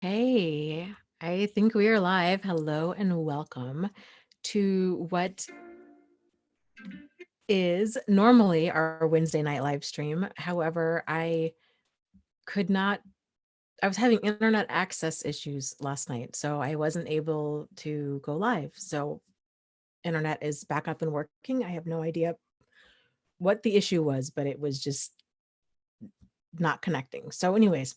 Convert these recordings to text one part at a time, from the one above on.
Hey, I think we are live. Hello and welcome to what is normally our Wednesday night live stream. However, I was having internet access issues last night, so I wasn't able to go live. So, internet is back up and working. I have no idea what the issue was, but it was just not connecting. So, anyways,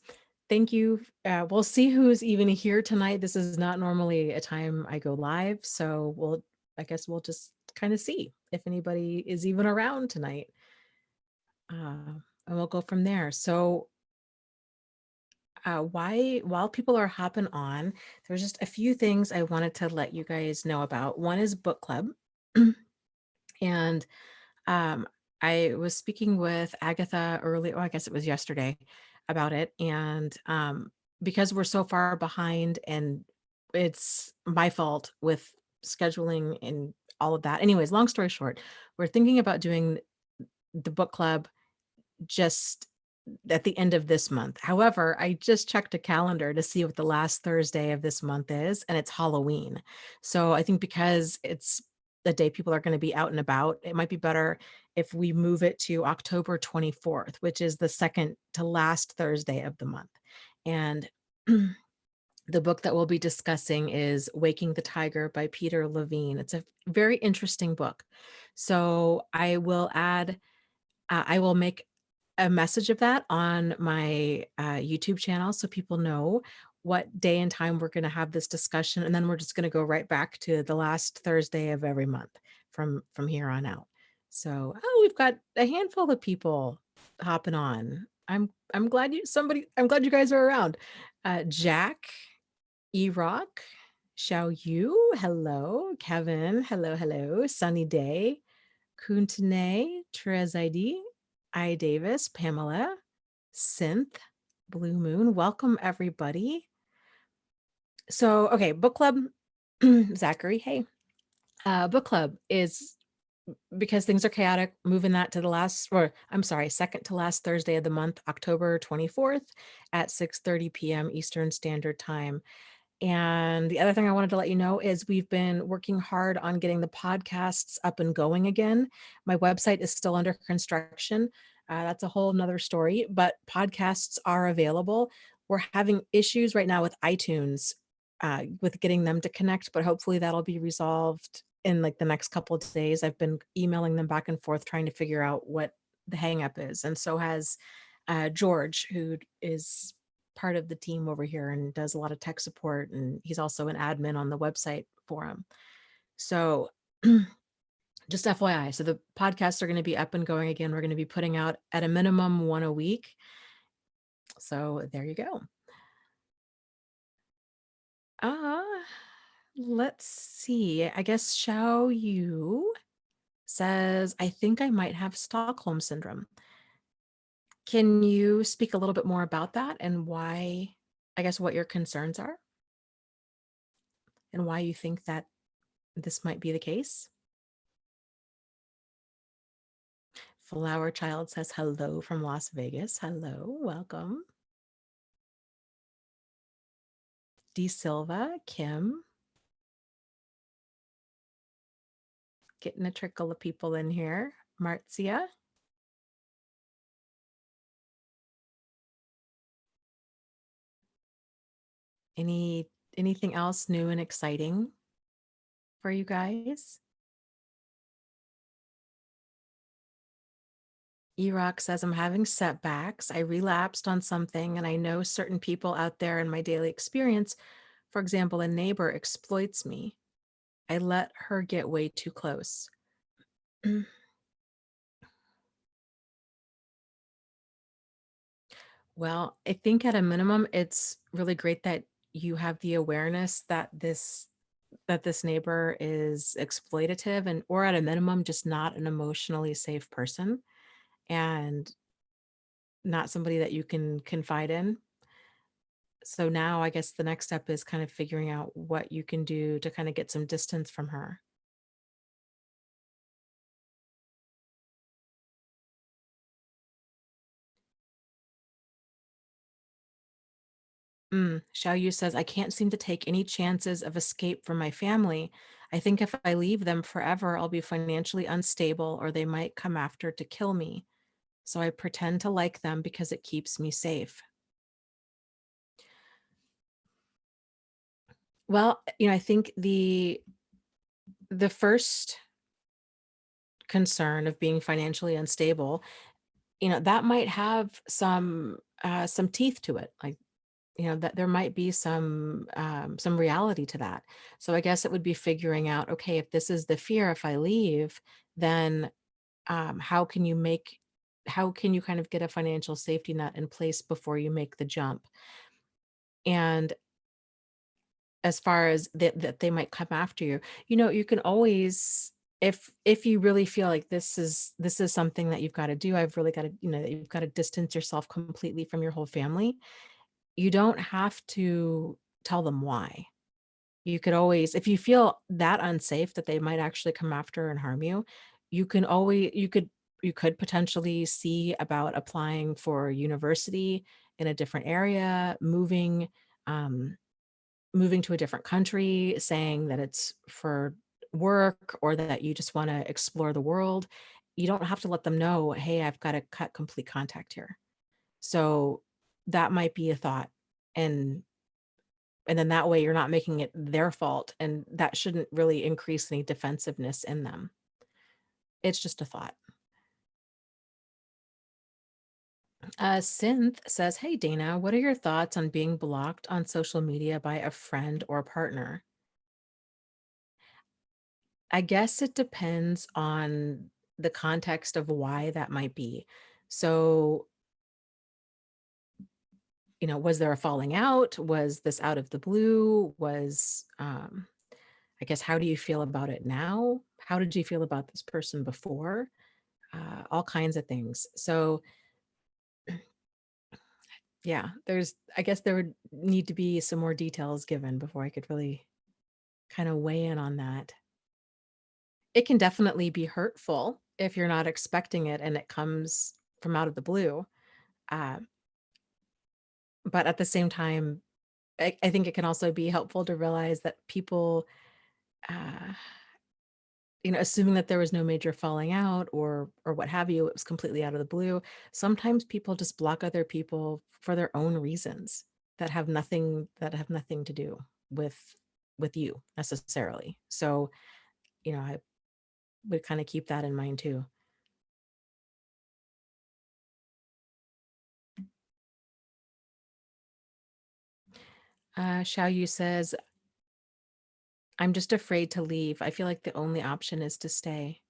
thank you. We'll see who's even here tonight. This is not normally a time I go live, so I guess we'll just kind of see if anybody is even around tonight, and we'll go from there. So, while people are hopping on, there's just a few things I wanted to let you guys know about. One is book club, and Um, I was speaking with Agatha early, well, I guess it was yesterday about it. And because we're so far behind and it's my fault with scheduling and all of that. Anyways, long story short, we're thinking about doing the book club just at the end of this month. However, I just checked a calendar to see what the last Thursday of this month is, and it's Halloween. So I think because it's the day people are going to be out and about, it might be better if we move it to October 24th, which is the second to last Thursday of the month. And the book that we'll be discussing is Waking the Tiger by Peter Levine. It's a very interesting book. So I will make a message of that on my YouTube channel so people know what day and time we're going to have this discussion, and then we're just going to go right back to the last Thursday of every month from here on out. So, oh, we've got a handful of people hopping on. I'm glad you guys are around. Jack, E Rock, Xiao Yu, hello, Kevin, hello, Sunny Day, Kuntane, Therese ID, I Davis, Pamela, Synth, Blue Moon. Welcome, everybody. So, okay, book club, Zachary, hey. Book club is because things are chaotic, moving that to second to last Thursday of the month, October 24th at 6:30 p.m. Eastern Standard Time. And the other thing I wanted to let you know is we've been working hard on getting the podcasts up and going again. My website is still under construction. That's a whole nother story, but podcasts are available. We're having issues right now with iTunes with getting them to connect, but hopefully that'll be resolved in like the next couple of days. I've been emailing them back and forth trying to figure out what the hang up is. And so has George, who is part of the team over here and does a lot of tech support. And he's also an admin on the website for him. So just FYI, so the podcasts are going to be up and going again. We're going to be putting out at a minimum one a week. So there you go. Uh, let's see. I guess Xiao Yu says, I think I might have Stockholm syndrome. Can you speak a little bit more about that and why, I guess, what your concerns are and why you think that this might be the case? Flower Child says hello from Las Vegas. Hello, welcome. D Silva, Kim. Getting a trickle of people in here. Marcia. Anything else new and exciting for you guys? E-Rock says, I'm having setbacks. I relapsed on something, and I know certain people out there in my daily experience. For example, a neighbor exploits me. I let her get way too close. Well, I think at a minimum, it's really great that you have the awareness that this neighbor is exploitative and or at a minimum just not an emotionally safe person and not somebody that you can confide in. So now I guess the next step is kind of figuring out what you can do to kind of get some distance from her. Xiao Yu says, I can't seem to take any chances of escape from my family. I think if I leave them forever, I'll be financially unstable or they might come after to kill me. So I pretend to like them because it keeps me safe. Well, I think the first concern of being financially unstable, that might have some teeth to it. Like, that there might be some reality to that. So I guess it would be figuring out, okay, if this is the fear, if I leave, then how can you kind of get a financial safety net in place before you make the jump? And as far as that they might come after you, you can always, if you really feel like this is something that you've got to do, I've really got to, that you've got to distance yourself completely from your whole family. You don't have to tell them why. You could always, if you feel that unsafe that they might actually come after and harm you, you could potentially see about applying for university in a different area, um, moving to a different country, saying that it's for work or that you just want to explore the world. You don't have to let them know, hey, I've got to cut complete contact here. So that might be a thought. And and then that way you're not making it their fault, and that shouldn't really increase any defensiveness in them. It's just a thought. Synth says, hey Dana, what are your thoughts on being blocked on social media by a friend or partner? I guess it depends on the context of why that might be. So, was there a falling out? Was this out of the blue? I guess, how do you feel about it now? How did you feel about this person before? All kinds of things. So, yeah, I guess there would need to be some more details given before I could really kind of weigh in on that. It can definitely be hurtful if you're not expecting it and it comes from out of the blue. Uh, but at the same time, I think it can also be helpful to realize that people, uh, assuming that there was no major falling out or what have you, it was completely out of the blue. Sometimes people just block other people for their own reasons that have nothing to do with you necessarily. So, I would kind of keep that in mind too. Xiao Yu says, I'm just afraid to leave. I feel like the only option is to stay.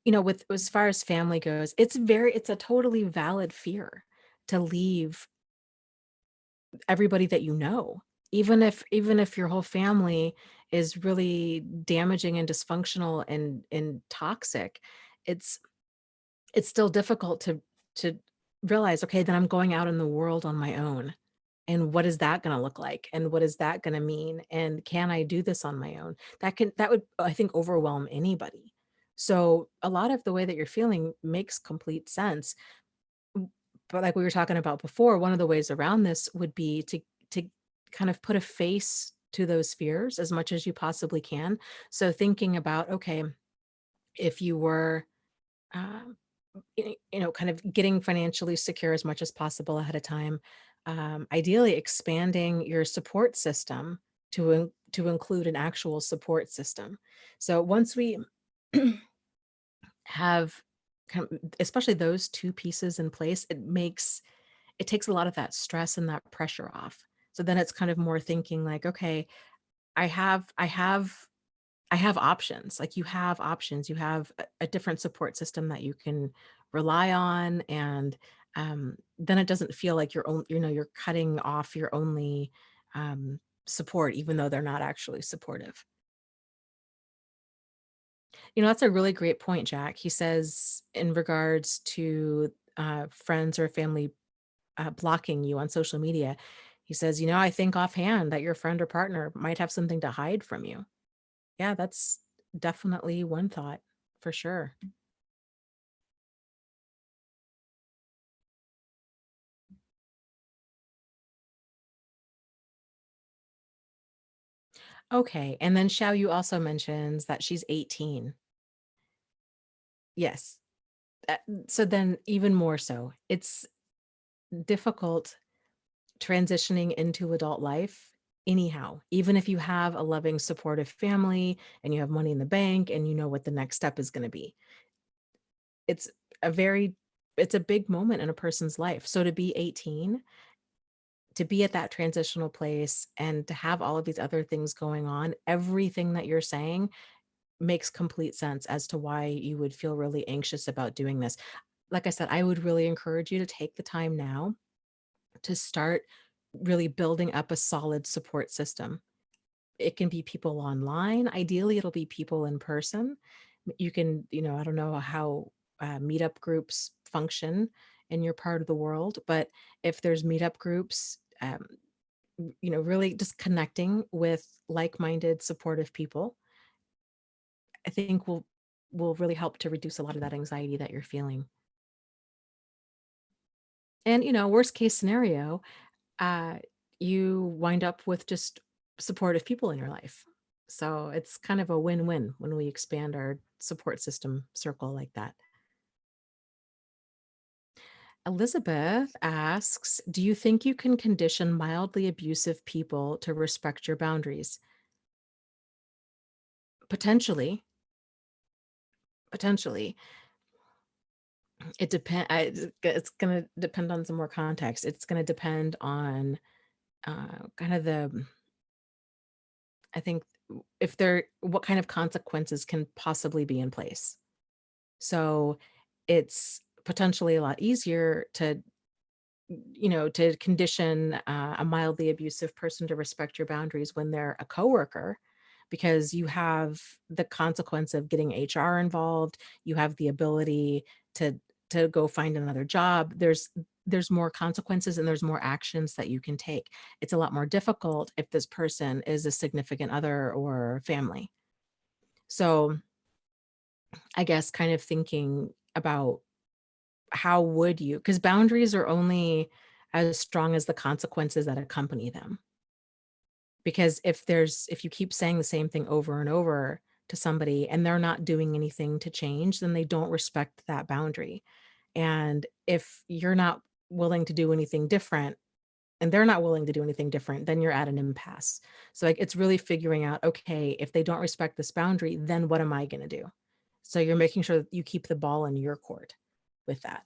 With as far as family goes, it's a totally valid fear to leave everybody that you know. Even if your whole family is really damaging and dysfunctional and toxic, it's it's still difficult to realize, okay, then I'm going out in the world on my own. And what is that going to look like? And what is that going to mean? And can I do this on my own? That would, I think, overwhelm anybody. So a lot of the way that you're feeling makes complete sense. But like we were talking about before, one of the ways around this would be to kind of put a face to those fears as much as you possibly can. So thinking about, okay, if you were um, kind of getting financially secure as much as possible ahead of time, ideally expanding your support system to include an actual support system. So once we have kind of, especially those two pieces in place, it takes a lot of that stress and that pressure off. So then it's kind of more thinking like, okay, I have options. Like, you have options. You have a different support system that you can rely on, and then it doesn't feel like you're cutting off your only support, even though they're not actually supportive. That's a really great point, Jack. He says in regards to friends or family blocking you on social media, he says, I think offhand that your friend or partner might have something to hide from you. Yeah, that's definitely one thought for sure. Okay, and then Xiaoyu also mentions that she's 18. Yes. So then even more so, it's difficult transitioning into adult life anyhow, even if you have a loving, supportive family and you have money in the bank and you know what the next step is gonna be. It's a very it's a big moment in a person's life. So to be 18, to be at that transitional place and to have all of these other things going on, everything that you're saying makes complete sense as to why you would feel really anxious about doing this. Like I said, I would really encourage you to take the time now to start really building up a solid support system. It can be people online. Ideally, it'll be people in person. You can, I don't know how meetup groups function in your part of the world, but if there's meetup groups, really just connecting with like-minded, supportive people, I think will really help to reduce a lot of that anxiety that you're feeling. And, worst case scenario, uh, you wind up with just supportive people in your life. So it's kind of a win-win when we expand our support system circle like that. Elizabeth asks, do you think you can condition mildly abusive people to respect your boundaries? Potentially, potentially. It's going to depend on some more context. It's going to depend on kind of I think if there what kind of consequences can possibly be in place. So it's potentially a lot easier to condition a mildly abusive person to respect your boundaries when they're a coworker, because you have the consequence of getting HR involved. You have the ability to go find another job. There's more consequences and there's more actions that you can take. It's a lot more difficult if this person is a significant other or family. So I guess kind of thinking about how would you, because boundaries are only as strong as the consequences that accompany them. Because if you keep saying the same thing over and over to somebody and they're not doing anything to change, then they don't respect that boundary. And if you're not willing to do anything different and they're not willing to do anything different, then you're at an impasse. So like it's really figuring out, okay, if they don't respect this boundary, then what am I going to do? So you're making sure that you keep the ball in your court with that.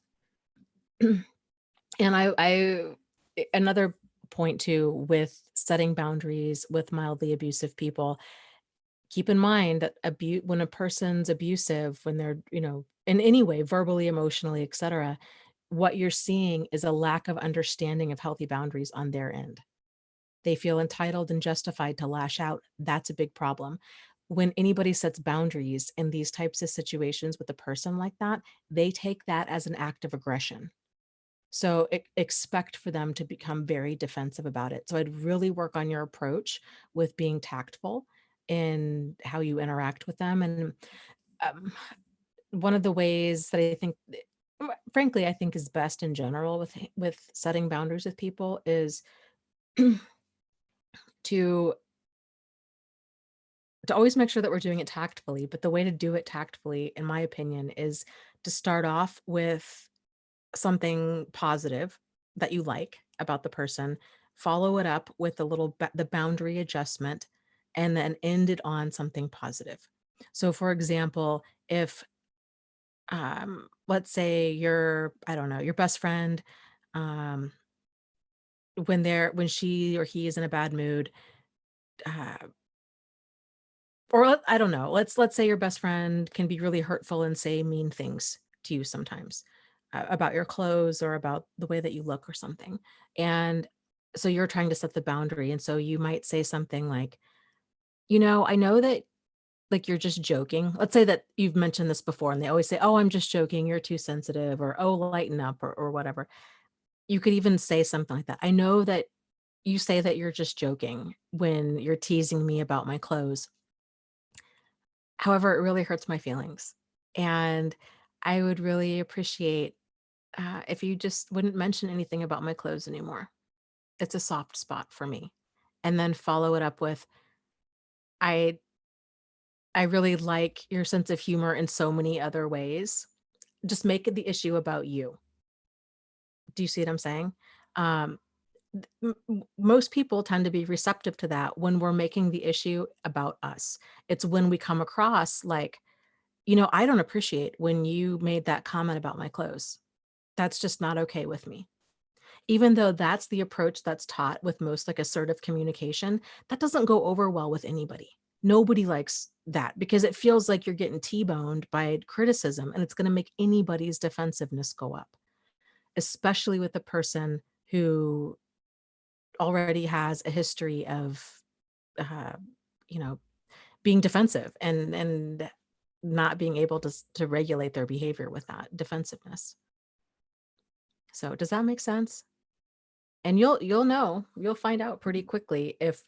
And another point too with setting boundaries with mildly abusive people, keep in mind that when a person's abusive, when they're, in any way, verbally, emotionally, etc., what you're seeing is a lack of understanding of healthy boundaries on their end. They feel entitled and justified to lash out. That's a big problem. When anybody sets boundaries in these types of situations with a person like that, they take that as an act of aggression. So expect for them to become very defensive about it. So I'd really work on your approach with being tactful in how you interact with them. And um, one of the ways that I think, frankly, I think is best in general with setting boundaries with people is to always make sure that we're doing it tactfully. But the way to do it tactfully, in my opinion, is to start off with something positive that you like about the person, follow it up with the boundary adjustment, and then end it on something positive. So for example, if let's say I don't know, your best friend, um when she or he is in a bad mood, uh, I don't know, let's say your best friend can be really hurtful and say mean things to you sometimes, about your clothes or about the way that you look or something. And so you're trying to set the boundary. And so you might say something like, I know that like you're just joking. Let's say that you've mentioned this before and they always say, oh, I'm just joking. You're too sensitive, or, oh, lighten up, or whatever. You could even say something like that. I know that you say that you're just joking when you're teasing me about my clothes. However, it really hurts my feelings. And I would really appreciate if you just wouldn't mention anything about my clothes anymore. It's a soft spot for me. And then follow it up with, I I really like your sense of humor in so many other ways. Just make it the issue about you. Do you see what I'm saying? Um, most people tend to be receptive to that when we're making the issue about us. It's when we come across like, I don't appreciate when you made that comment about my clothes. That's just not okay with me. Even though that's the approach that's taught with most like assertive communication, that doesn't go over well with anybody. Nobody likes that because it feels like you're getting T-boned by criticism and it's going to make anybody's defensiveness go up, especially with a person who already has a history of, uh, you know, being defensive and not being able to regulate their behavior with that defensiveness. So does that make sense? And you'll find out pretty quickly if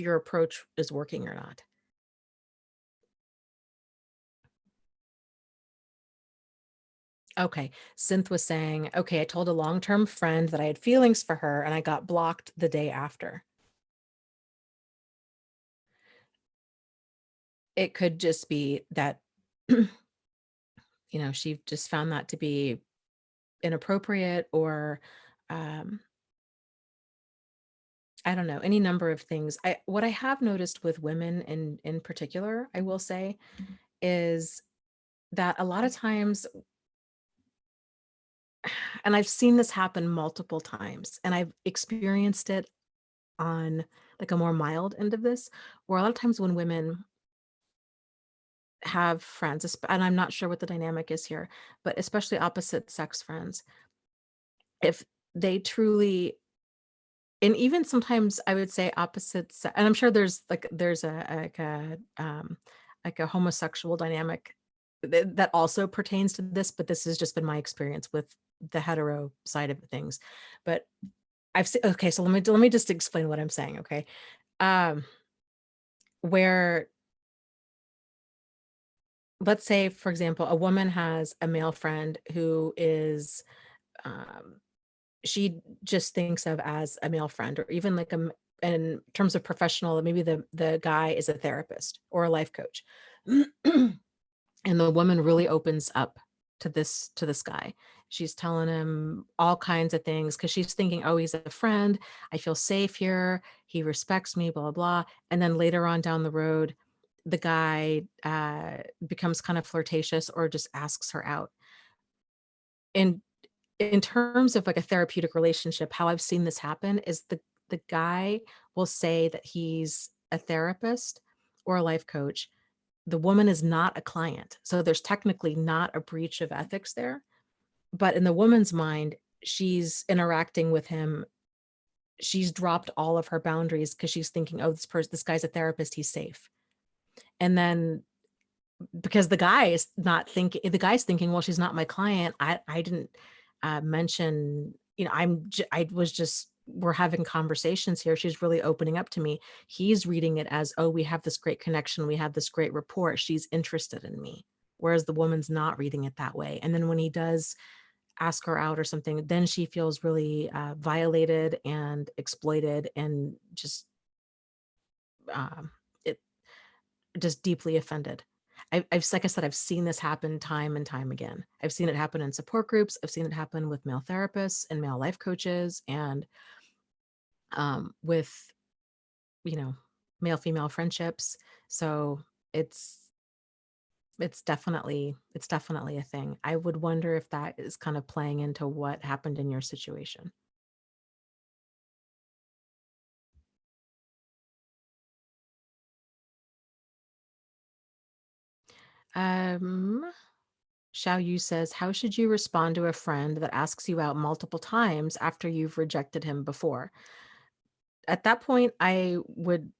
your approach is working or not. Okay. Synth was saying, okay, I told a long-term friend that I had feelings for her and I got blocked the day after. It could just be that, she just found that to be inappropriate or um, I don't know, any number of things. What I have noticed with women in particular, I will say, is that a lot of times, and I've seen this happen multiple times, and I've experienced it on like a more mild end of this, where a lot of times when women have friends, and I'm not sure what the dynamic is here, but especially opposite sex friends, if they truly, and even sometimes I would say opposites, and I'm sure there's like a homosexual dynamic that also pertains to this, but this has just been my experience with the hetero side of things. But I've seen, okay, so let me just explain what I'm saying, okay? Um, where let's say, for example, a woman has a male friend who is um she just thinks of as a male friend, or even like in terms of professional, maybe the guy is a therapist or a life coach. And the woman really opens up to this guy. She's telling him all kinds of things because she's thinking, oh, he's a friend. I feel safe here. He respects me, blah, blah, blah. And then later on down the road, the guy becomes kind of flirtatious or just asks her out. And in terms of like a therapeutic relationship, how I've seen this happen is the guy will say that he's a therapist or a life coach. The woman is not a client. So there's technically not a breach of ethics there. But in the woman's mind, she's interacting with him. She's dropped all of her boundaries because she's thinking, oh, this guy's a therapist, he's safe. And then because the guy's thinking, well, she's not my client. I didn't mention, I was just, we're having conversations here. She's really opening up to me. He's reading it as, oh, we have this great connection. We have this great rapport. She's interested in me. Whereas the woman's not reading it that way. And then when he does ask her out or something, then she feels really violated and exploited and just, um, it just deeply offended. Like I said, I've seen this happen time and time again. I've seen it happen in support groups. I've seen it happen with male therapists and male life coaches, and with you know male female friendships. So it's it's definitely a thing. I would wonder if that is kind of playing into what happened in your situation. Um, Xiao Yu says, how should you respond to a friend that asks you out multiple times after you've rejected him before? At that point, I wouldn't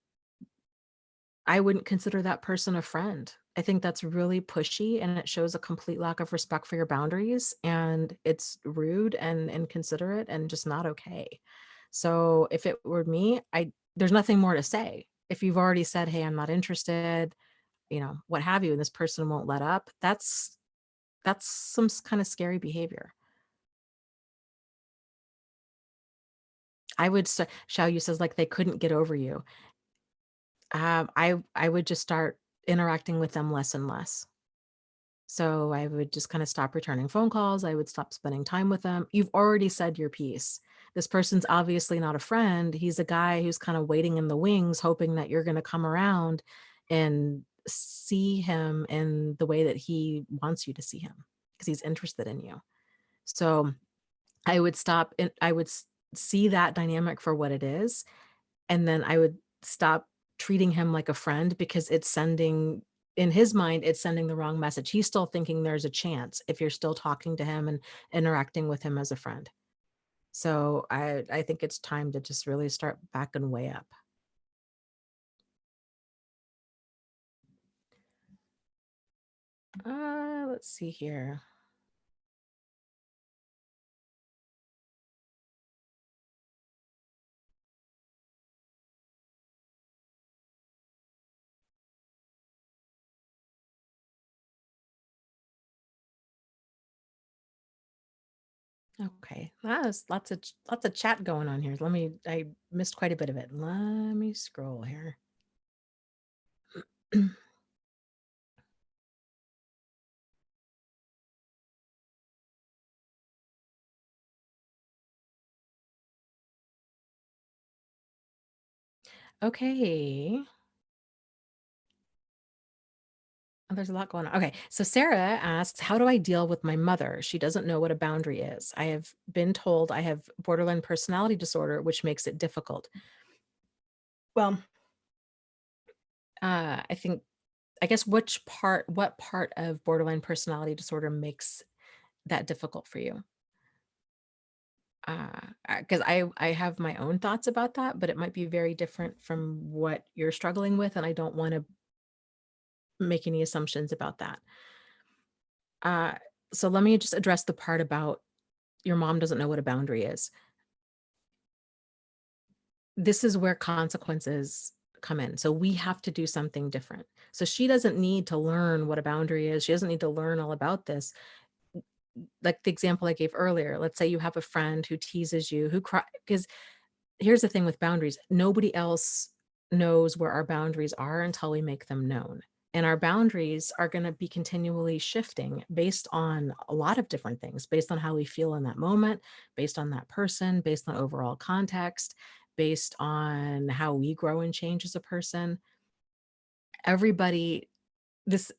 consider that person a friend. I think that's really pushy and it shows a complete lack of respect for your boundaries and it's rude and inconsiderate and just not okay. So if it were me, I there's nothing more to say. If you've already said, "Hey, I'm not interested," what have you, and this person won't let up, that's some kind of scary behavior. I would say, Xiao Yu says, like they couldn't get over you. I would just start interacting with them less and less. So I would just kind of stop returning phone calls. I would stop spending time with them. You've already said your piece. This person's obviously not a friend. He's a guy who's kind of waiting in the wings, hoping that you're going to come around and see him in the way that he wants you to see him because he's interested in you. So I would stop and I would see that dynamic for what it is. And then I would stop treating him like a friend because it's sending in his mind, it's sending the wrong message. He's still thinking there's a chance if you're still talking to him and interacting with him as a friend. So I think it's time to just really start backing way up. Let's see here. Okay, that's lots of chat going on here. I missed quite a bit of it. Let me scroll here. Okay. Oh, there's a lot going on. Okay. So Sarah asks, how do I deal with my mother? She doesn't know what a boundary is. I have been told I have borderline personality disorder, which makes it difficult. Well, I think, I guess what part of borderline personality disorder makes that difficult for you? Because I have my own thoughts about that, but it might be very different from what you're struggling with, and I don't want to make any assumptions about that. Uh, so let me just address the part about your mom doesn't know what a boundary is. This is where consequences come in. So we have to do something different. So she doesn't need to learn what a boundary is. She doesn't need to learn all about this. Like the example I gave earlier, let's say you have a friend who teases you, who cry, because here's the thing with boundaries. Nobody else knows where our boundaries are until we make them known. And our boundaries are going to be continually shifting based on a lot of different things, based on how we feel in that moment, based on that person, based on overall context, based on how we grow and change as a person. Everybody,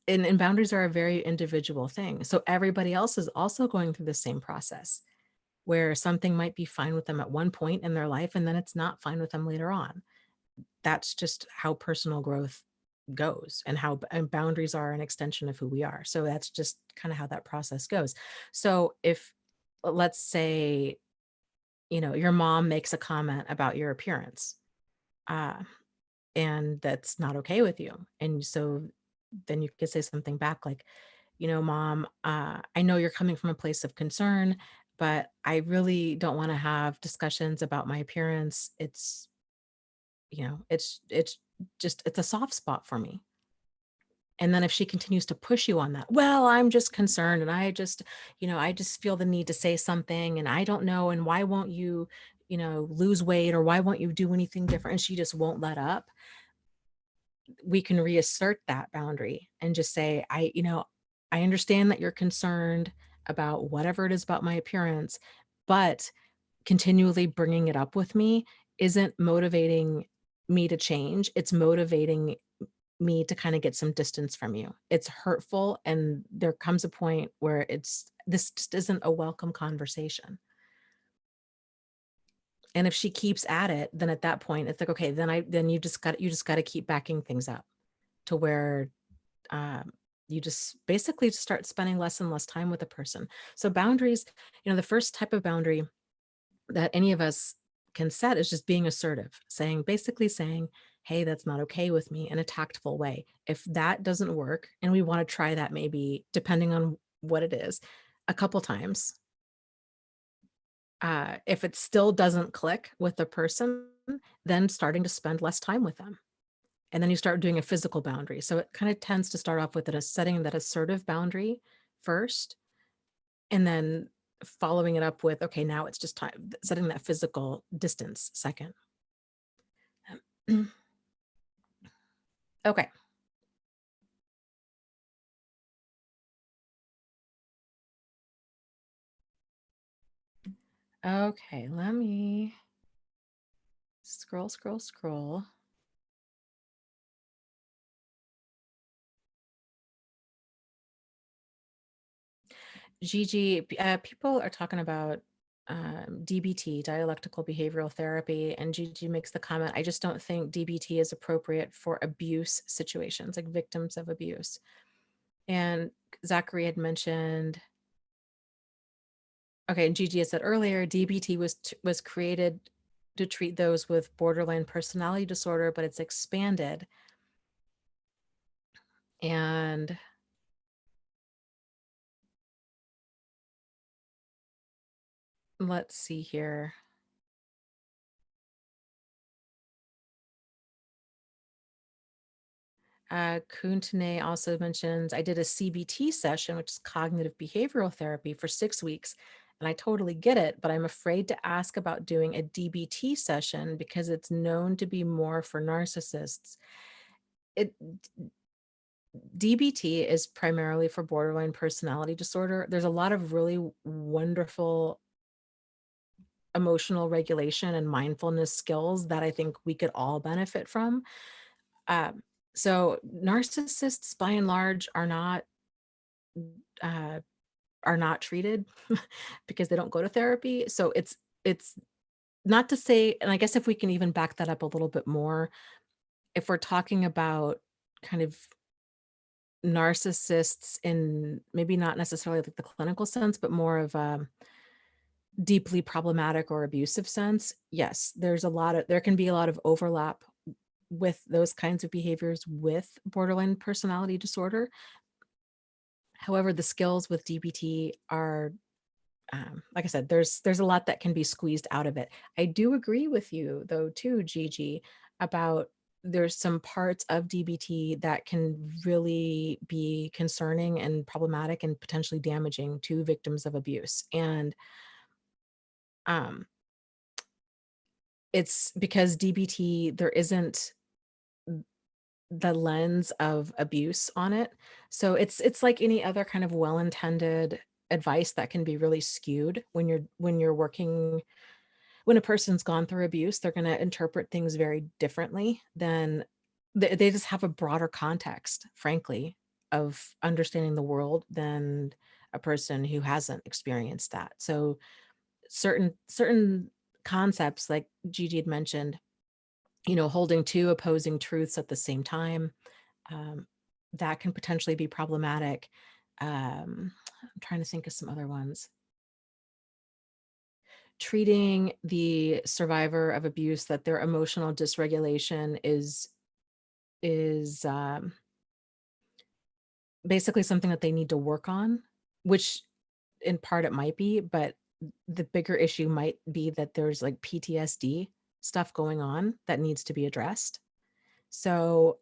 and boundaries are a very individual thing. So everybody else is also going through the same process where something might be fine with them at one point in their life and then it's not fine with them later on. That's just how personal growth goes and how and boundaries are an extension of who we are. So that's just kind of how that process goes. So if let's say, your mom makes a comment about your appearance, uh, and that's not okay with you. And so then you could say something back like, mom, I know you're coming from a place of concern, but I really don't want to have discussions about my appearance. It's just, it's a soft spot for me. And then if she continues to push you on that, well, I'm just concerned and I just feel the need to say something and I don't know. And why won't you, lose weight or why won't you do anything different? And she just won't let up. We can reassert that boundary and just say, I understand that you're concerned about whatever it is about my appearance, but continually bringing it up with me isn't motivating me to change. It's motivating me to kind of get some distance from you. It's hurtful. And there comes a point where this just isn't a welcome conversation. And if she keeps at it, then at that point, it's like, okay, then you just got to keep backing things up to where you just basically start spending less and less time with a person. So boundaries, the first type of boundary that any of us can set is just being assertive, basically saying, hey, that's not okay with me in a tactful way. If that doesn't work, and we want to try that maybe depending on what it is, a couple times. If it still doesn't click with the person, then starting to spend less time with them. And then you start doing a physical boundary. So it kind of tends to start off with setting that assertive boundary first, and then following it up with, okay, now it's just time setting that physical distance second. Okay. Okay, let me scroll, scroll, scroll. Gigi, people are talking about DBT, dialectical behavioral therapy, and Gigi makes the comment, I just don't think DBT is appropriate for abuse situations, like victims of abuse. And Zachary had mentioned, okay, and Gigi had said earlier, DBT was created to treat those with borderline personality disorder, but it's expanded. And let's see here. Kuntane also mentions, I did a CBT session, which is cognitive behavioral therapy, for 6 weeks. And I totally get it, but I'm afraid to ask about doing a DBT session because it's known to be more for narcissists. It DBT is primarily for borderline personality disorder. There's a lot of really wonderful emotional regulation and mindfulness skills that I think we could all benefit from. Um, so narcissists, by and large, uh, are not treated because they don't go to therapy. So it's not to say, and I guess if we can even back that up a little bit more, if we're talking about kind of narcissists in maybe not necessarily like the clinical sense, but more of a deeply problematic or abusive sense, yes, there can be a lot of overlap with those kinds of behaviors with borderline personality disorder. However, the skills with DBT are, like I said, there's a lot that can be squeezed out of it. I do agree with you though too, Gigi, about there's some parts of DBT that can really be concerning and problematic and potentially damaging to victims of abuse. And um, it's because DBT, there isn't the lens of abuse on it. So it's like any other kind of well-intended advice that can be really skewed when you're working when a person's gone through abuse, they're going to interpret things very differently than they just have a broader context, frankly, of understanding the world than a person who hasn't experienced that. So certain concepts, like Gigi had mentioned, holding two opposing truths at the same time, um, that can potentially be problematic. I'm trying to think of some other ones. Treating the survivor of abuse that their emotional dysregulation is basically something that they need to work on, which in part it might be, but the bigger issue might be that there's like PTSD stuff going on that needs to be addressed. So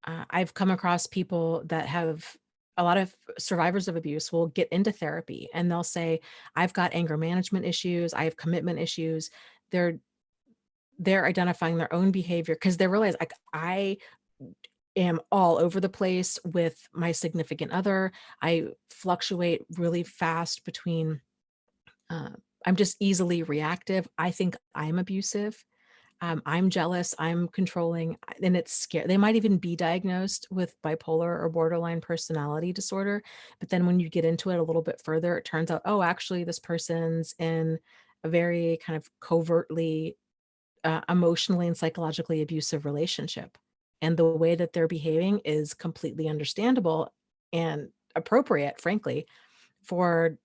I've come across people that have a lot of survivors of abuse will get into therapy and they'll say, I've got anger management issues, I have commitment issues. They're they're identifying their own behavior because they realize, like, I am all over the place with my significant other. I fluctuate really fast between uh, I'm just easily reactive. I think I'm abusive. I'm jealous, I'm controlling, and it's scary. They might even be diagnosed with bipolar or borderline personality disorder. But then when you get into it a little bit further, it turns out, oh, actually, this person's in a very kind of covertly emotionally and psychologically abusive relationship. And the way that they're behaving is completely understandable and appropriate, frankly, for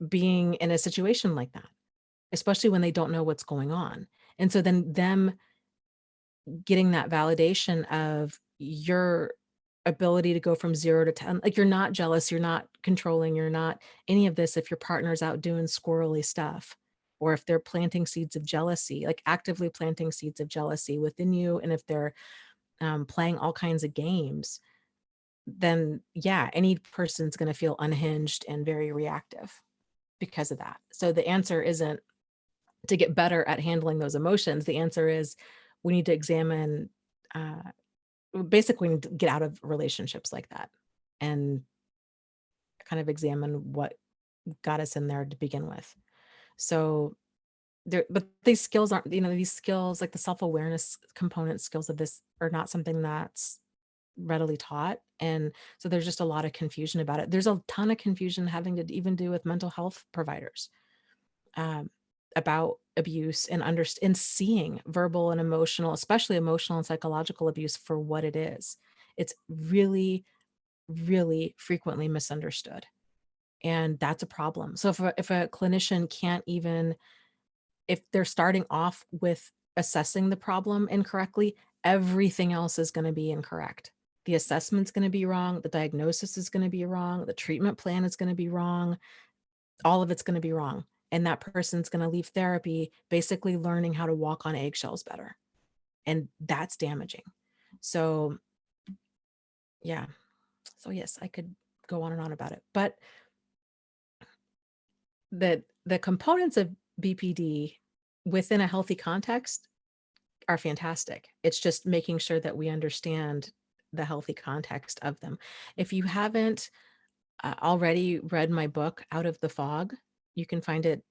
being in a situation like that, especially when they don't know what's going on. And so then them getting that validation of your ability to go from 0 to 10, like, you're not jealous, you're not controlling, you're not any of this if your partner's out doing squirrely stuff, or if they're planting seeds of jealousy, like actively planting seeds of jealousy within you, and if they're playing all kinds of games, then yeah, any person's going to feel unhinged and very reactive because of that. So the answer isn't to get better at handling those emotions. The answer is we need to examine uh, basically need to get out of relationships like that and kind of examine what got us in there to begin with. So but these skills aren't, these skills like the self-awareness component skills of this are not something that's readily taught. And so there's just a lot of confusion about it. There's a ton of confusion having to even do with mental health providers, um, about abuse and and seeing verbal and emotional, especially emotional and psychological abuse for what it is. It's really, really frequently misunderstood. And that's a problem. So if a clinician can't even, if they're starting off with assessing the problem incorrectly, everything else is going to be incorrect. The assessment's going to be wrong. The diagnosis is going to be wrong. The treatment plan is going to be wrong. All of it's going to be wrong. And that person's going to leave therapy basically learning how to walk on eggshells better. And that's damaging. So, yeah. So, yes, I could go on and on about it. But the components of BPD within a healthy context are fantastic. It's just making sure that we understand the healthy context of them. If you haven't already read my book, Out of the Fog, you can find it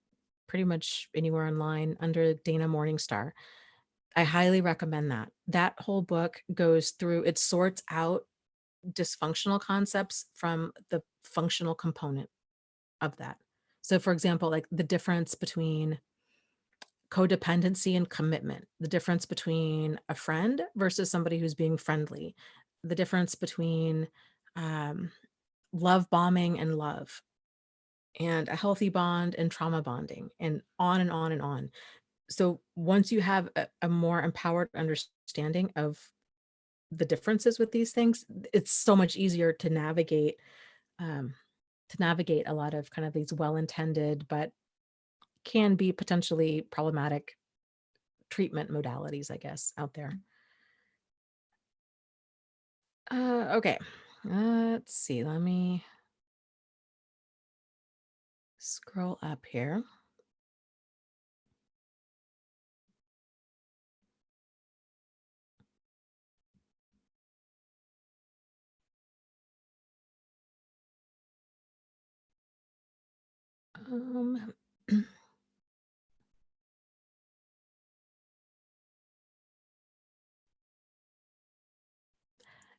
pretty much anywhere online under Dana Morningstar. I highly recommend that. That whole book goes through, it sorts out dysfunctional concepts from the functional component of that. So, for example, like the difference between codependency and commitment, the difference between a friend versus somebody who's being friendly, the difference between um, love bombing and love, and a healthy bond and trauma bonding, and on and on and on. So once you have a more empowered understanding of the differences with these things, it's so much easier um, to navigate a lot of kind of these well-intended but can be potentially problematic treatment modalities, I guess, out there. Okay. Let's see. Let me scroll up here. Um,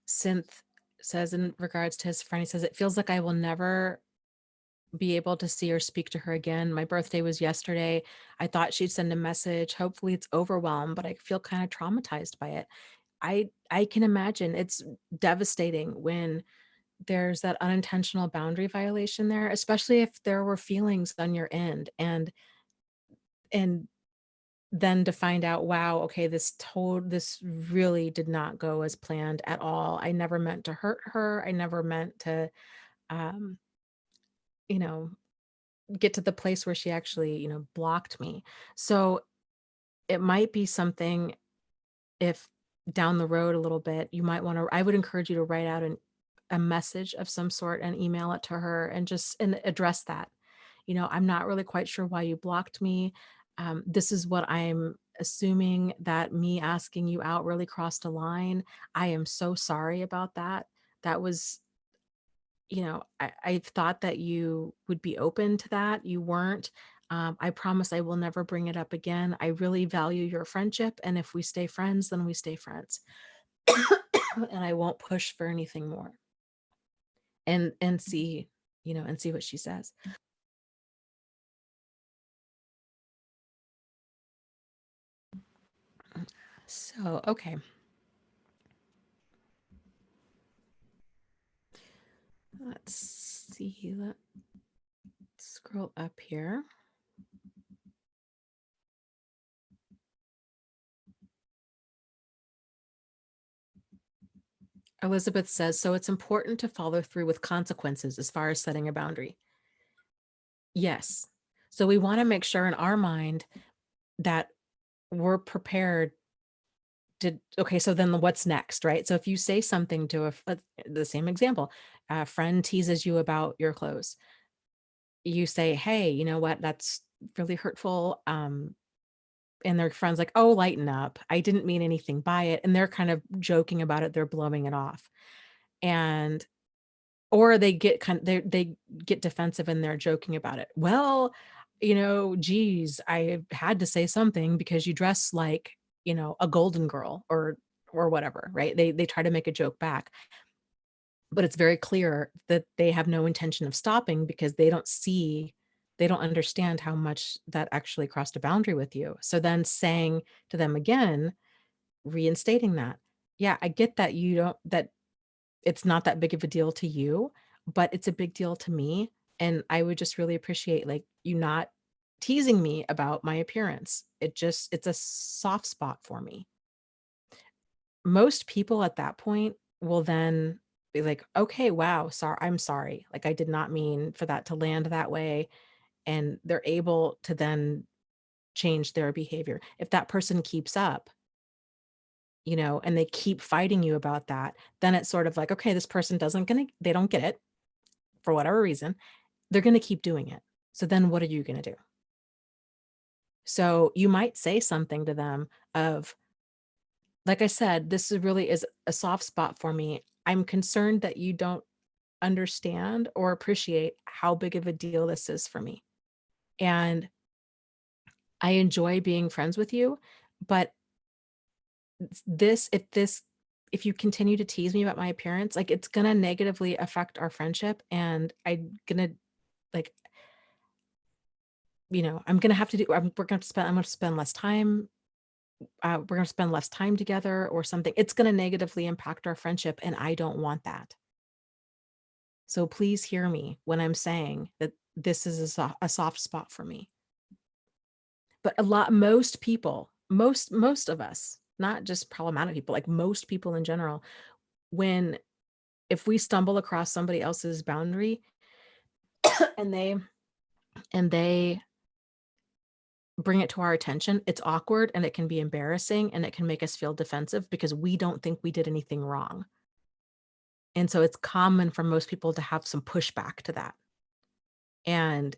Synth says in regards to his friend, he says, it feels like I will never be able to see or speak to her again. My birthday was yesterday. I thought she'd send a message. Hopefully it's overwhelmed, but I feel kind of traumatized by it. I can imagine it's devastating when there's that unintentional boundary violation there, especially if there were feelings on your end, and then to find out, wow, okay, this really did not go as planned at all. I never meant to hurt her. I never meant to um, you know, get to the place where she actually, blocked me. So it might be something, if down the road a little bit, you might want to, I would encourage you to write out a message of some sort and email it to her and just and address that. I'm not really quite sure why you blocked me. This is what I'm assuming, that me asking you out really crossed a line. I am so sorry about that. That was, I thought that you would be open to that. You weren't. I promise I will never bring it up again. I really value your friendship. And if we stay friends, then we stay friends. And I won't push for anything more. And see, and see what she says. So, okay. Let's see. Let's scroll up here. Elizabeth says, so it's important to follow through with consequences as far as setting a boundary. Yes. So we want to make sure in our mind that we're prepared to, okay, so then what's next, right? So if you say something to the same example, a friend teases you about your clothes, you say, hey, you know what, that's really hurtful. and their friends like, "Oh, lighten up. I didn't mean anything by it." And they're kind of joking about it. They're blowing it off. And or they get defensive and they're joking about it. "Well, geez, I had to say something because you dress like, a golden girl," or whatever, right? They try to make a joke back. But it's very clear that they have no intention of stopping because they don't understand how much that actually crossed a boundary with you. So then saying to them again, reinstating that, "Yeah, I get that you don't that it's not that big of a deal to you, but it's a big deal to me, and I would just really appreciate, like, you not teasing me about my appearance. It's a soft spot for me." Most people at that point will then be like, "Okay, wow, I'm sorry. Like, I did not mean for that to land that way," and they're able to then change their behavior. If that person keeps up, and they keep fighting you about that, then it's sort of like, okay, this person doesn't gonna they don't get it for whatever reason. They're gonna keep doing it. So then what are you gonna do? So you might say something to them of, like I said, this really is a soft spot for me. I'm concerned that you don't understand or appreciate how big of a deal this is for me. And I enjoy being friends with you, but this if this if you continue to tease me about my appearance, like, it's gonna negatively affect our friendship, and like, I'm gonna have to do I'm gonna spend less time, we're gonna spend less time together or something. It's gonna negatively impact our friendship, and I don't want that. So please hear me when I'm saying that this is a soft spot for me. But most people, most of us, not just problematic people, like most people in general, when if we stumble across somebody else's boundary and they bring it to our attention, it's awkward and it can be embarrassing and it can make us feel defensive because we don't think we did anything wrong. And so it's common for most people to have some pushback to that. And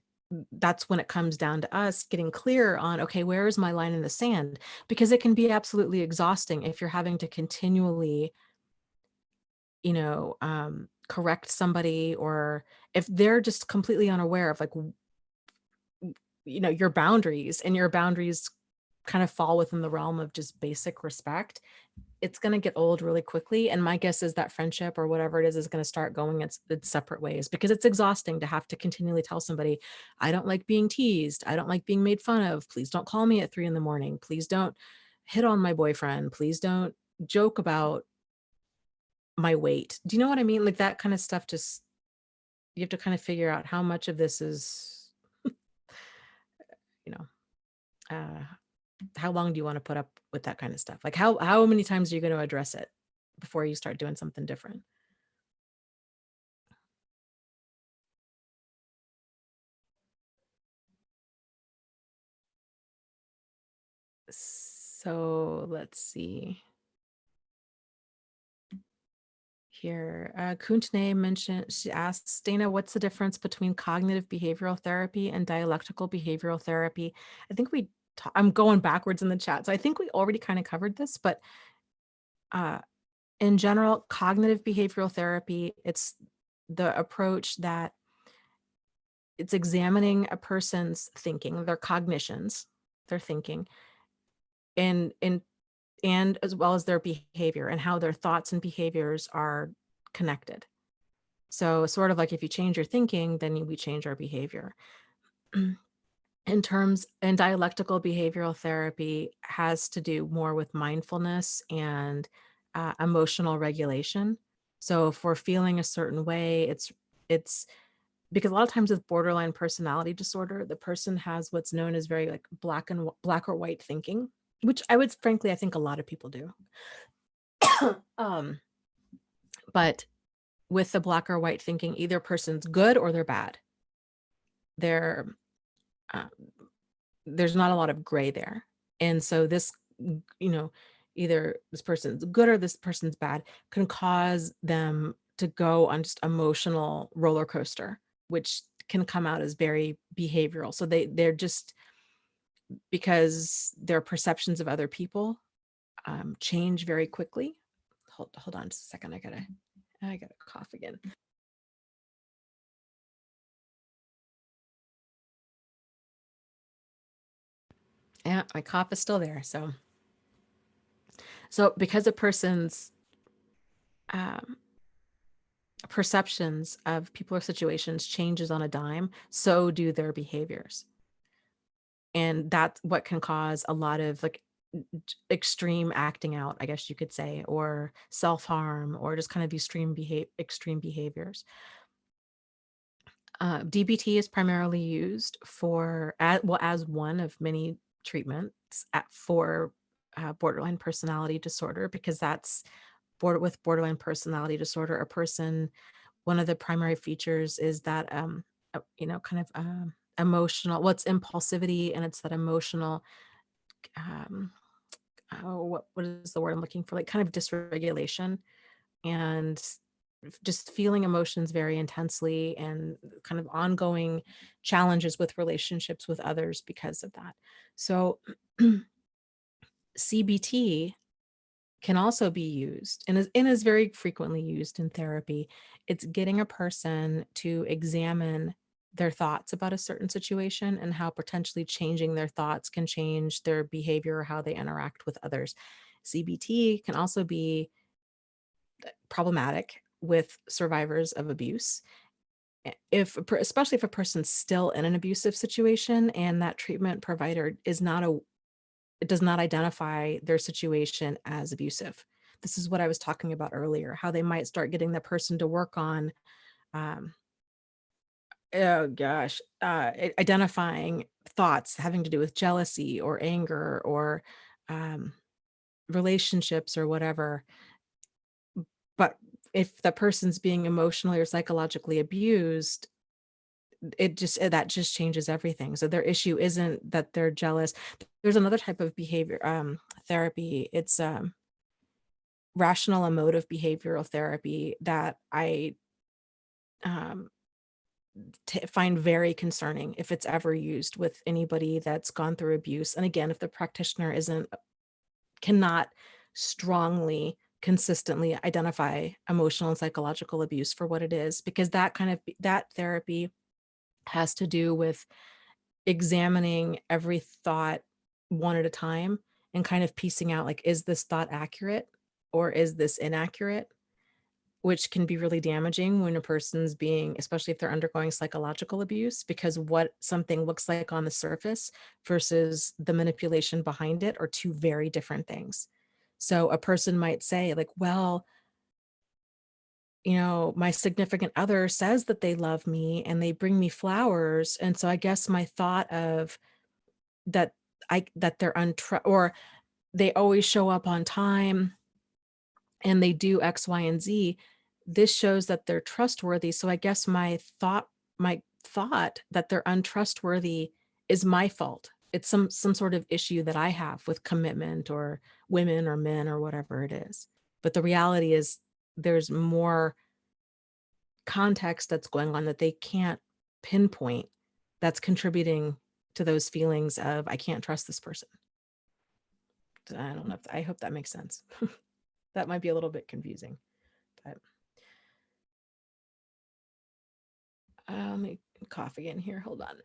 that's when it comes down to us getting clear on, okay, where is my line in the sand? Because it can be absolutely exhausting if you're having to continually, correct somebody, or if they're just completely unaware of, like, your boundaries, and your boundaries kind of fall within the realm of just basic respect. It's going to get old really quickly, and my guess is that friendship or whatever it is going to start going its separate ways, because it's exhausting to have to continually tell somebody, "I don't like being teased, I don't like being made fun of, please don't call me at 3 in the morning, please don't hit on my boyfriend, please don't joke about my weight." Do you know what I mean? Like, that kind of stuff, just you have to kind of figure out how much of this is, you know uh how long do you want to put up with that kind of stuff? Like, how many times are you going to address it before you start doing something different? So let's see here. Kuntne mentioned, she asks, Dana, what's the difference between cognitive behavioral therapy and dialectical behavioral therapy? I think I'm going backwards in the chat. So I think we already kind of covered this, but uh, in general, cognitive behavioral therapy, it's the approach that it's examining a person's thinking, their cognitions, their thinking, and as well as their behavior and how their thoughts and behaviors are connected. So sort of like, if you change your thinking, then we change our behavior. And dialectical behavioral therapy has to do more with mindfulness and emotional regulation. So if we're feeling a certain way, it's because a lot of times with borderline personality disorder, the person has what's known as very, like, black or white thinking, which I think a lot of people do. um, but with the black or white thinking, either person's good or they're bad. They're uh, there's not a lot of gray there. And so this, you know, either this person's good or this person's bad, can cause them to go on just emotional roller coaster, which can come out as very behavioral. So they're just because their perceptions of other people change very quickly. Hold on just a second. I gotta cough again. Yeah, my cough is still there. So because a person's um, perceptions of people or situations changes on a dime, so do their behaviors. And that's what can cause a lot of like extreme acting out, I guess you could say, or self-harm, or just kind of extreme behaviors. DBT is primarily used for, as one of many treatments for borderline personality disorder, because that's with borderline personality disorder, a person, one of the primary features is that, kind of emotional, well, it's impulsivity, and it's that emotional, um, what is the word I'm looking for? Like kind of dysregulation, and just feeling emotions very intensely, and kind of ongoing challenges with relationships with others because of that. So CBT can also be used, and is very frequently used in therapy. It's getting a person to examine their thoughts about a certain situation, and how potentially changing their thoughts can change their behavior or how they interact with others. CBT can also be problematic with survivors of abuse. Especially if a person's still in an abusive situation, and that treatment provider is not a it does not identify their situation as abusive. This is what I was talking about earlier, how they might start getting the person to work on, um, oh gosh, identifying thoughts having to do with jealousy or anger, or um, relationships or whatever. But if the person's being emotionally or psychologically abused, that just changes everything. So their issue isn't that they're jealous. There's another type of behavior therapy. It's rational emotive behavioral therapy that I um, find very concerning if it's ever used with anybody that's gone through abuse. And again, if the practitioner cannot strongly, consistently identify emotional and psychological abuse for what it is, because that therapy has to do with examining every thought one at a time, and kind of piecing out, like, is this thought accurate or is this inaccurate? Which can be really damaging when a person's being, especially if they're undergoing psychological abuse, because what something looks like on the surface versus the manipulation behind it are two very different things. So a person might say, like, well, my significant other says that they love me and they bring me flowers. And so I guess my thought of that, that they're or they always show up on time and they do X, Y, and Z. This shows that they're trustworthy. So I guess my thought that they're untrustworthy is my fault. It's some sort of issue that I have with commitment, or women or men or whatever it is. But the reality is there's more context that's going on that they can't pinpoint, that's contributing to those feelings of I can't trust this person. I don't know I hope that makes sense. That might be a little bit confusing, but let me cough again here. Hold on.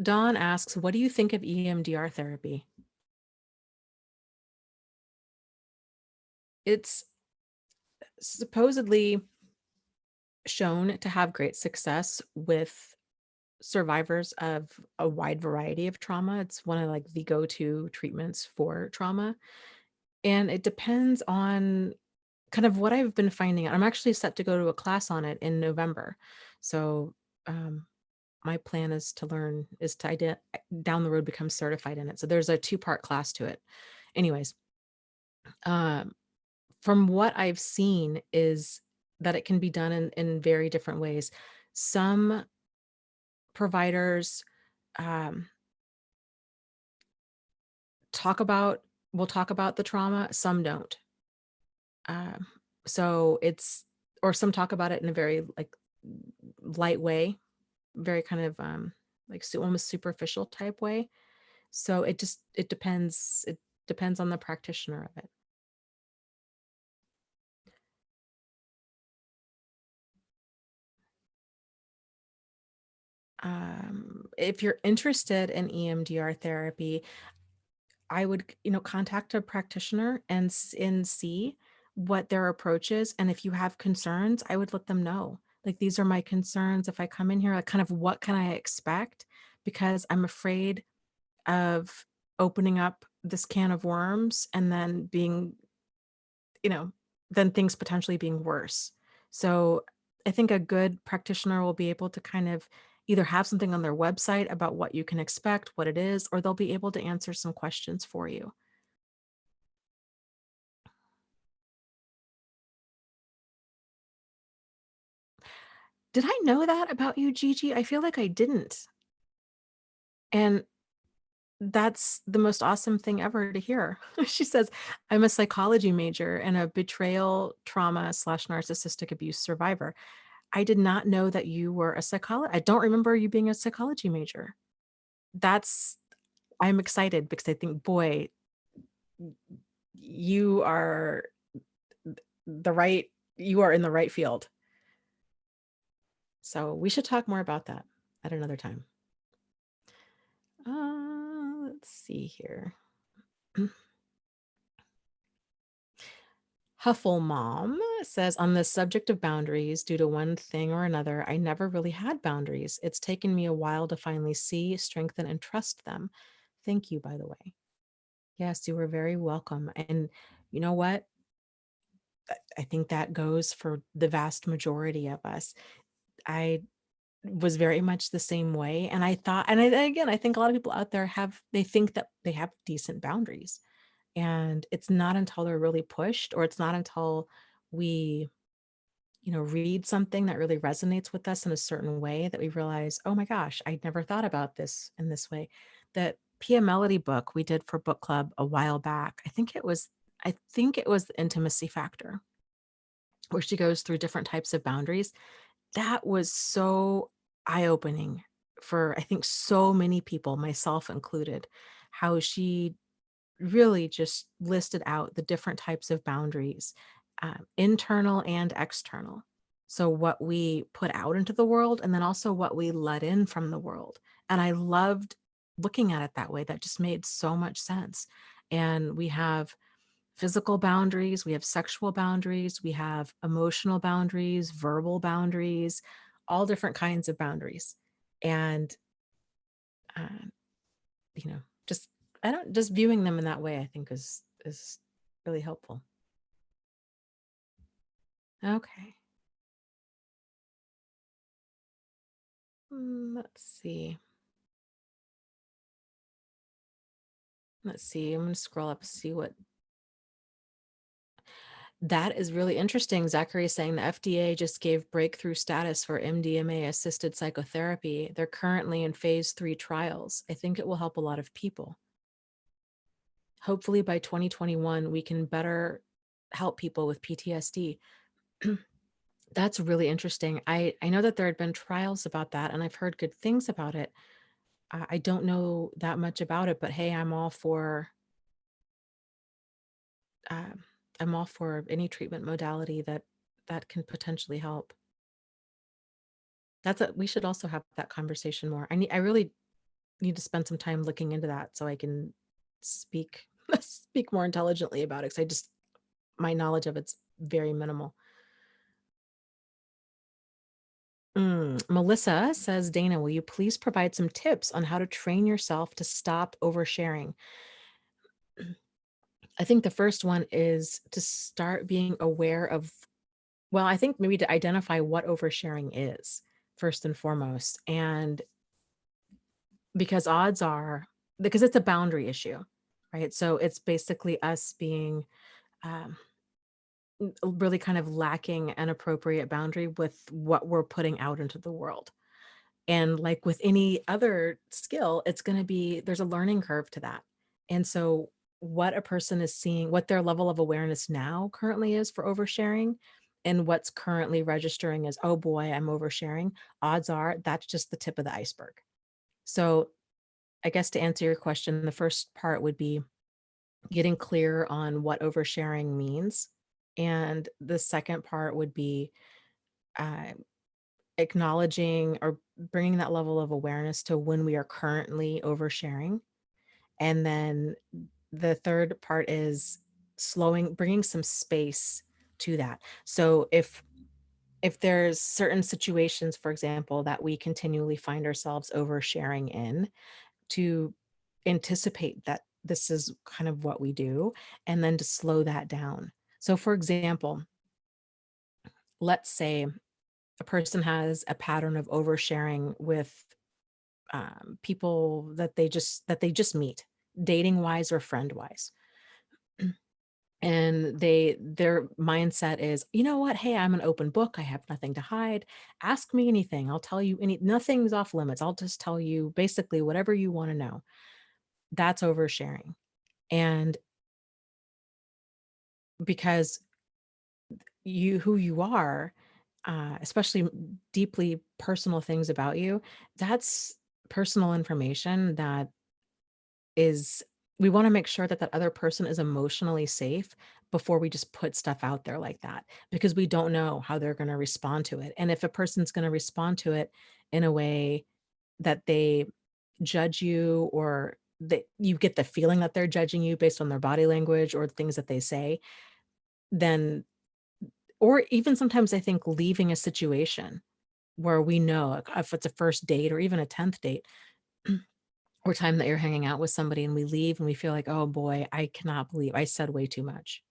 Dawn asks, what do you think of EMDR therapy? It's supposedly shown to have great success with survivors of a wide variety of trauma. It's one of like the go-to treatments for trauma. And it depends on kind of what I've been finding out. I'm actually set to go to a class on it in November. So um, my plan is to down the road become certified in it. So there's a 2-part class to it. Anyways, um, from what I've seen is that it can be done in very different ways. Some providers um, talk about will talk about the trauma, some don't. Um, so it's, or some talk about it in a very like light way, very kind of like almost superficial type way. So it depends. It depends on the practitioner of it. If you're interested in EMDR therapy, I would, contact a practitioner and see what their approach is. And if you have concerns, I would let them know. Like, these are my concerns. If I come in here, like, kind of what can I expect? Because I'm afraid of opening up this can of worms and then being, you know, then things potentially being worse. So I think a good practitioner will be able to kind of either have something on their website about what you can expect, what it is, or they'll be able to answer some questions for you. Did I know that about you, Gigi? I feel like I didn't. And that's the most awesome thing ever to hear. She says, I'm a psychology major and a betrayal, trauma slash narcissistic abuse survivor. I did not know that you were a psychologist. I don't remember you being a psychology major. That's, I'm excited because I think, boy, you are the right, you are in the right field. So we should talk more about that at another time. Let's see here. Huffle Mom says, on the subject of boundaries, due to one thing or another, I never really had boundaries. It's taken me a while to finally see, strengthen, and trust them. Thank you, by the way. Yes, you were very welcome. And you know what? I think that goes for the vast majority of us. I was very much the same way. And I thought, again, I think a lot of people out there they think that they have decent boundaries. And it's not until they're really pushed, or it's not until we, read something that really resonates with us in a certain way, that we realize, oh my gosh, I never thought about this in this way. That Pia Melody book we did for book club a while back, I think it was the intimacy factor, where she goes through different types of boundaries. That was so eye-opening for, I think, so many people, myself included, how she really just listed out the different types of boundaries, internal and external. So what we put out into the world, and then also what we let in from the world. And I loved looking at it that way. That just made so much sense. And we have physical boundaries, we have sexual boundaries, we have emotional boundaries, verbal boundaries, all different kinds of boundaries. And, uh, you know, just, I don't, just viewing them in that way, I think is really helpful. Okay. Let's see. Let's see. I'm going to scroll up, see what. That is really interesting. Zachary is saying the FDA just gave breakthrough status for MDMA assisted psychotherapy. They're currently in phase 3 trials. I think it will help a lot of people. Hopefully by 2021, we can better help people with PTSD. That's really interesting. I know that there had been trials about that, and I've heard good things about it. I don't know that much about it, but hey, um, I'm all for any treatment modality that can potentially help. We should also have that conversation more. I really need to spend some time looking into that so I can speak speak more intelligently about it. Because my knowledge of it's very minimal. Melissa says, Dana, will you please provide some tips on how to train yourself to stop oversharing? I think the first one is to start being aware of, well, I think maybe to identify what oversharing is first and foremost. And because odds are, because it's a boundary issue, right? So it's basically us being um, really kind of lacking an appropriate boundary with what we're putting out into the world. And like with any other skill, it's going to be, there's a learning curve to that. And so what a person is seeing, what their level of awareness now currently is for oversharing, and what's currently registering as, oh boy, I'm oversharing, odds are that's just the tip of the iceberg. So I guess to answer your question, the first part would be getting clear on what oversharing means. And the second part would be uh, acknowledging or bringing that level of awareness to when we are currently oversharing. And then the third part is bringing some space to that. So if there's certain situations, for example, that we continually find ourselves oversharing in, to anticipate that this is kind of what we do, and then to slow that down. So, for example, let's say a person has a pattern of oversharing with people that they just meet, dating wise or friend wise, and their mindset is, you know what, hey, I'm an open book, I have nothing to hide, ask me anything, I'll tell you nothing's off limits, I'll just tell you basically whatever you want to know. That's oversharing. And because who you are, especially deeply personal things about you, that's personal information that is, we want to make sure that that other person is emotionally safe before we just put stuff out there like that, because we don't know how they're going to respond to it. And if a person's going to respond to it in a way that they judge you, or that you get the feeling that they're judging you based on their body language or things that they say, then, or even sometimes I think leaving a situation where we know, like, if it's a first date or even a 10th date, or time that you're hanging out with somebody and we leave and we feel like, "Oh boy, I cannot believe I said way too much."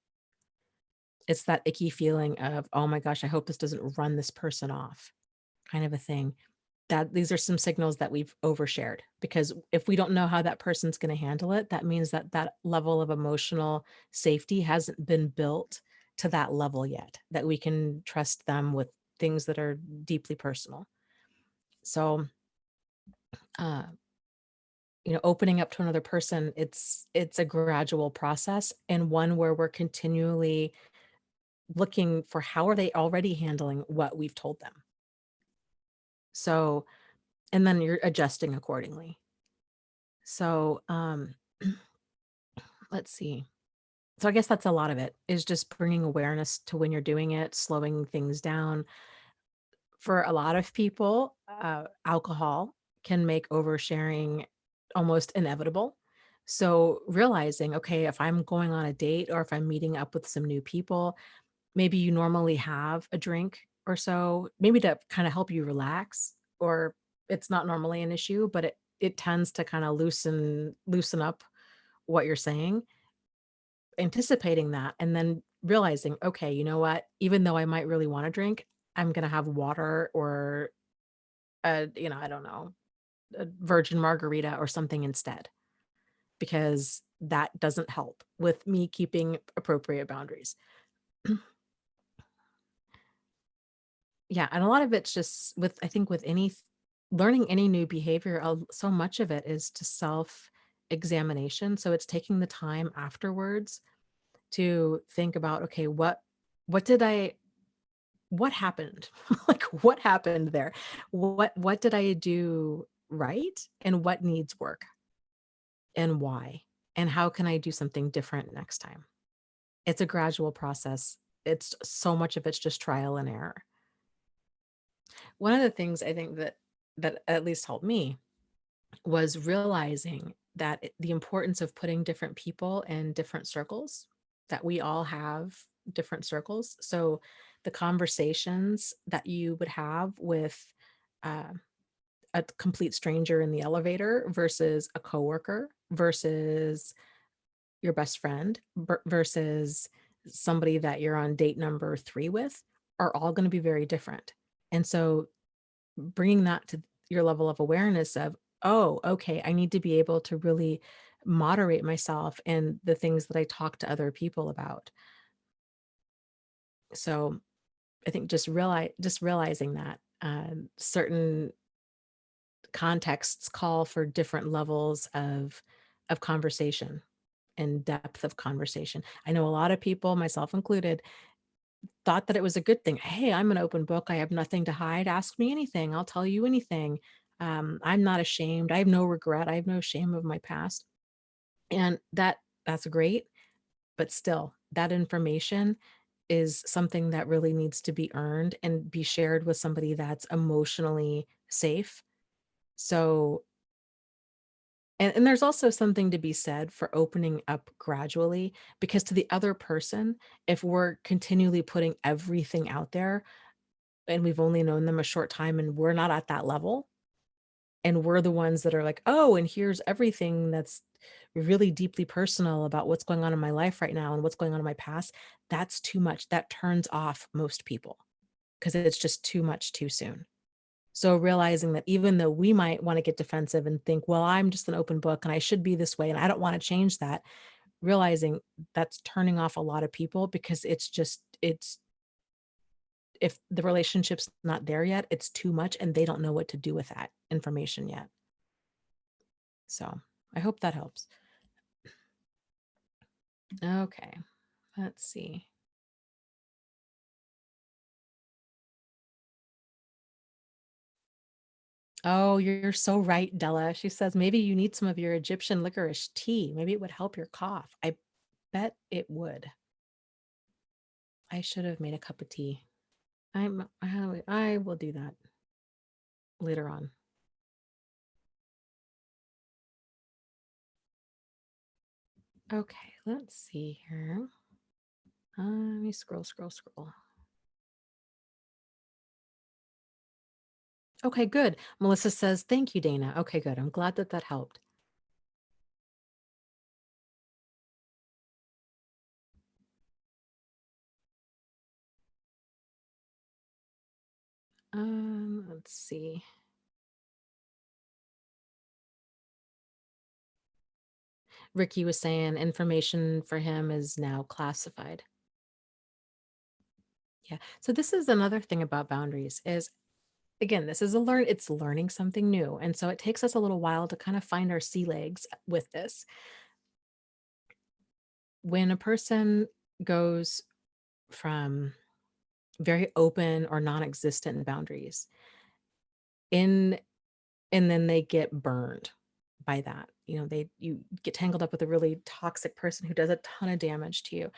It's that icky feeling of, "Oh my gosh, I hope this doesn't run this person off," kind of a thing. That these are some signals that we've overshared, because if we don't know how that person's gonna handle it, that means that that level of emotional safety hasn't been built to that level yet, that we can trust them with things that are deeply personal. So, uh, opening up to another person, it's a gradual process, and one where we're continually looking for how are they already handling what we've told them. So, and then you're adjusting accordingly. So, let's see. So I guess that's a lot of it, is just bringing awareness to when you're doing it, slowing things down. For a lot of people, alcohol can make oversharing almost inevitable. So realizing, okay, if I'm going on a date or if I'm meeting up with some new people, maybe you normally have a drink or so, maybe to kind of help you relax, or it's not normally an issue, but it tends to kind of loosen up what you're saying, anticipating that, and then realizing, okay, you know what? Even though I might really want to drink, I'm gonna have water or I don't know, a virgin margarita or something instead, because that doesn't help with me keeping appropriate boundaries. Yeah, and a lot of it's just with, I think with learning any new behavior, so much of it is to self examination. So it's taking the time afterwards to think about, okay, what did I what happened? Like, what happened there? What did I do right? And what needs work? And why? And how can I do something different next time? It's a gradual process. It's so much of it's just trial and error. One of the things I think that at least helped me was realizing that the importance of putting different people in different circles, that we all have different circles. So the conversations that you would have with uh, a complete stranger in the elevator versus a coworker versus your best friend versus somebody that you're on date number 3 with are all going to be very different. And so bringing that to your level of awareness of, oh, okay, I need to be able to really moderate myself and the things that I talk to other people about. So I think just realizing that certain contexts call for different levels of conversation. and depth of conversation. I know a lot of people, myself included, thought that it was a good thing. Hey, I'm an open book. I have nothing to hide. Ask me anything. I'll tell you anything. I'm not ashamed. I have no regret. I have no shame of my past. And that's great. But still, that information is something that really needs to be earned and be shared with somebody that's emotionally safe. So, and there's also something to be said for opening up gradually, because to the other person, if we're continually putting everything out there and we've only known them a short time and we're not at that level, and we're the ones that are like, oh, and here's everything that's really deeply personal about what's going on in my life right now and what's going on in my past, that's too much. That turns off most people because it's just too much too soon. So realizing that even though we might want to get defensive and think, well, I'm just an open book and I should be this way and I don't want to change that, realizing that's turning off a lot of people, because it's if the relationship's not there yet, it's too much and they don't know what to do with that information yet. So I hope that helps. Okay, let's see. Oh, you're so right, Della. She says maybe you need some of your Egyptian licorice tea. Maybe it would help your cough. I bet it would. I should have made a cup of tea. I will do that later on. Okay, let's see here. Let me scroll. Okay, good. Melissa says, thank you, Dana. Okay, good. I'm glad that that helped. Let's see. Ricky was saying information for him is now classified. Yeah. So this is another thing about boundaries is, again, this is it's learning something new. And so it takes us a little while to kind of find our sea legs with this. When a person goes from very open or non-existent boundaries in, and then they get burned by that, you get tangled up with a really toxic person who does a ton of damage to you.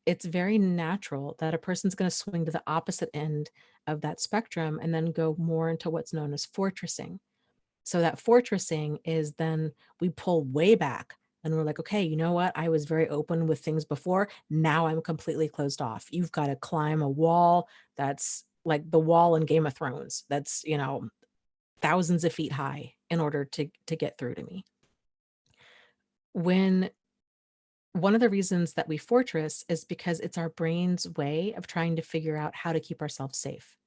It's very natural that a person's going to swing to the opposite end of that spectrum and then go more into what's known as fortressing. So that fortressing is then we pull way back and we're like, okay, you know what? I was very open with things before. Now I'm completely closed off. You've got to climb a wall that's like the wall in Game of Thrones. That's, thousands of feet high in order to get through to me. When one of the reasons that we fortress is because it's our brain's way of trying to figure out how to keep ourselves safe.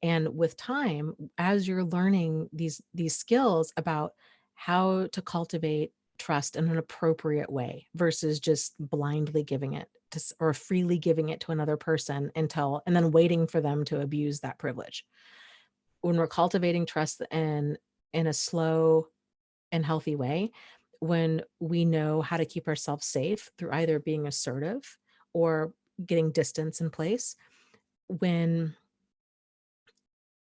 And with time, as you're learning these skills about how to cultivate trust in an appropriate way versus just blindly giving it to, or freely giving it to another person and then waiting for them to abuse that privilege. When we're cultivating trust in a slow and healthy way, when we know how to keep ourselves safe through either being assertive or getting distance in place, when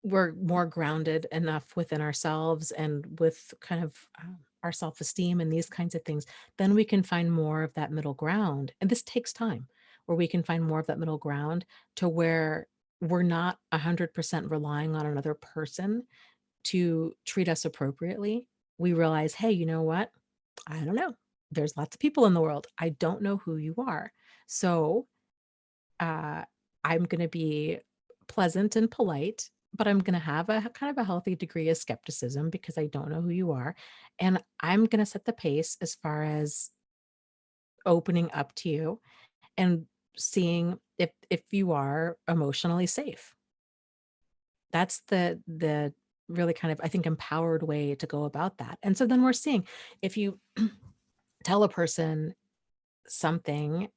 we're more grounded enough within ourselves and with kind of our self-esteem and these kinds of things, then we can find more of that middle ground. And this takes time, where we can find more of that middle ground to where we're not 100% relying on another person to treat us appropriately. We realize, hey, you know what? I don't know. There's lots of people in the world. I don't know who you are. So uh, I'm going to be pleasant and polite, but I'm going to have a kind of a healthy degree of skepticism because I don't know who you are. And I'm going to set the pace as far as opening up to you and seeing if you are emotionally safe. That's the really kind of, I think, empowered way to go about that. And so then we're seeing if you tell a person something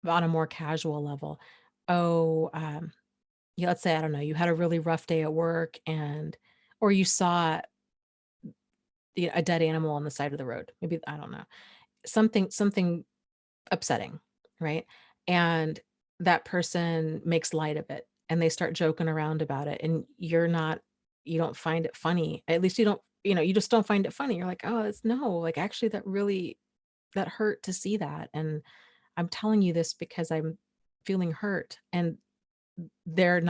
on a more casual level, oh, yeah, let's say, I don't know, you had a really rough day at work or you saw a dead animal on the side of the road. Maybe, I don't know. something upsetting, right? And that person makes light of it and they start joking around about it, and you don't find it funny. At least you don't, you just don't find it funny. You're like, "Oh, it's no, like actually that hurt to see that. And I'm telling you this because I'm feeling hurt." And they're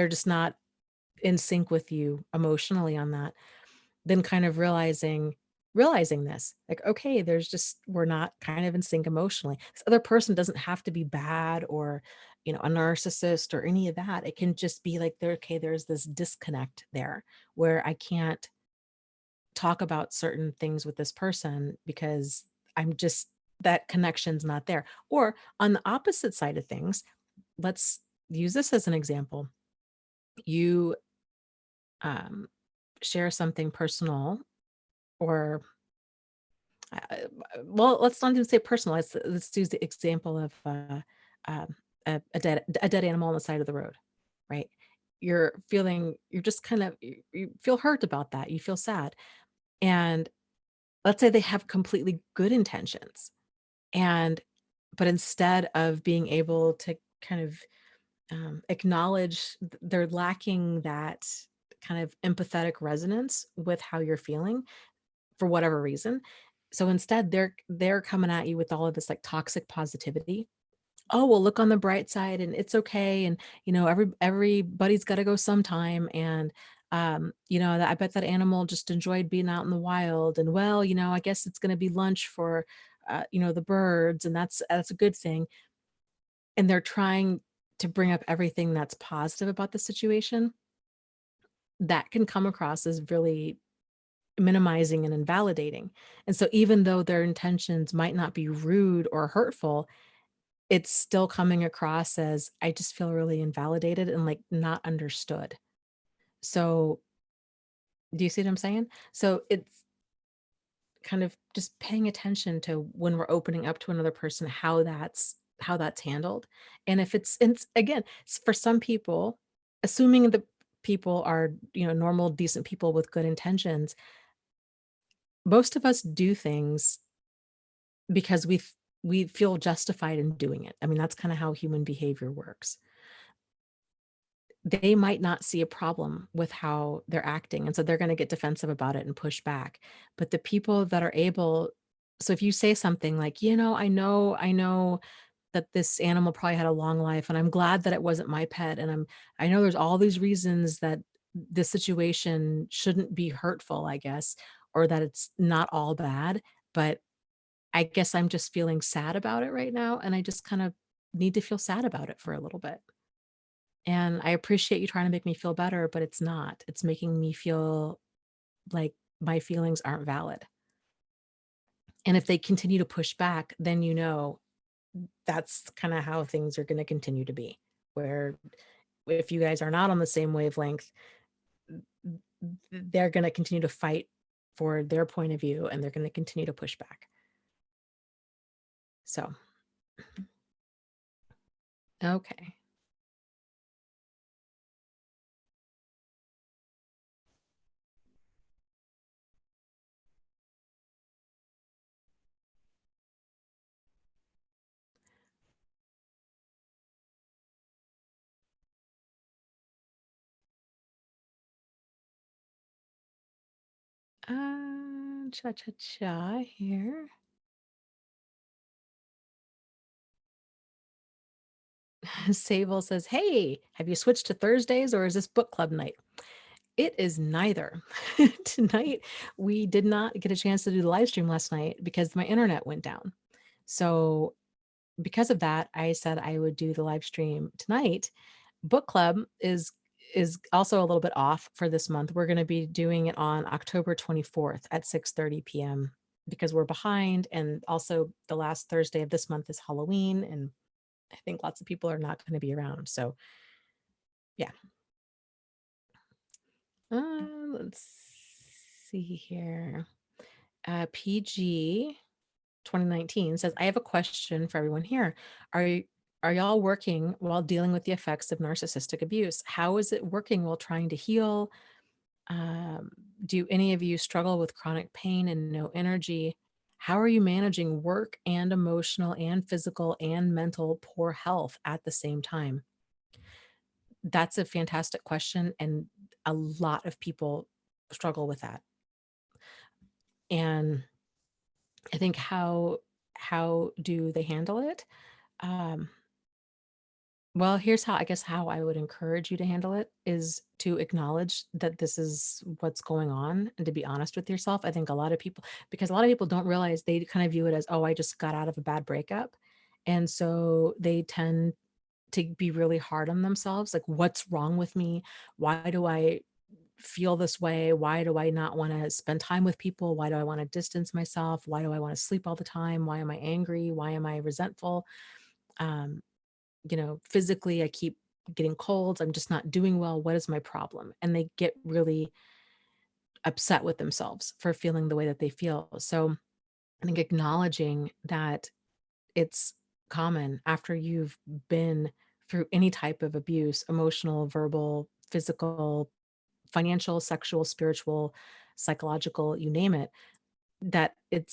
just not in sync with you emotionally on that. Then kind of realizing this, like, okay, we're not kind of in sync emotionally. This other person doesn't have to be bad or, a narcissist or any of that. It can just be like, there's this disconnect there where I can't talk about certain things with this person because I'm just that connection's not there. Or on the opposite side of things, let's use this as an example. You um, share something personal, or well, let's not even say personal. Let's use the example of um, a dead animal on the side of the road, right? You're just kind of, you feel hurt about that. You feel sad. And let's say they have completely good intentions. And, but instead of being able to kind of acknowledge they're lacking that kind of empathetic resonance with how you're feeling for whatever reason. So instead they're coming at you with all of this like toxic positivity. Oh, well, look on the bright side and it's okay. And, everybody's got to go sometime. And, I bet that animal just enjoyed being out in the wild. And well, I guess it's going to be lunch for, the birds. And that's a good thing. And they're trying to bring up everything that's positive about the situation. That can come across as really minimizing and invalidating. And so even though their intentions might not be rude or hurtful, it's still coming across as, I just feel really invalidated and like not understood. So do you see what I'm saying? So it's kind of just paying attention to when we're opening up to another person, how that's handled. And if it's again, for some people, assuming the people are, normal, decent people with good intentions, most of us do things because we feel justified in doing it. I mean, that's kind of how human behavior works. They might not see a problem with how they're acting, and so they're going to get defensive about it and push back. But the people that are able, so if you say something like, I know that this animal probably had a long life and I'm glad that it wasn't my pet, and I know there's all these reasons that this situation shouldn't be hurtful, I guess, or that it's not all bad, but I guess I'm just feeling sad about it right now, and I just kind of need to feel sad about it for a little bit. And I appreciate you trying to make me feel better, but it's not. It's making me feel like my feelings aren't valid. And if they continue to push back, then that's kind of how things are going to continue to be. Where if you guys are not on the same wavelength, they're going to continue to fight for their point of view and they're going to continue to push back. So, okay. Cha here. Sable says, "Hey, have you switched to Thursdays or is this book club night?" It is neither. Tonight, we did not get a chance to do the live stream last night because my internet went down. So, because of that, I said I would do the live stream tonight. Book club is also a little bit off for this month. We're going to be doing it on October 24th at 6:30 p.m. because we're behind, and also the last Thursday of this month is Halloween, and I think lots of people are not going to be around. So, yeah. Let's see here. PG 2019 says, "I have a question for everyone here. Are y'all working while dealing with the effects of narcissistic abuse? How is it working while trying to heal? Um, do any of you struggle with chronic pain and no energy? How are you managing work and emotional and physical and mental poor health at the same time? That's a fantastic question, and a lot of people struggle with that. And I think how do they handle it? Um, well, here's how I guess how I would encourage you to handle it is to acknowledge that this is what's going on and to be honest with yourself. I think a lot of people, because a lot of people don't realize, they kind of view it as, oh, I just got out of a bad breakup. And so they tend to be really hard on themselves. Like, what's wrong with me? Why do I feel this way? Why do I not want to spend time with people? Why do I want to distance myself? Why do I want to sleep all the time? Why am I angry? Why am I resentful? Um, Physically, I keep getting colds. I'm just not doing well. What is my problem? And they get really upset with themselves for feeling the way that they feel. So I think acknowledging that it's common after you've been through any type of abuse, emotional, verbal, physical, financial, sexual, spiritual, psychological, you name it, that it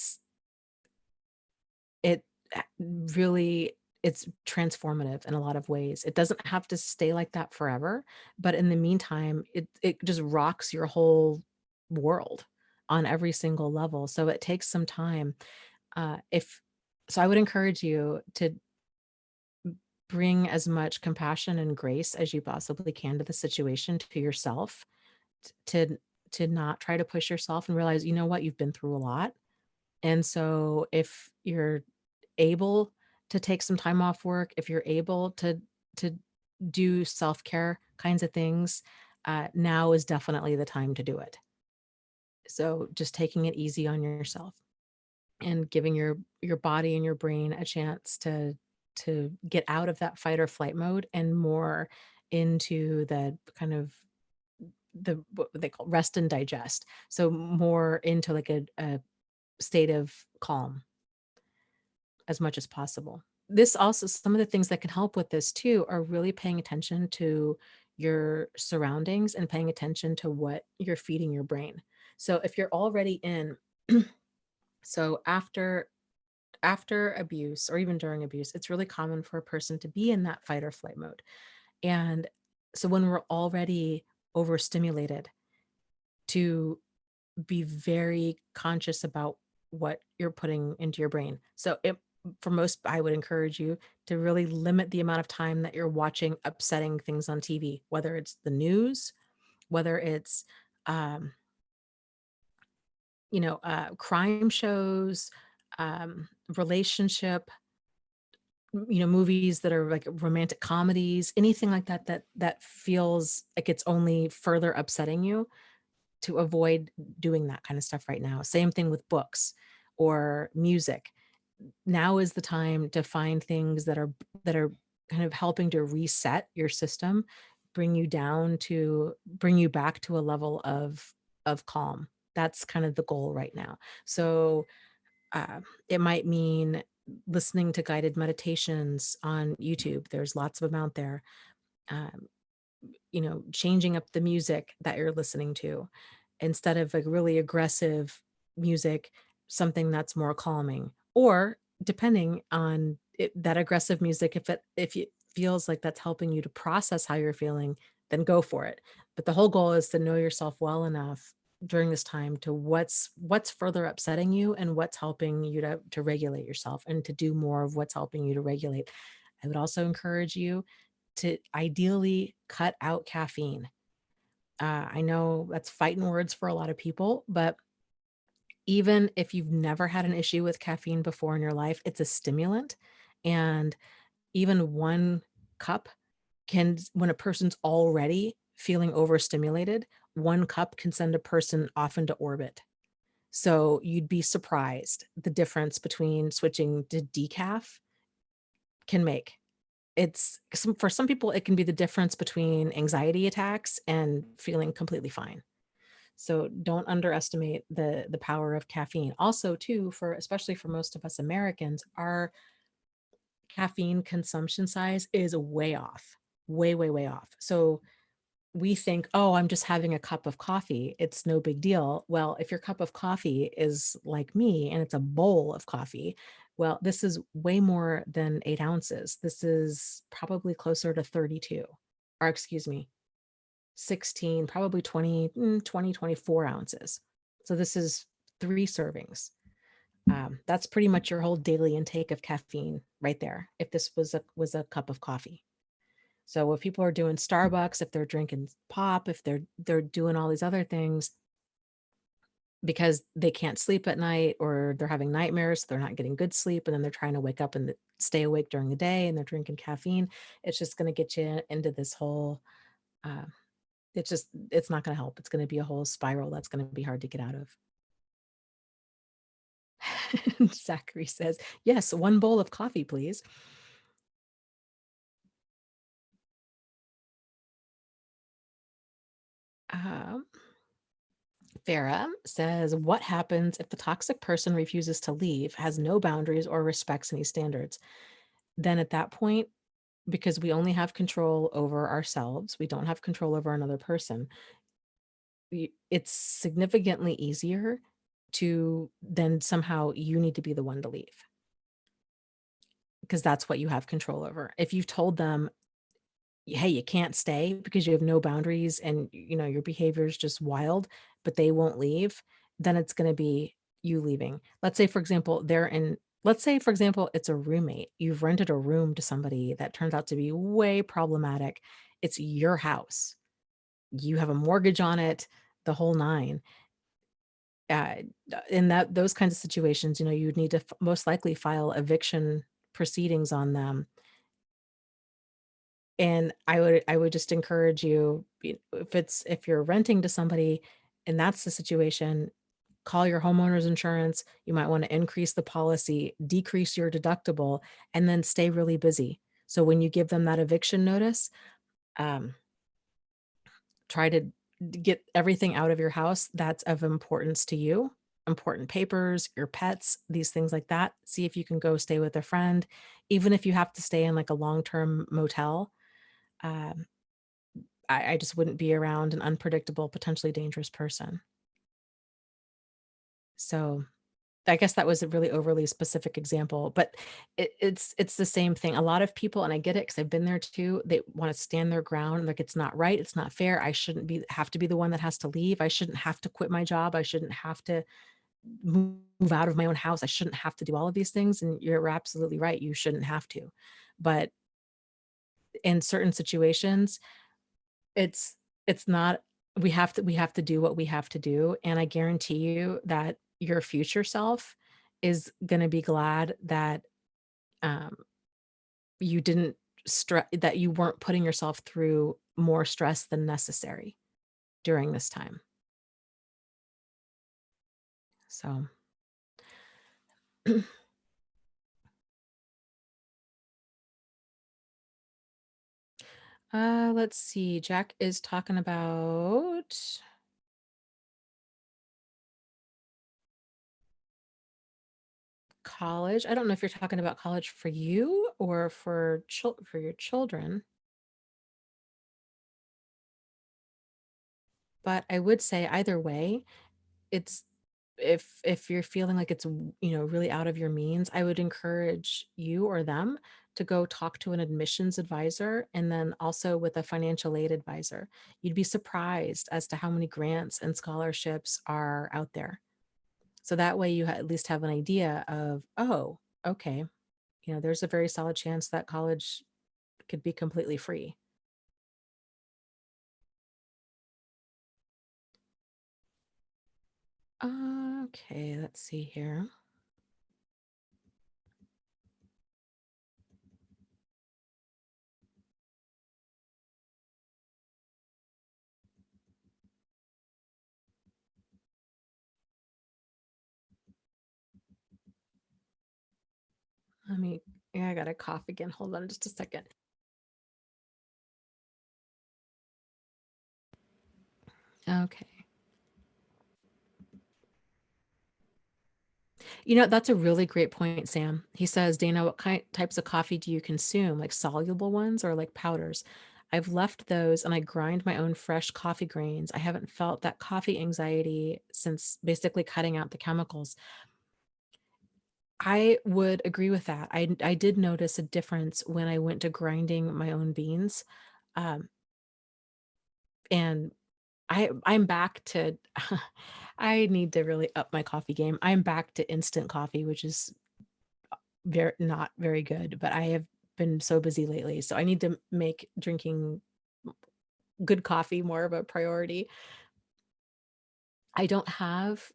really it's transformative in a lot of ways. It doesn't have to stay like that forever, but in the meantime, it just rocks your whole world on every single level. So it takes some time. If so, I would encourage you to bring as much compassion and grace as you possibly can to the situation, to yourself, to not try to push yourself and realize, you know what, you've been through a lot. And so if you're able to take some time off work, if you're able to do self-care kinds of things, now is definitely the time to do it. So just taking it easy on yourself and giving your body and your brain a chance to get out of that fight or flight mode and more into the kind of what they call rest and digest. So more into like a state of calm as much as possible. This also, some of the things that can help with this too are really paying attention to your surroundings and paying attention to what you're feeding your brain. So if you're already in so after abuse or even during abuse, it's really common for a person to be in that fight or flight mode. And so when we're already overstimulated, to be very conscious about what you're putting into your brain. So for most, I would encourage you to really limit the amount of time that you're watching upsetting things on TV, whether it's the news, whether it's, um, crime shows, relationship, movies that are like romantic comedies, anything like that, that feels like it's only further upsetting you, to avoid doing that kind of stuff right now. Same thing with books or music. Now is the time to find things that are kind of helping to reset your system, bring you back to a level of calm. That's kind of the goal right now. So it might mean listening to guided meditations on YouTube. There's lots of them out there. Um, changing up the music that you're listening to instead of like really aggressive music, something that's more calming. Or depending on that aggressive music, if it feels like that's helping you to process how you're feeling, then go for it. But the whole goal is to know yourself well enough during this time to what's further upsetting you and what's helping you to regulate yourself and to do more of what's helping you to regulate. I would also encourage you to ideally cut out caffeine. I know that's fighting words for a lot of people, but even if you've never had an issue with caffeine before in your life, it's a stimulant. And even one cup when a person's already feeling overstimulated, one cup can send a person off into orbit. So you'd be surprised the difference between switching to decaf can make. For some people, it can be the difference between anxiety attacks and feeling completely fine. So don't underestimate the power of caffeine. Also, too, especially for most of us Americans, our caffeine consumption size is way off, way, way, way off. So we think, oh, I'm just having a cup of coffee. It's no big deal. Well, if your cup of coffee is like me and it's a bowl of coffee, well, this is way more than 8 ounces. This is probably closer to 32, or excuse me, 16, probably 20, 20, 24 ounces. So this is 3 servings. That's pretty much your whole daily intake of caffeine right there. If this was a cup of coffee. So if people are doing Starbucks, if they're drinking pop, if they're doing all these other things because they can't sleep at night or they're having nightmares, so they're not getting good sleep, and then they're trying to wake up and stay awake during the day, and they're drinking caffeine, it's just going to get you into this whole. Uh, it's not going to help. It's going to be a whole spiral that's going to be hard to get out of. Zachary says, "Yes, 1 bowl of coffee, please." Um, Farah says, "What happens if the toxic person refuses to leave, has no boundaries, or respects any standards?" Then at that point, because we only have control over ourselves, we don't have control over another person, it's significantly easier to then somehow you need to be the one to leave because that's what you have control over. If you've told them, hey, you can't stay because you have no boundaries and your behavior is just wild, but they won't leave, then it's going to be you leaving. Let's say for example it's a roommate. You've rented a room to somebody that turns out to be way problematic. It's your house. You have a mortgage on it, the whole nine. Uh, in those kinds of situations, you would need to most likely file eviction proceedings on them. And I would just encourage you, if you're renting to somebody and that's the situation, call your homeowner's insurance. You might want to increase the policy, decrease your deductible, and then stay really busy. So when you give them that eviction notice, um, try to get everything out of your house that's of importance to you, important papers, your pets, these things like that. See if you can go stay with a friend, even if you have to stay in like a long-term motel. Um, I just wouldn't be around an unpredictable, potentially dangerous person. So I guess that was a really overly specific example, but it's the same thing. A lot of people, and I get it because I've been there too, they want to stand their ground, like it's not right, it's not fair. I shouldn't have to be the one that has to leave. I shouldn't have to quit my job. I shouldn't have to move out of my own house. I shouldn't have to do all of these things. And you're absolutely right. You shouldn't have to. But in certain situations, it's it's not we have to do what we have to do, and I guarantee you that your future self is gonna be glad that, um, you didn't that you weren't putting yourself through more stress than necessary during this time. So, let's see, Jack is talking about college. I don't know if you're talking about college for you or for your children. But I would say either way, it's if you're feeling like it's really out of your means, I would encourage you or them to go talk to an admissions advisor and then also with a financial aid advisor. You'd be surprised as to how many grants and scholarships are out there. So that way you at least have an idea of, oh, okay, there's a very solid chance that college could be completely free. Okay, let's see here. Yeah, I got a cough again. Hold on just a second. Okay. That's a really great point, Sam. He says, Dana, what types of coffee do you consume? Like soluble ones or like powders? I've left those and I grind my own fresh coffee grains. I haven't felt that coffee anxiety since basically cutting out the chemicals. I would agree with that. I did notice a difference when I went to grinding my own beans, um, and I'm back to I need to really up my coffee game. I'm back to instant coffee, which is very not very good, but I have been so busy lately, so I need to make drinking good coffee more of a priority. I don't have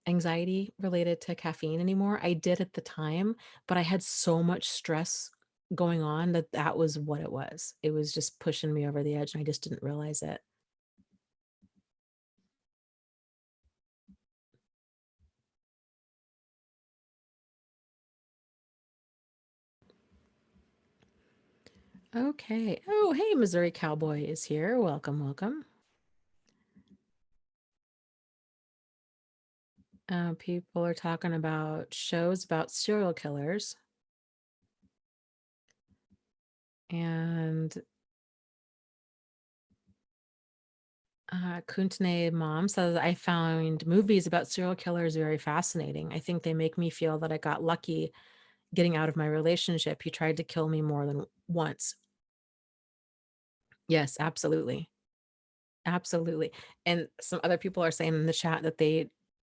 anxiety related to caffeine anymore. I did at the time, but I had so much stress going on that that was what it was. It was just pushing me over the edge and I just didn't realize it. Okay. Oh, hey, Missouri Cowboy is here. Welcome, welcome. People are talking about shows about serial killers. And Kuntane Mom says, I found movies about serial killers very fascinating. I think they make me feel that I got lucky getting out of my relationship. He tried to kill me more than once. Yes, absolutely. Absolutely. And some other people are saying in the chat that they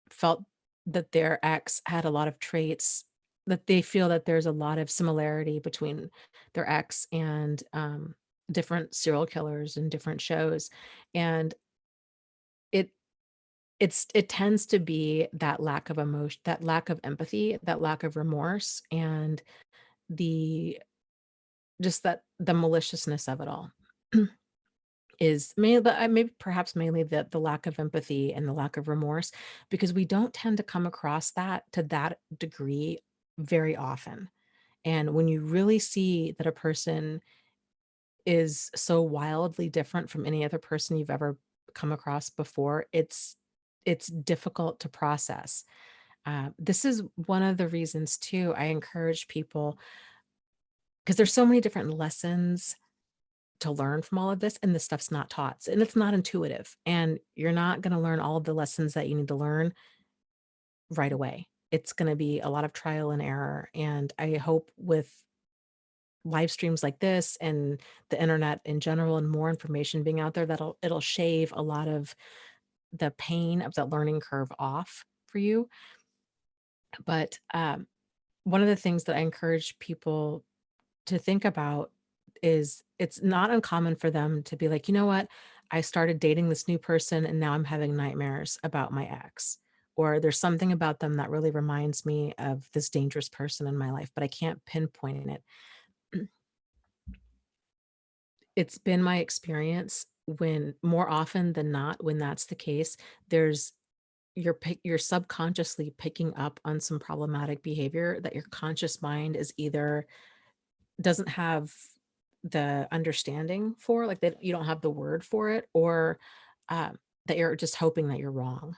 felt that their ex had a lot of traits, that they feel that there's a lot of similarity between their ex and different serial killers and different shows. And it it tends to be that lack of emotion, that lack of empathy, that lack of remorse, and the just that the maliciousness of it all. Is mainly but, maybe perhaps mainly the lack of empathy and the lack of remorse, because we don't tend to come across that to that degree very often. And when you really see that a person is so wildly different from any other person you've ever come across before, it's difficult to process. This is one of the reasons too I encourage people, because there's so many different lessons to learn from all of this, and this stuff's not taught, and it's not intuitive, and you're not gonna learn all of the lessons that you need to learn right away. It's gonna be a lot of trial and error, and I hope with live streams like this and the internet in general and more information being out there, that'll it'll shave a lot of the pain of that learning curve off for you. But, one of the things that I encourage people to think about is it's not uncommon for them to be like, you know what? I started dating this new person and now I'm having nightmares about my ex. Or there's something about them that really reminds me of this dangerous person in my life, but I can't pinpoint it. It's been my experience when more often than not, when that's the case, there's you're subconsciously picking up on some problematic behavior that your conscious mind is either doesn't have the understanding for, like, that you don't have the word for it, or, that you're just hoping that you're wrong.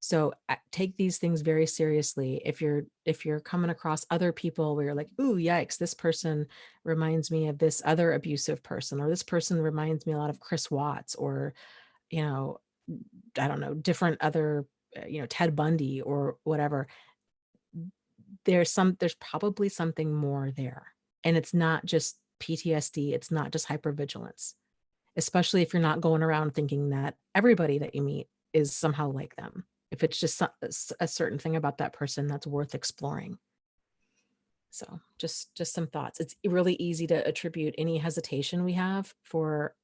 So, take these things very seriously. If you're coming across other people where you're like, "Ooh, yikes, this person reminds me of this other abusive person," or, "This person reminds me a lot of Chris Watts," or, you know, I don't know, different other, Ted Bundy or whatever. There's probably something more there, and it's not just PTSD, it's not just hypervigilance, especially if you're not going around thinking that everybody that you meet is somehow like them. If it's just a certain thing about that person that's worth exploring. So, just some thoughts. It's really easy to attribute any hesitation we have for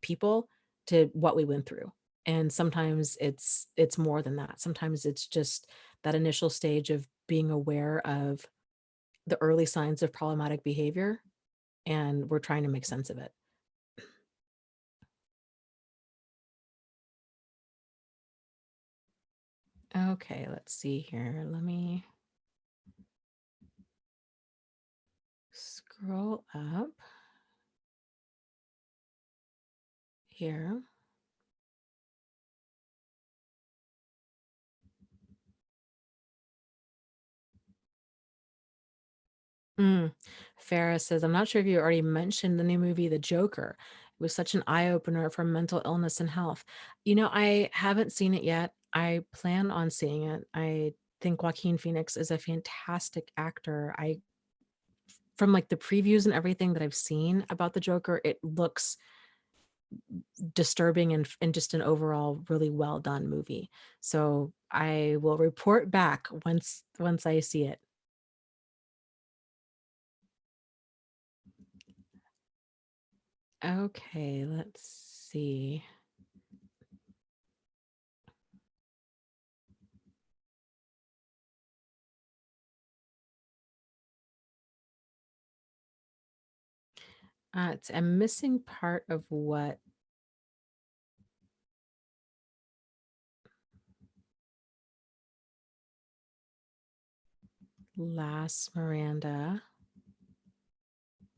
people to what we went through, and sometimes it's more than that. Sometimes it's just that initial stage of being aware of the early signs of problematic behavior, and we're trying to make sense of it. Okay, let's see here. Let me scroll up here. Mm. Farah says, I'm not sure if you already mentioned the new movie, The Joker. It was such an eye-opener for mental illness and health. I haven't seen it yet. I plan on seeing it. I think Joaquin Phoenix is a fantastic actor. From like the previews and everything that I've seen about the Joker, it looks disturbing and just an overall really well done movie. So I will report back once I see it. Okay, let's see. It's a missing part of what last Miranda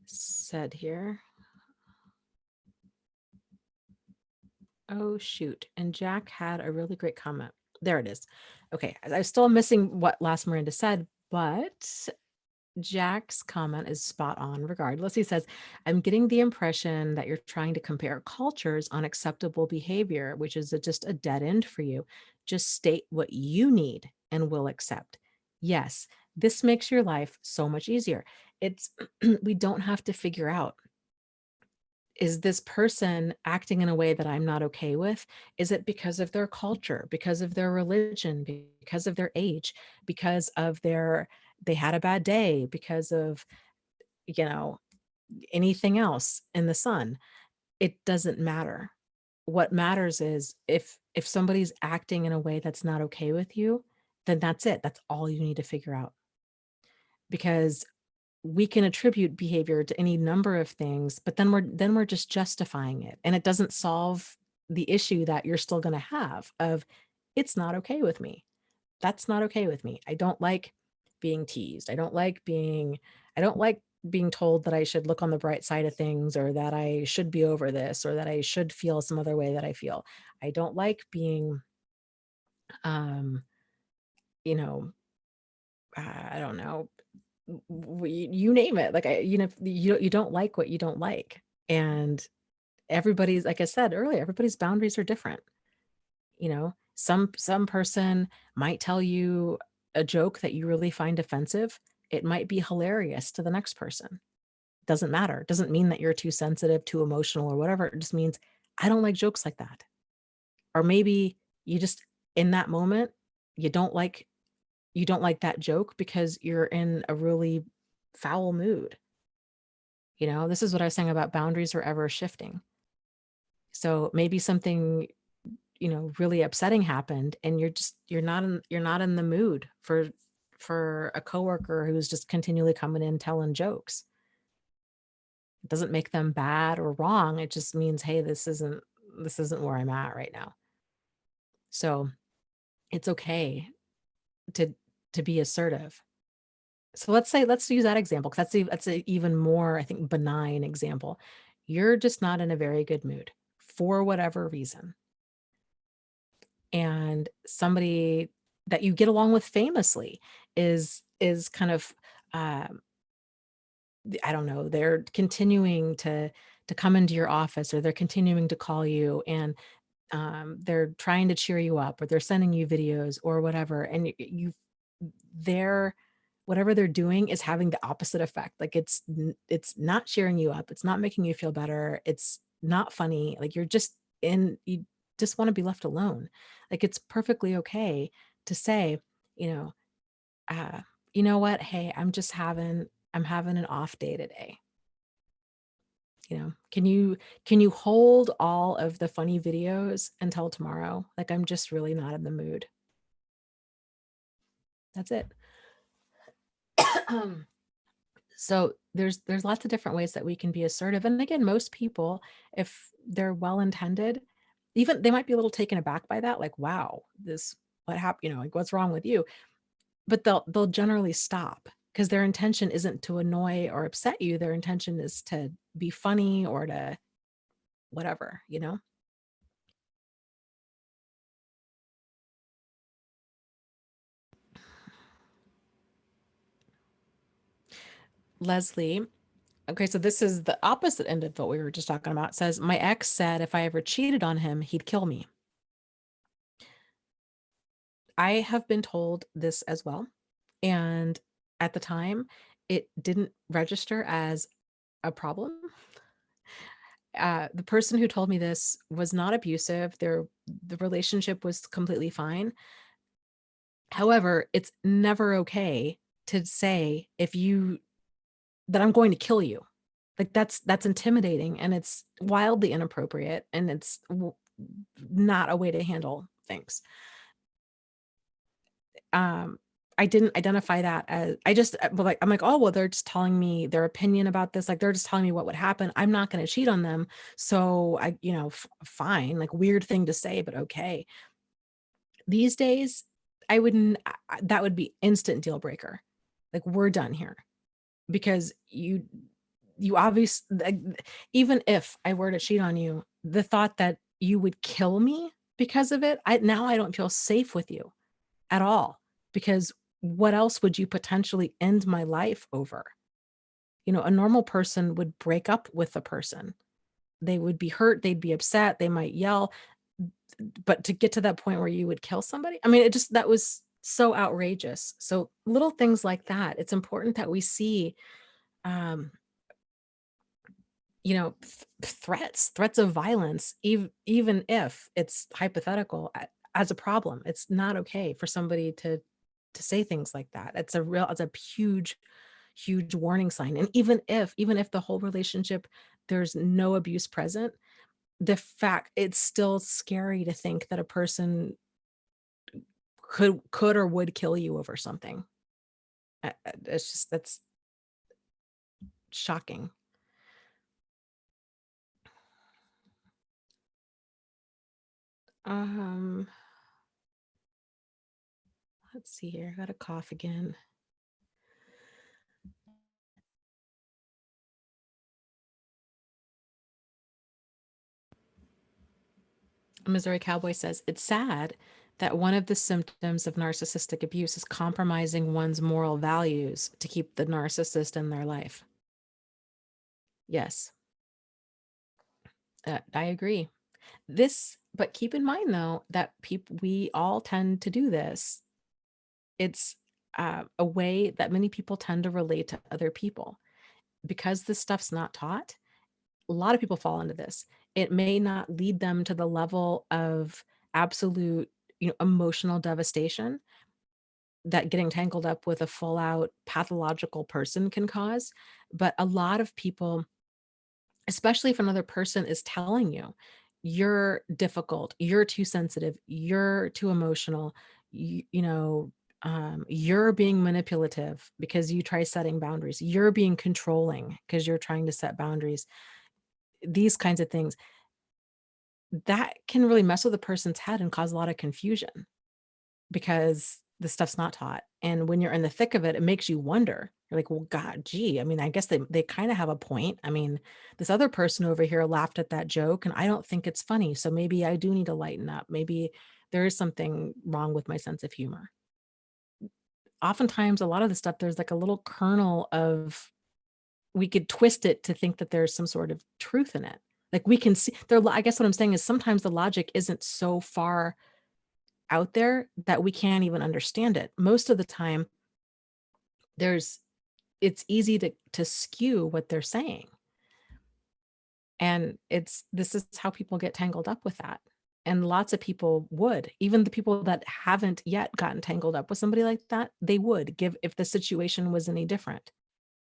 said here. Oh, shoot. And Jack had a really great comment. There it is. Okay. I was still missing what last Miranda said, but Jack's comment is spot on regardless. He says, I'm getting the impression that you're trying to compare cultures on acceptable behavior, which is just a dead end for you. Just state what you need and we'll accept. Yes, this makes your life so much easier. It's, we don't have to figure out, is this person acting in a way that I'm not okay with? Is it because of their culture, because of their religion, because of their age, because of they had a bad day, because of, you know, anything else in the sun? It doesn't matter. What matters is if somebody's acting in a way that's not okay with you, then that's it. That's all you need to figure out. Because we can attribute behavior to any number of things, but then we're just justifying it. And it doesn't solve the issue that you're still going to have of, it's not okay with me. That's not okay with me. I don't like being teased. I don't like being told that I should look on the bright side of things, or that I should be over this, or that I should feel some other way that I feel. I don't like being, um, you know, I don't know, you name it. Like, you don't like what you don't like. And everybody's, like I said earlier, everybody's boundaries are different. Some person might tell you a joke that you really find offensive. It might be hilarious to the next person. Doesn't matter. Doesn't mean that you're too sensitive, too emotional, or whatever. It just means I don't like jokes like that. Or maybe you just, in that moment, you don't like that joke because you're in a really foul mood. This is what I was saying about boundaries are ever shifting. So maybe something, really upsetting happened, and you're not in the mood for a coworker who's just continually coming in telling jokes. It doesn't make them bad or wrong. It just means, hey, this isn't where I'm at right now. So it's okay to be assertive. So let's use that example, because that's an even more, I think, benign example. You're just not in a very good mood for whatever reason. And somebody that you get along with famously is kind of, um, I don't know, they're continuing to come into your office, or they're continuing to call you, and they're trying to cheer you up, or they're sending you videos or whatever, and they're whatever they're doing is having the opposite effect. Like, it's not cheering you up, it's not making you feel better, it's not funny. Like, you just want to be left alone. Like, it's perfectly okay to say, you know uh you know what, hey, I'm having an off day today. Can you hold all of the funny videos until tomorrow? Like, I'm just really not in the mood. That's it. So there's lots of different ways that we can be assertive. And again, most people, if they're well intended, even they might be a little taken aback by that, like, wow, what happened, like, what's wrong with you? But they'll generally stop, because their intention isn't to annoy or upset you. Their intention is to be funny, or to whatever. Leslie Okay, so this is the opposite end of what we were just talking about. It says, my ex said if I ever cheated on him, he'd kill me. I have been told this as well. And at the time, it didn't register as a problem. The person who told me this was not abusive. The relationship was completely fine. However, it's never okay to say that I'm going to kill you. Like that's intimidating, and it's wildly inappropriate, and it's not a way to handle things. I didn't identify that as but like, I'm like, oh, well, they're just telling me their opinion about this. Like, they're just telling me what would happen. I'm not going to cheat on them. So fine, like weird thing to say, but okay. These days, I wouldn't, that would be instant deal breaker. Like, we're done here because you obviously, like, even if I were to cheat on you, the thought that you would kill me because of it, I don't feel safe with you at all, because what else would you potentially end my life over? A normal person would break up with the person. They would be hurt, they'd be upset, they might yell, but to get to that point where you would kill somebody, I mean, that was so outrageous. So little things like that, it's important that we see, um, threats of violence, even if it's hypothetical, as a problem. It's not okay for somebody to say things like that. It's a huge warning sign. And even if the whole relationship, there's no abuse present, the fact, it's still scary to think that a person could or would kill you over something. It's just, that's shocking. Um, let's see here. I got a cough again. Missouri Cowboy says, it's sad that one of the symptoms of narcissistic abuse is compromising one's moral values to keep the narcissist in their life. Yes, I agree. But keep in mind though, that we all tend to do this. It's a way that many people tend to relate to other people. Because this stuff's not taught, a lot of people fall into this. It may not lead them to the level of absolute, emotional devastation that getting tangled up with a full out pathological person can cause. But a lot of people, especially if another person is telling you, you're difficult, you're too sensitive, you're too emotional, you're being manipulative because you try setting boundaries, you're being controlling because you're trying to set boundaries, these kinds of things, that can really mess with a person's head and cause a lot of confusion because the stuff's not taught. And when you're in the thick of it, it makes you wonder. You're like, well, God, gee, I mean, I guess they kind of have a point. I mean, this other person over here laughed at that joke and I don't think it's funny. So maybe I do need to lighten up. Maybe there is something wrong with my sense of humor. Oftentimes, a lot of the stuff, there's like a little kernel of, we could twist it to think that there's some sort of truth in it. Like we can see there, I guess what I'm saying is sometimes the logic isn't so far out there that we can't even understand it. Most of the time, there's it's easy to skew what they're saying. And this is how people get tangled up with that. And lots of people would, even the people that haven't yet gotten tangled up with somebody like that, they would give if the situation was any different.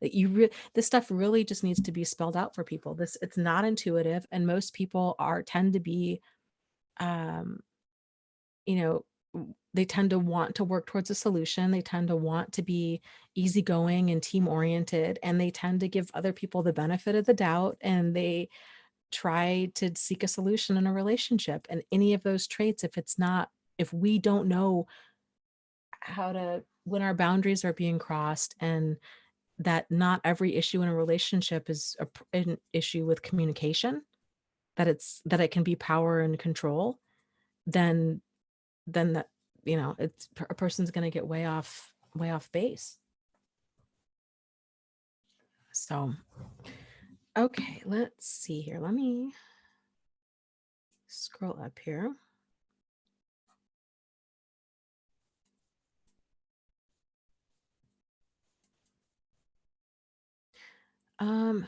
That this stuff really just needs to be spelled out for people. It's not intuitive, and most people tend to be, um, you know, they tend to want to work towards a solution. They tend to want to be easygoing and team oriented, and they tend to give other people the benefit of the doubt, and they try to seek a solution in a relationship. And any of those traits, if we don't know when our boundaries are being crossed, and that not every issue in a relationship is an issue with communication, that it can be power and control, then that, it's a person's going to get way off base. So, okay, let's see here. Let me scroll up here. Um,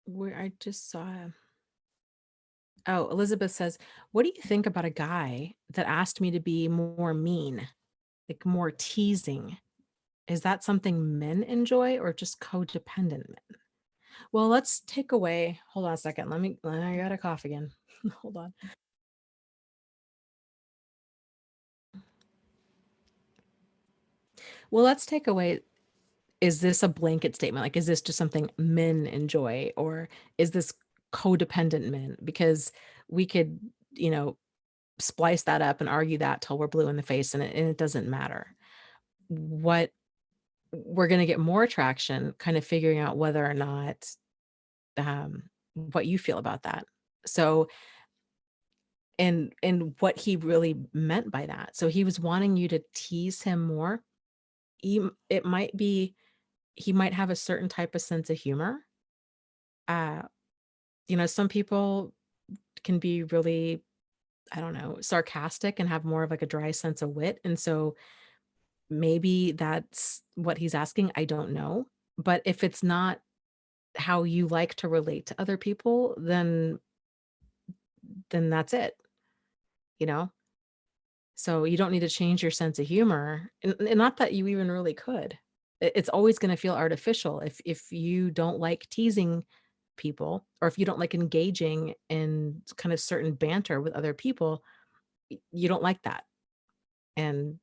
where I just saw. Oh, Elizabeth says, "What do you think about a guy that asked me to be more mean, like more teasing? Is that something men enjoy or just codependent men?" Well, let's take away. Hold on a second. I got a cough again. Hold on. Well, let's take away, is this a blanket statement? Like, is this just something men enjoy, or is this codependent men? Because we could, you know, splice that up and argue that till we're blue in the face, and it doesn't matter. What we're going to get more traction kind of figuring out whether or not what you feel about that. So, and what he really meant by that. So he was wanting you to tease him more. It might be he might have a certain type of sense of humor. Uh, some people can be really, I don't know, sarcastic and have more of like a dry sense of wit. And so maybe that's what he's asking. I don't know. But if it's not how you like to relate to other people, then that's it, you know? So you don't need to change your sense of humor. And not that you even really could. It's always going to feel artificial if you don't like teasing people, or if you don't like engaging in kind of certain banter with other people, you don't like that. And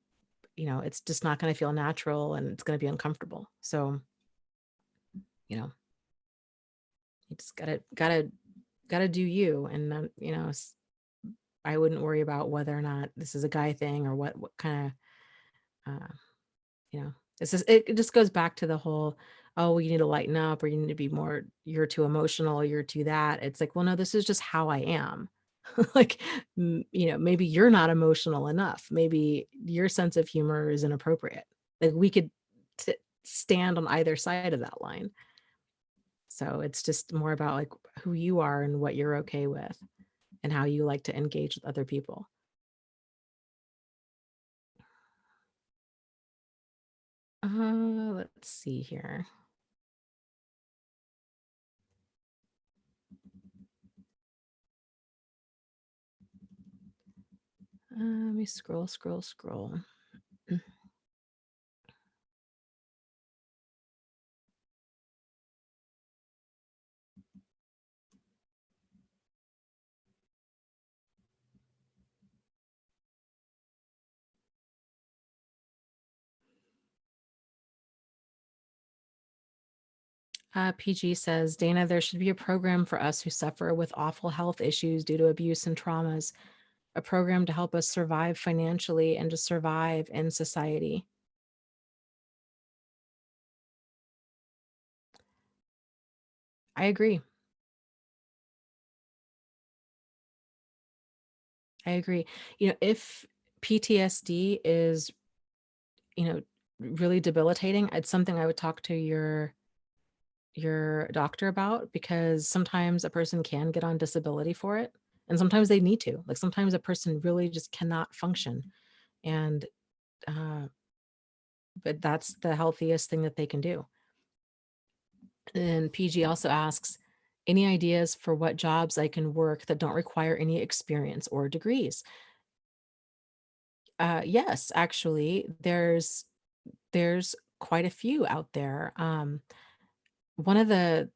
it's just not going to feel natural, and it's going to be uncomfortable. So, you know, you just gotta do you. And I wouldn't worry about whether or not this is a guy thing, or what kind of you know, it just goes back to the whole, oh, you need to lighten up, or you need to be more, you're too emotional, you're too that. It's like, well, no, this is just how I am. Like, maybe you're not emotional enough. Maybe your sense of humor is inappropriate. Like, we could stand on either side of that line. So it's just more about like who you are and what you're okay with, and how you like to engage with other people. Let's see here. Let me scroll. PG says, Dana, there should be a program for us who suffer with awful health issues due to abuse and traumas, a program to help us survive financially and to survive in society. I agree. I agree. If PTSD is, really debilitating, it's something I would talk to your doctor about, because sometimes a person can get on disability for it, and sometimes they need to. Like, sometimes a person really just cannot function, and uh, but that's the healthiest thing that they can do. And PG also asks, any ideas for what jobs I can work that don't require any experience or degrees? Yes, actually, there's quite a few out there. One of the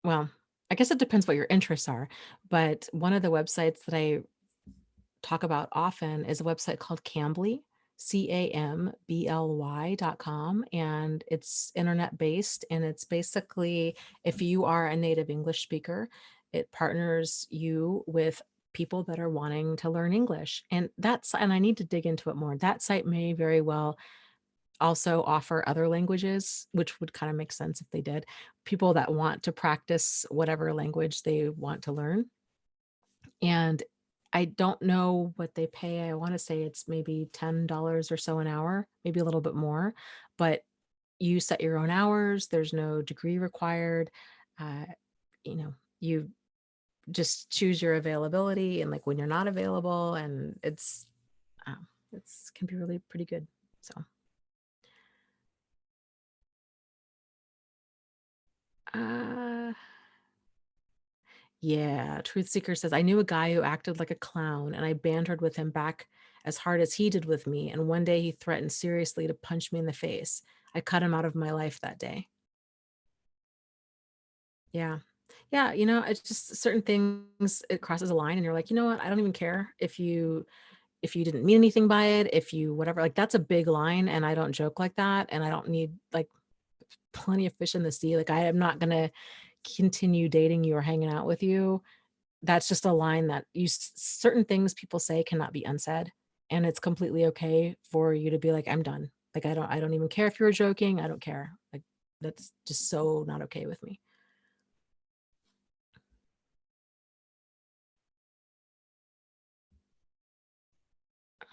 well, I guess it depends what your interests are, but one of the websites that I talk about often is a website called Cambly, CAMBLY.com. And it's internet based. And it's basically, if you are a native English speaker, it partners you with people that are wanting to learn English. And I need to dig into it more. That site may very well also offer other languages, which would kind of make sense if they did. People that want to practice whatever language they want to learn. And I don't know what they pay. I want to say it's maybe $10 or so an hour, maybe a little bit more, but you set your own hours. There's no degree required. Uh, you just choose your availability and like when you're not available, and it's can be really pretty good. So, uh, yeah, Truth Seeker says, I knew a guy who acted like a clown and I bantered with him back as hard as he did with me. And one day he threatened seriously to punch me in the face. I cut him out of my life that day. Yeah. Yeah. It's just certain things, it crosses a line and you're like, you know what? I don't even care if you didn't mean anything by it, if you whatever, like that's a big line. And I don't joke like that. And I don't need like plenty of fish in the sea. Like I am not going to continue dating you or hanging out with you. That's just a line that certain things people say cannot be unsaid, and it's completely okay for you to be like, I'm done. Like I don't even care if you were joking. I don't care. Like that's just so not okay with me.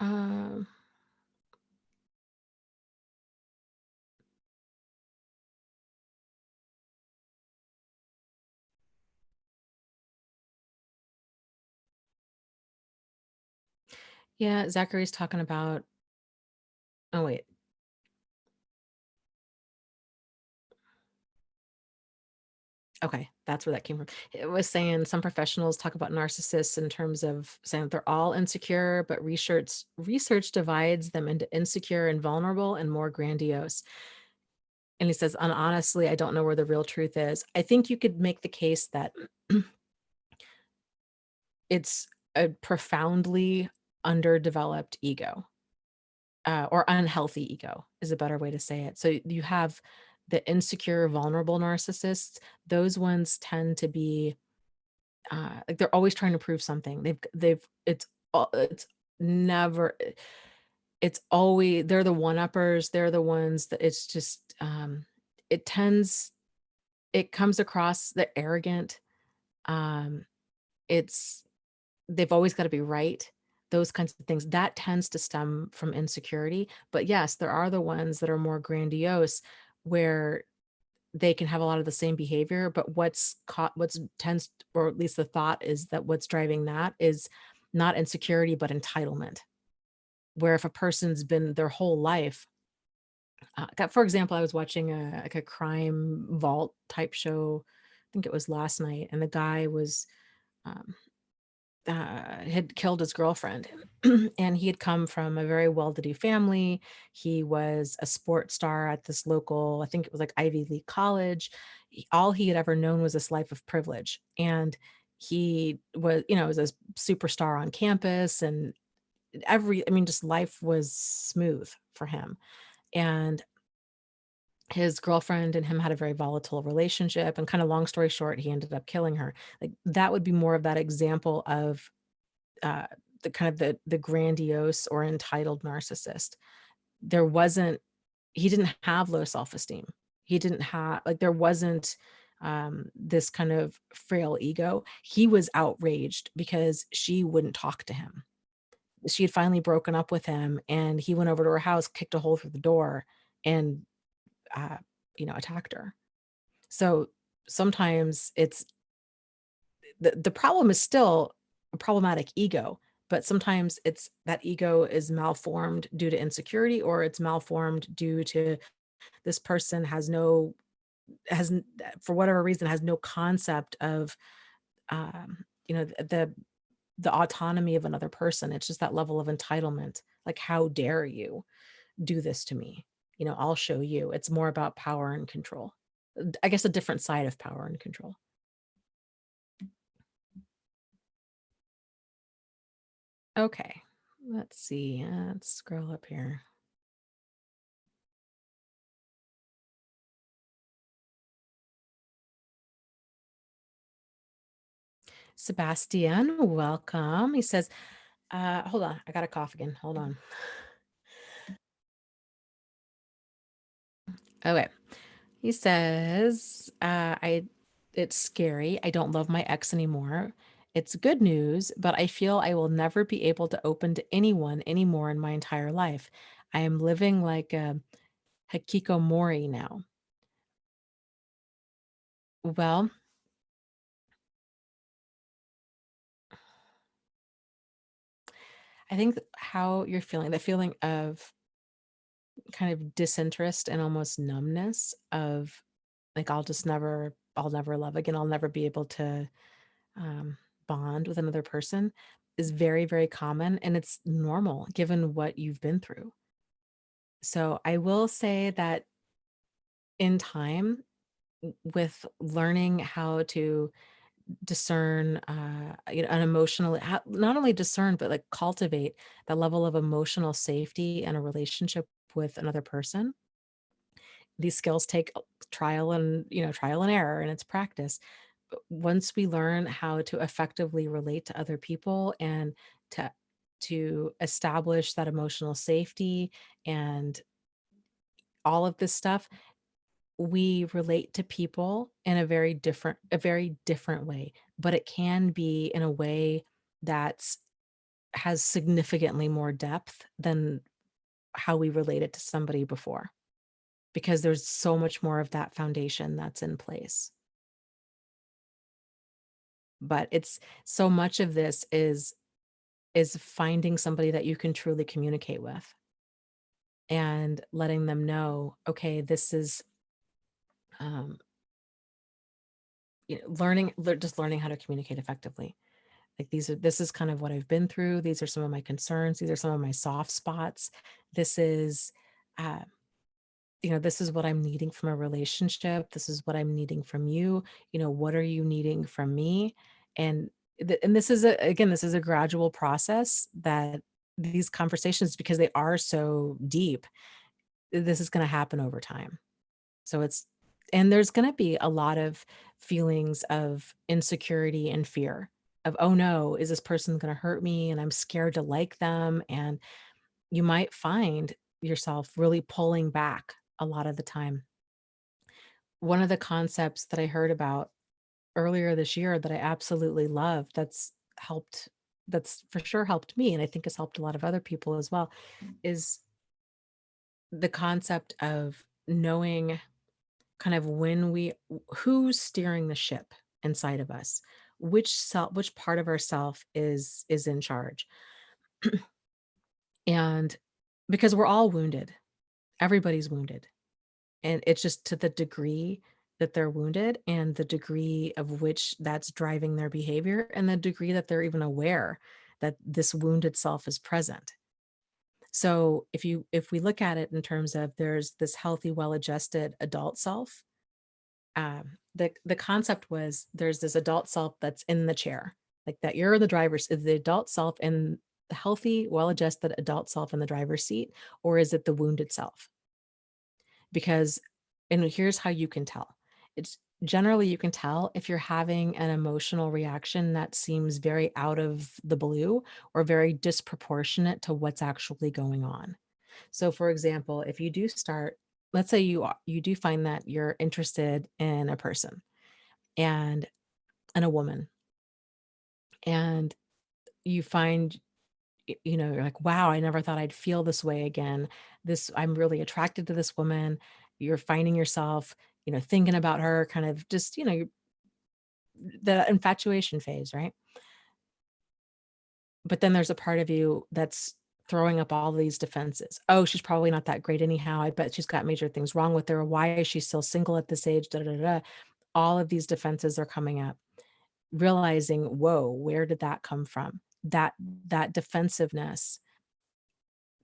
Um yeah, Zachary's talking about, oh wait. Okay, that's where that came from. It was saying some professionals talk about narcissists in terms of saying that they're all insecure, but research divides them into insecure and vulnerable and more grandiose. And he says, and honestly, I don't know where the real truth is. I think you could make the case that it's a profoundly underdeveloped ego, or unhealthy ego is a better way to say it. So you have the insecure, vulnerable narcissists. Those ones tend to be like they're always trying to prove something. It's never, it's always, they're the one-uppers. They're the ones that it's just, it tends, it comes across the arrogant. Um, it's they've always got to be right. Those kinds of things that tends to stem from insecurity. But yes, there are the ones that are more grandiose, where they can have a lot of the same behavior. But what's tends, or at least the thought is that what's driving that is not insecurity, but entitlement. Where if a person's been their whole life, for example, I was watching a crime vault type show. I think it was last night, and the guy was um, had killed his girlfriend. And he had come from a very well-to-do family. He was a sports star at this local, I think it was like Ivy League college. All he had ever known was this life of privilege. And he was, was a superstar on campus, and just life was smooth for him. And his girlfriend and him had a very volatile relationship, and kind of long story short, he ended up killing her. Like that would be more of that example of uh, the kind of the grandiose or entitled narcissist. There wasn't He didn't have low self-esteem. He didn't have like there wasn't this kind of frail ego. He was outraged because she wouldn't talk to him. She had finally broken up with him, and he went over to her house, kicked a hole through the door, and uh, attacked her. So sometimes it's the problem is still a problematic ego, but sometimes it's that ego is malformed due to insecurity, or it's malformed due to this person has for whatever reason has no concept of the autonomy of another person. It's just that level of entitlement. Like, how dare you do this to me? I'll show you. It's more about power and control. I guess a different side of power and control. Okay, let's see. Let's scroll up here. Sebastian, welcome. He says, hold on, I got a cough again. Hold on. Okay. He says, it's scary. I don't love my ex anymore. It's good news, but I feel I will never be able to open to anyone anymore in my entire life. I am living like a Hikikomori now. Well, I think how you're feeling, the feeling of kind of disinterest and almost numbness of like, I'll never love again. I'll never be able to um, bond with another person is very, very common. And it's normal given what you've been through. So I will say that in time, with learning how to discern, an emotional, not only discern, but like cultivate the level of emotional safety in a relationship with another person. These skills take trial and error, and it's practice. But once we learn how to effectively relate to other people and to establish that emotional safety and all of this stuff, we relate to people in a very different way, but it can be in a way that's has significantly more depth than how we related to somebody before, because there's so much more of that foundation that's in place. But it's so much of this is finding somebody that you can truly communicate with and letting them know, okay, this is um, just learning how to communicate effectively. Like this is kind of what I've been through. These are some of my concerns. These are some of my soft spots. This is, uh, this is what I'm needing from a relationship. This is what I'm needing from you. What are you needing from me? And and this is this is a gradual process that these conversations, because they are so deep, this is going to happen over time. So and there's going to be a lot of feelings of insecurity and fear of, oh no, is this person going to hurt me? And I'm scared to like them. And you might find yourself really pulling back a lot of the time. One of the concepts that I heard about earlier this year that I absolutely love, that's for sure helped me, and I think has helped a lot of other people as well, is the concept of knowing kind of who's steering the ship inside of us, which part of ourself is in charge. And because we're all wounded, everybody's wounded, and it's just to the degree that they're wounded and the degree of which that's driving their behavior and the degree that they're even aware that this wounded self is present. So if we look at it in terms of, there's this healthy, well-adjusted adult self, the concept was, there's this adult self that's in the chair, like that you're the driver's, is the adult self and the healthy, well-adjusted adult self in the driver's seat, or is it the wounded self? Because, and here's how you can tell. It's generally, you can tell if you're having an emotional reaction that seems very out of the blue or very disproportionate to what's actually going on. So for example, if you do start, let's say you do find that you're interested in a person and a woman, and you find, you're like, wow, I never thought I'd feel this way again. I'm really attracted to this woman. You're finding yourself, thinking about her, kind of just, the infatuation phase, right? But then there's a part of you that's throwing up all these defenses. Oh, she's probably not that great anyhow. I bet she's got major things wrong with her. Why is she still single at this age? Da, da, da, da. All of these defenses are coming up, realizing, whoa, where did that come from? That defensiveness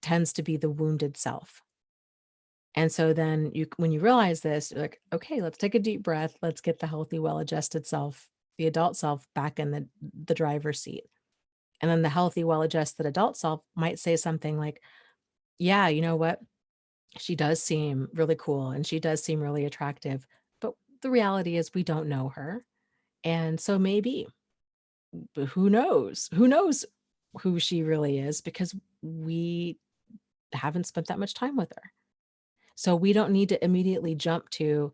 tends to be the wounded self. And so then when you realize this, you're like, okay, let's take a deep breath. Let's get the healthy, well-adjusted self, the adult self, back in the driver's seat. And then the healthy, well-adjusted adult self might say something like, yeah, you know what? She does seem really cool and she does seem really attractive. But the reality is we don't know her. And so maybe, but who knows? Who knows who she really is, because we haven't spent that much time with her. So we don't need to immediately jump to,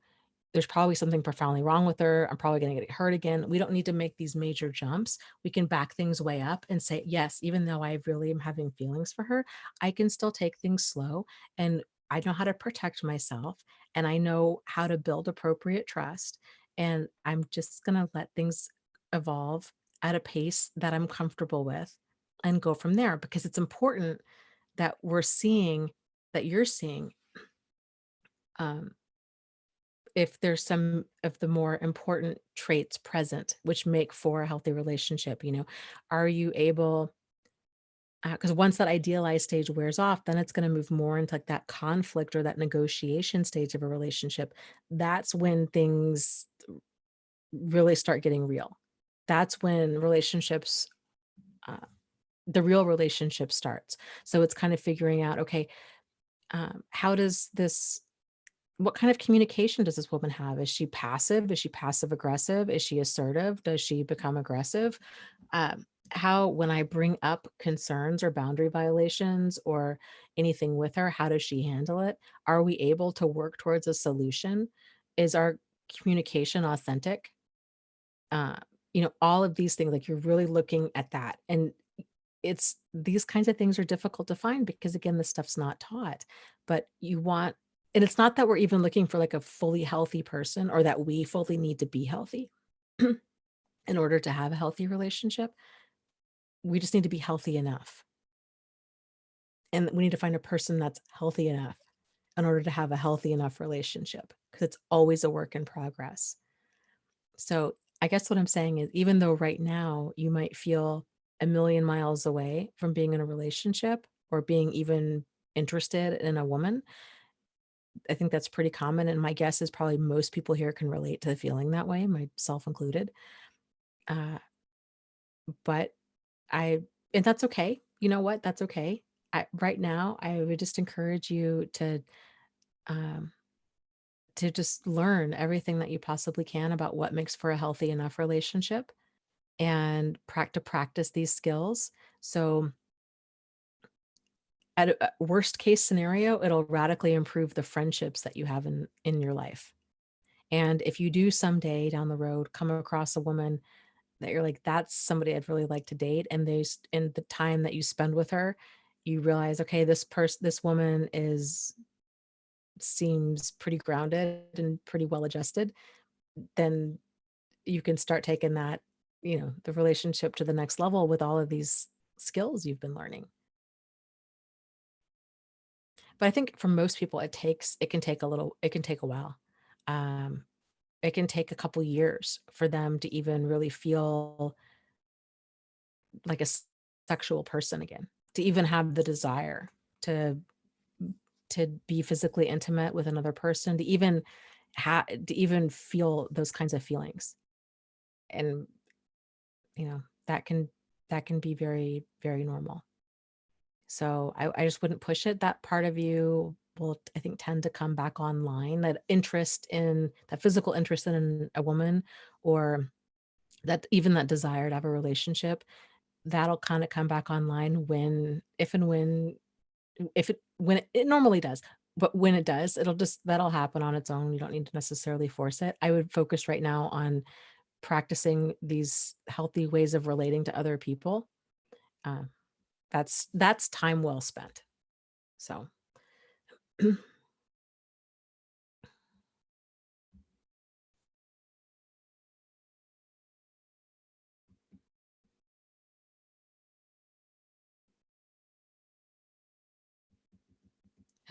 there's probably something profoundly wrong with her. I'm probably going to get hurt again. We don't need to make these major jumps. We can back things way up and say, yes, even though I really am having feelings for her, I can still take things slow. And I know how to protect myself, and I know how to build appropriate trust. And I'm just going to let things evolve at a pace that I'm comfortable with and go from there, because it's important that we're seeing, that you're seeing, um, if there's some of the more important traits present which make for a healthy relationship. Are you able, because once that idealized stage wears off, then it's going to move more into like that conflict or that negotiation stage of a relationship. That's when things really start getting real. That's when relationships, uh, the real relationship starts. So it's kind of figuring out, okay, how does this, what kind of communication does this woman have? Is she passive? Is she passive aggressive? Is she assertive? Does she become aggressive? How, when I bring up concerns or boundary violations or anything with her, how does she handle it? Are we able to work towards a solution? Is our communication authentic? Uh, all of these things, like you're really looking at that. And it's, these kinds of things are difficult to find because again, this stuff's not taught, but you want, and it's not that we're even looking for like a fully healthy person or that we fully need to be healthy in order to have a healthy relationship. We just need to be healthy enough. And we need to find a person that's healthy enough in order to have a healthy enough relationship, because it's always a work in progress. So I guess what I'm saying is, even though right now you might feel a million miles away from being in a relationship or being even interested in a woman, I think that's pretty common. And my guess is probably most people here can relate to feeling that way, myself included. Uh, but I, and that's okay. You know what? That's okay. Right now, I would just encourage you um, to just learn everything that you possibly can about what makes for a healthy enough relationship, and practice these skills. So at a worst case scenario, it'll radically improve the friendships that you have in your life. And if you do someday down the road come across a woman that you're like, that's somebody I'd really like to date, and in the time that you spend with her, you realize, okay, this woman seems pretty grounded and pretty well adjusted, then you can start taking that, the relationship to the next level with all of these skills you've been learning. But I think for most people, it can take a while. Um, it can take a couple years for them to even really feel like a sexual person again, to even have the desire to be physically intimate with another person, to even feel those kinds of feelings. And that can be very, very normal. So I just wouldn't push it. That part of you will, I think, tend to come back online. That physical interest in a woman, or that even that desire to have a relationship, that'll kind of come back online when it normally does. But when it does, that'll happen on its own. You don't need to necessarily force it. I would focus right now on practicing these healthy ways of relating to other people. Uh, that's time well spent. So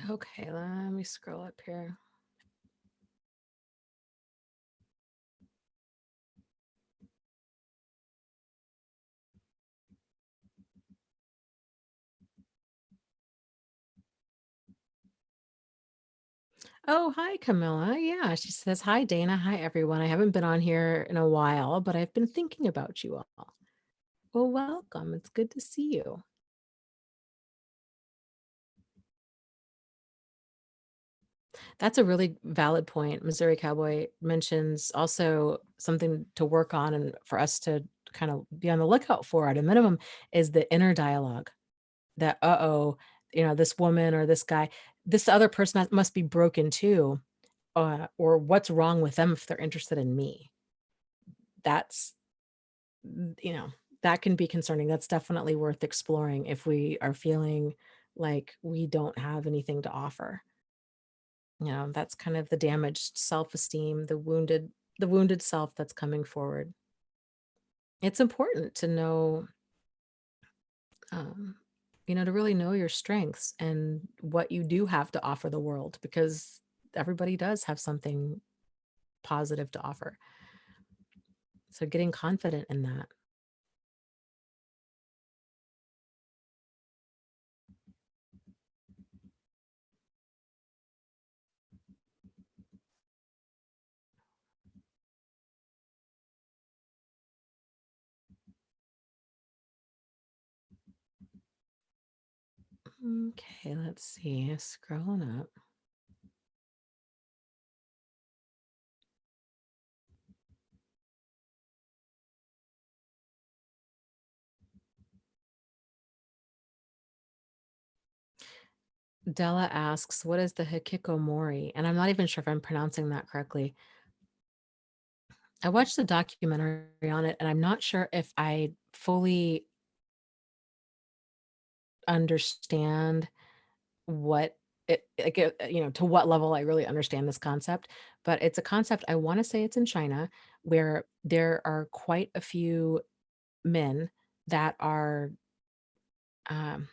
okay, let me scroll up here. Oh, hi, Camilla. Yeah, she says, hi, Dana. Hi, everyone. I haven't been on here in a while, but I've been thinking about you all. Well, welcome. It's good to see you. That's a really valid point. Missouri Cowboy mentions also something to work on and for us to kind of be on the lookout for at a minimum is the inner dialogue that, this woman or this guy. this other person must be broken too, or what's wrong with them if they're interested in me. That's, you know, that can be concerning. That's definitely worth exploring if we are feeling like we don't have anything to offer. That's kind of the damaged self-esteem, the wounded self that's coming forward. It's important to know, um, to really know your strengths and what you do have to offer the world, because everybody does have something positive to offer. So getting confident in that. Okay, let's see. Scrolling up. Della asks, what is the Hikikomori? And I'm not even sure if I'm pronouncing that correctly. I watched the documentary on it, and I'm not sure if I fully understand what it, like, to what level I really understand this concept. But it's a concept, I want to say it's in China, where there are quite a few men that are, um,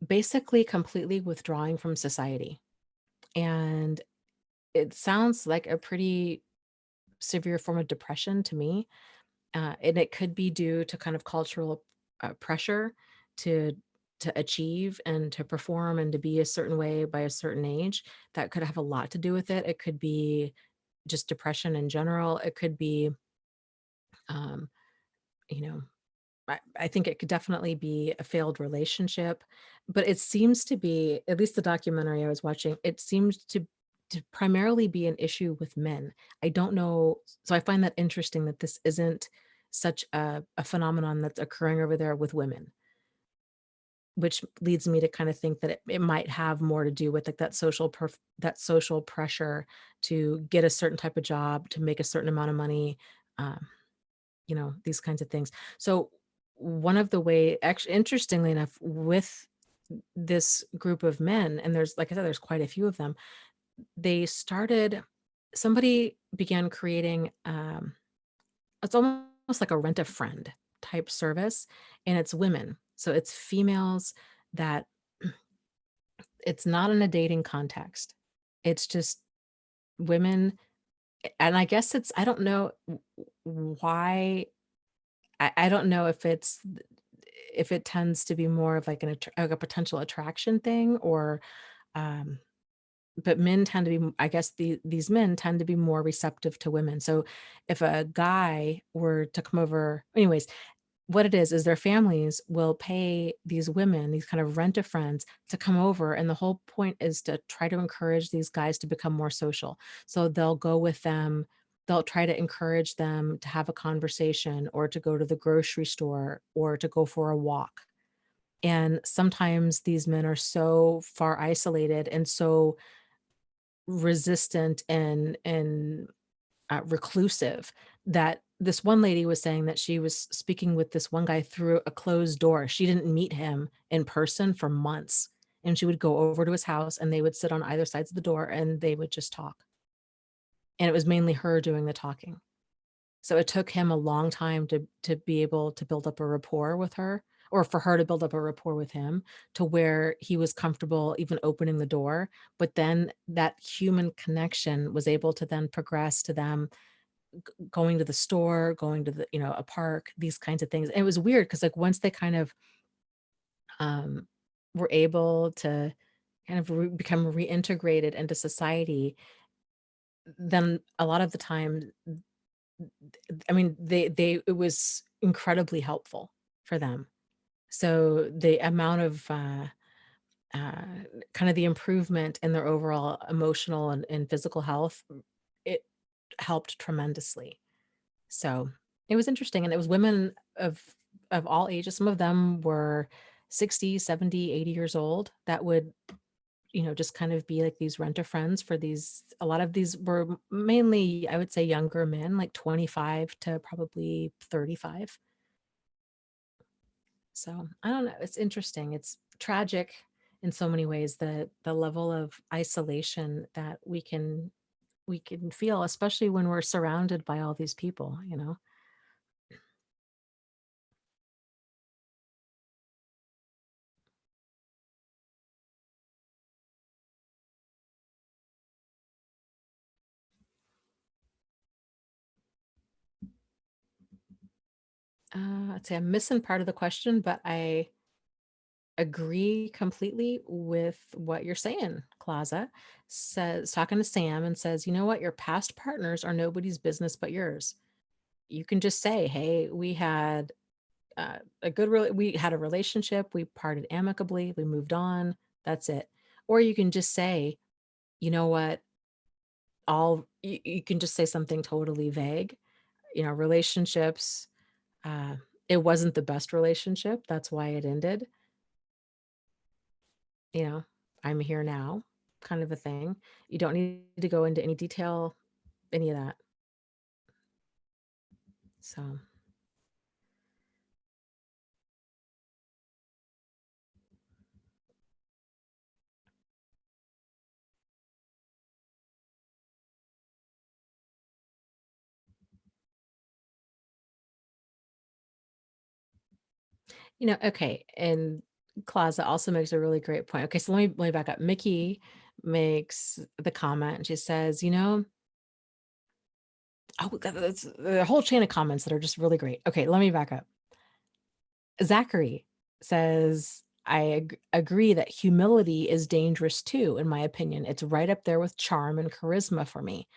basically completely withdrawing from society. And it sounds like a pretty severe form of depression to me. And it could be due to kind of cultural pressure to achieve and to perform and to be a certain way by a certain age. That could have a lot to do with it. It could be just depression in general. It could be, um, you know, I think it could definitely be a failed relationship, but it seems to be, at least the documentary I was watching, it seems to primarily be an issue with men. I don't know. So I find that interesting that this isn't such a phenomenon that's occurring over there with women, which leads me to kind of think that it might have more to do with like that social pressure to get a certain type of job, to make a certain amount of money, um, these kinds of things. So one of the way, actually, interestingly enough, with this group of men, and there's, like I said, there's quite a few of them, they started, somebody began creating, it's almost like a rent a friend type service, and it's women. So it's females that, it's not in a dating context. It's just women. And I guess it's, I don't know why. I don't know if it tends to be more of like like a potential attraction thing, or, um, but men tend to be, I guess these men tend to be more receptive to women. So if a guy were to come over, anyways, what it is their families will pay these women, these kind of rent-a-friends, to come over, and the whole point is to try to encourage these guys to become more social. So they'll go with them, they'll try to encourage them to have a conversation, or to go to the grocery store, or to go for a walk. And sometimes these men are so far isolated and so resistant and reclusive, that this one lady was saying that she was speaking with this one guy through a closed door. She didn't meet him in person for months, and she would go over to his house, and they would sit on either sides of the door, and they would just talk. And it was mainly her doing the talking. So it took him a long time to be able to build up a rapport with her, or for her to build up a rapport with him, to where he was comfortable even opening the door. But then that human connection was able to then progress to them going to the store, going to a park, these kinds of things. And it was weird because, like, once they kind of, um, were able to kind of become reintegrated into society, then a lot of the time, I mean, they it was incredibly helpful for them. So the amount of, uh, kind of the improvement in their overall emotional and physical health, it helped tremendously. So, it was interesting, and it was women of all ages. Some of them were 60, 70, 80 years old that would, just kind of be like these rent-a-friends for these. A lot of these were mainly, I would say, younger men, like 25 to probably 35. So I don't know. It's interesting. It's tragic in so many ways, the level of isolation that we can feel, especially when we're surrounded by all these people. I'd say I'm missing part of the question, but I agree completely with what you're saying. Claza says, talking to Sam, and says, you know what? Your past partners are nobody's business but yours. You can just say, hey, we had we had a relationship, we parted amicably, we moved on, that's it. Or you can just say, you know what? You can just say something totally vague. Relationships, uh, it wasn't the best relationship. That's why it ended. You know, I'm here now, kind of a thing. You don't need to go into any detail, any of that. So, okay. And Claza also makes a really great point. Okay, so let me back up. Mickey makes the comment and she says, oh, that's a whole chain of comments that are just really great. Okay, let me back up. Zachary says, agree that humility is dangerous too, in my opinion. It's right up there with charm and charisma for me.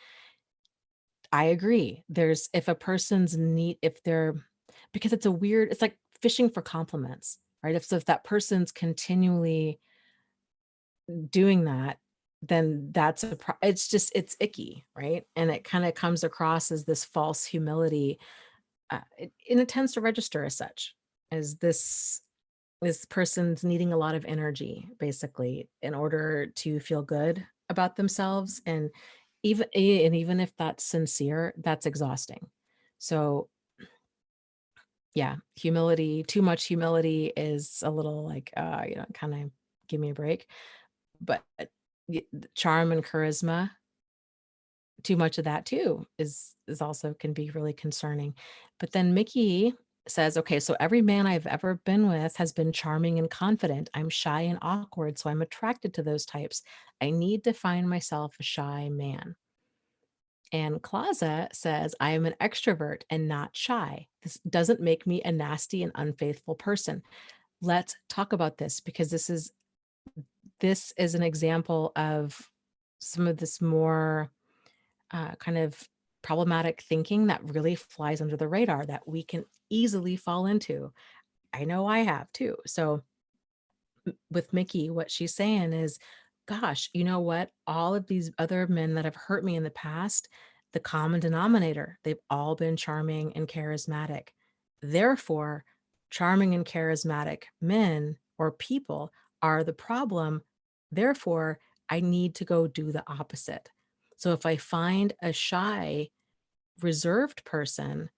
I agree. If a person's neat, if they're, because it's like fishing for compliments, right? If that person's continually doing that, then it's icky, right? And it kind of comes across as this false humility, and it tends to register as such, as this person's needing a lot of energy, basically, in order to feel good about themselves. And even if that's sincere, that's exhausting. So yeah, humility, too much humility is a little like, kind of give me a break. But charm and charisma, too much of that too is also can be really concerning. But then Mickey says, okay, so every man I've ever been with has been charming and confident. I'm shy and awkward, so I'm attracted to those types. I need to find myself a shy man. And Claza says, I am an extrovert and not shy. This doesn't make me a nasty and unfaithful person. Let's talk about this, because this is an example of some of this more kind of problematic thinking that really flies under the radar that we can easily fall into. I know I have too. So with Mickey, what she's saying is, gosh, you know what? All of these other men that have hurt me in the past, the common denominator, they've all been charming and charismatic. Therefore, charming and charismatic men or people are the problem. Therefore, I need to go do the opposite. So if I find a shy, reserved person,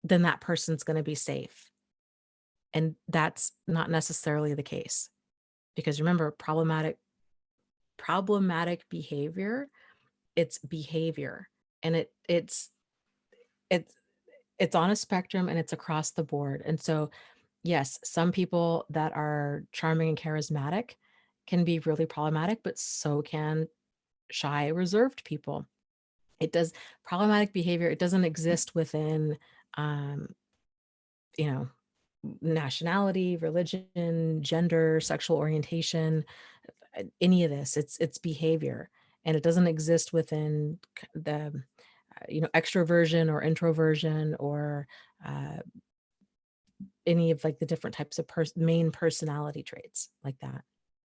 then that person's going to be safe. And that's not necessarily the case, because remember, problematic behavior, it's behavior, and it's it's on a spectrum, and it's across the board. And so yes, some people that are charming and charismatic can be really problematic, but so can shy, reserved people. It does Problematic behavior, it doesn't exist within um you know nationality, religion, gender, sexual orientation, any of this. It's behavior, and it doesn't exist within the extroversion or introversion, or uh, any of like the different types of main personality traits like that.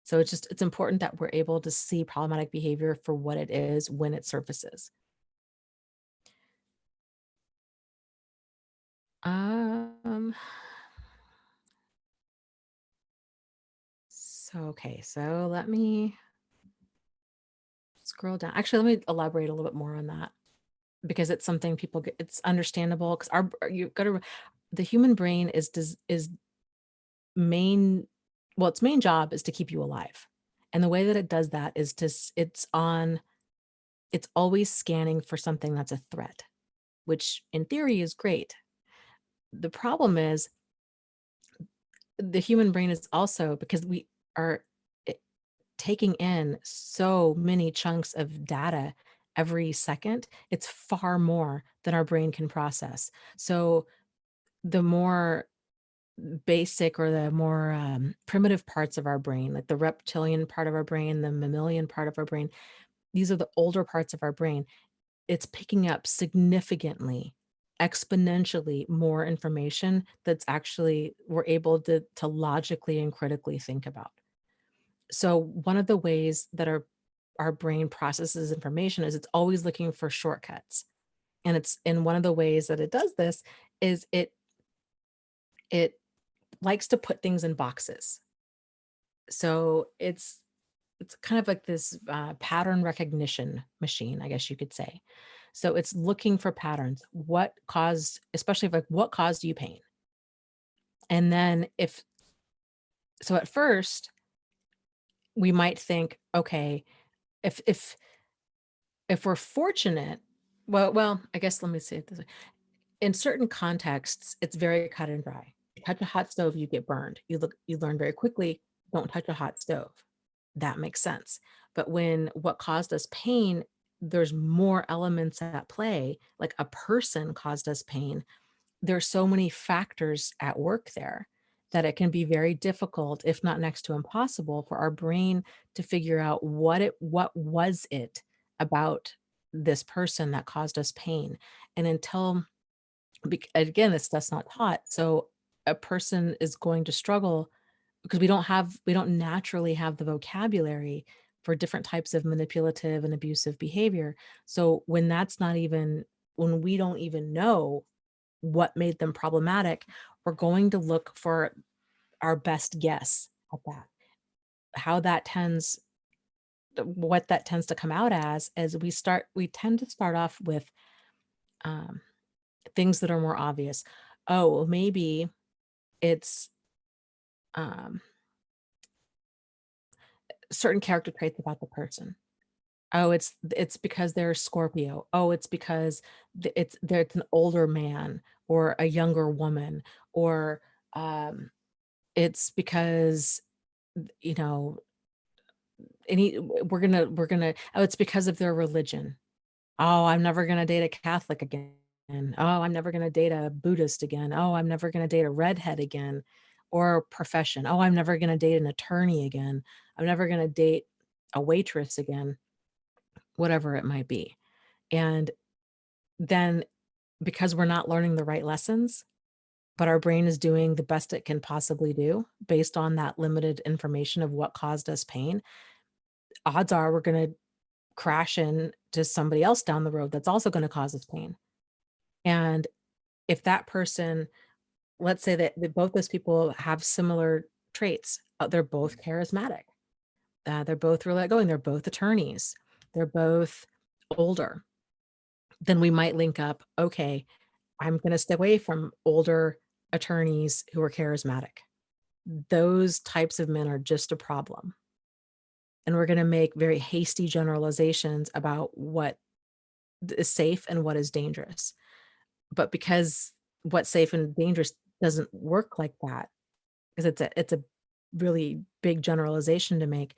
So it's important that we're able to see problematic behavior for what it is when it surfaces. Um, So, okay, so let me scroll down. Actually, let me elaborate a little bit more on that because it's something people get, it's understandable because you got to, the human brain is main, well, its main job is to keep you alive. And the way that it does that is it's always scanning for something that's a threat, which in theory is great. The problem is the human brain is also, because we are eh, taking in so many chunks of data every second, it's far more than our brain can process. So the more basic or the more primitive parts of our brain, like the reptilian part of our brain, the mammalian part of our brain, these are the older parts of our brain. It's picking up significantly, exponentially more information that's actually we're able to logically and critically think about. So one of the ways that our brain processes information is it's always looking for shortcuts. And it's in one of the ways that it does this is it likes to put things in boxes. So it's kind of like this pattern recognition machine, I guess you could say. So it's looking for patterns. What caused, especially if like what caused you pain? And then if so, at first we might think, okay, if if if we're fortunate, well, I guess let me say it this way. In certain contexts, it's very cut and dry. You touch a hot stove, you get burned. You learn very quickly, don't touch a hot stove. That makes sense. But when what caused us pain, there's more elements at play, like a person caused us pain. There's so many factors at work there that it can be very difficult, if not next to impossible, for our brain to figure out what was it about this person that caused us pain. And until again, this stuff's not taught. So a person is going to struggle because we don't naturally have the vocabulary for different types of manipulative and abusive behavior. So when we don't even know what made them problematic, we're going to look for our best guess at that. How that tends what that tends to come out as we tend to start off with um, things that are more obvious. Oh, well, maybe it's um, certain character traits about the person. Oh, it's because they're Scorpio. Oh, it's because it's an older man or a younger woman, or it's because you know oh, it's because of their religion. Oh, I'm never gonna date a Catholic again. Oh, I'm never gonna date a Buddhist again. Oh, I'm never gonna date a redhead again. Or profession. Oh, I'm never gonna date an attorney again. I'm never gonna date a waitress again, whatever it might be. And then because we're not learning the right lessons, but our brain is doing the best it can possibly do based on that limited information of what caused us pain, odds are we're gonna crash into somebody else down the road that's also gonna cause us pain. And if that person, let's say that both those people have similar traits, they're both charismatic, they're both really outgoing, they're both attorneys, they're both older, then we might link up, okay, I'm gonna stay away from older attorneys who are charismatic. Those types of men are just a problem. And we're gonna make very hasty generalizations about what is safe and what is dangerous. But because what's safe and dangerous doesn't work like that, because it's a really big generalization to make,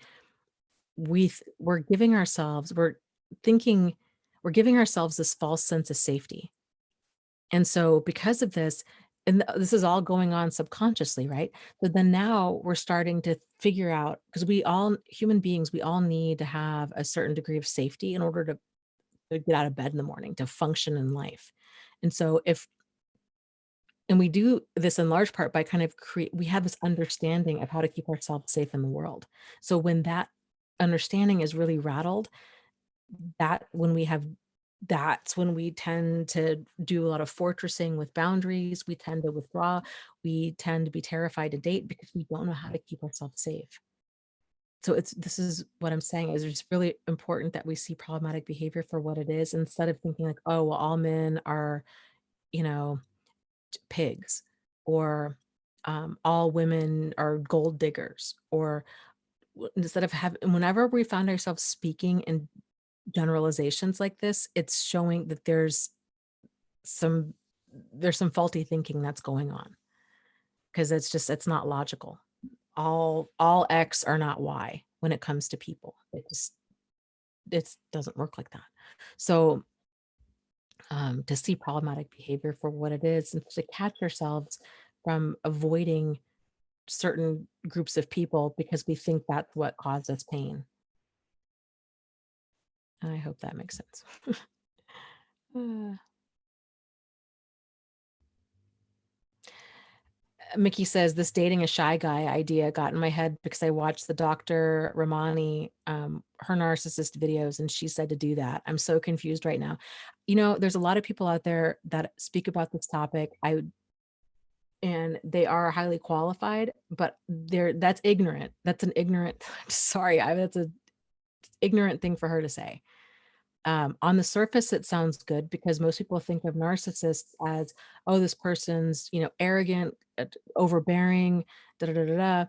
we're giving ourselves thinking we're giving ourselves this false sense of safety. And so because of this, and this is all going on subconsciously, right? But then now we're starting to figure out, because we all human beings, we all need to have a certain degree of safety in order to get out of bed in the morning, to function in life. And so if and we do this in large part by kind of we have this understanding of how to keep ourselves safe in the world. So when that understanding is really rattled, that when we have that's when we tend to do a lot of fortressing with boundaries. We tend to withdraw. We tend to be terrified to date because we don't know how to keep ourselves safe. So this is what I'm saying is it's really important that we see problematic behavior for what it is instead of thinking like, oh, well, all men are, you know, pigs, or all women are gold diggers, or instead of having, whenever we find ourselves speaking in generalizations like this, it's showing that some some faulty thinking that's going on, because it's not logical. All X are not Y when it comes to people. It doesn't work like that. So to see problematic behavior for what it is and to catch ourselves from avoiding certain groups of people because we think that's what caused us pain. I hope that makes sense. Uh, Mickey says this dating a shy guy idea got in my head because I watched the Dr. Ramani, her narcissist videos, and she said to do that. I'm so confused right now. There's a lot of people out there that speak about this topic. And they are highly qualified, but that's ignorant. That's an ignorant, sorry, that's an ignorant thing for her to say. On the surface, it sounds good because most people think of narcissists as, oh, this person's, arrogant, overbearing, da da da da da.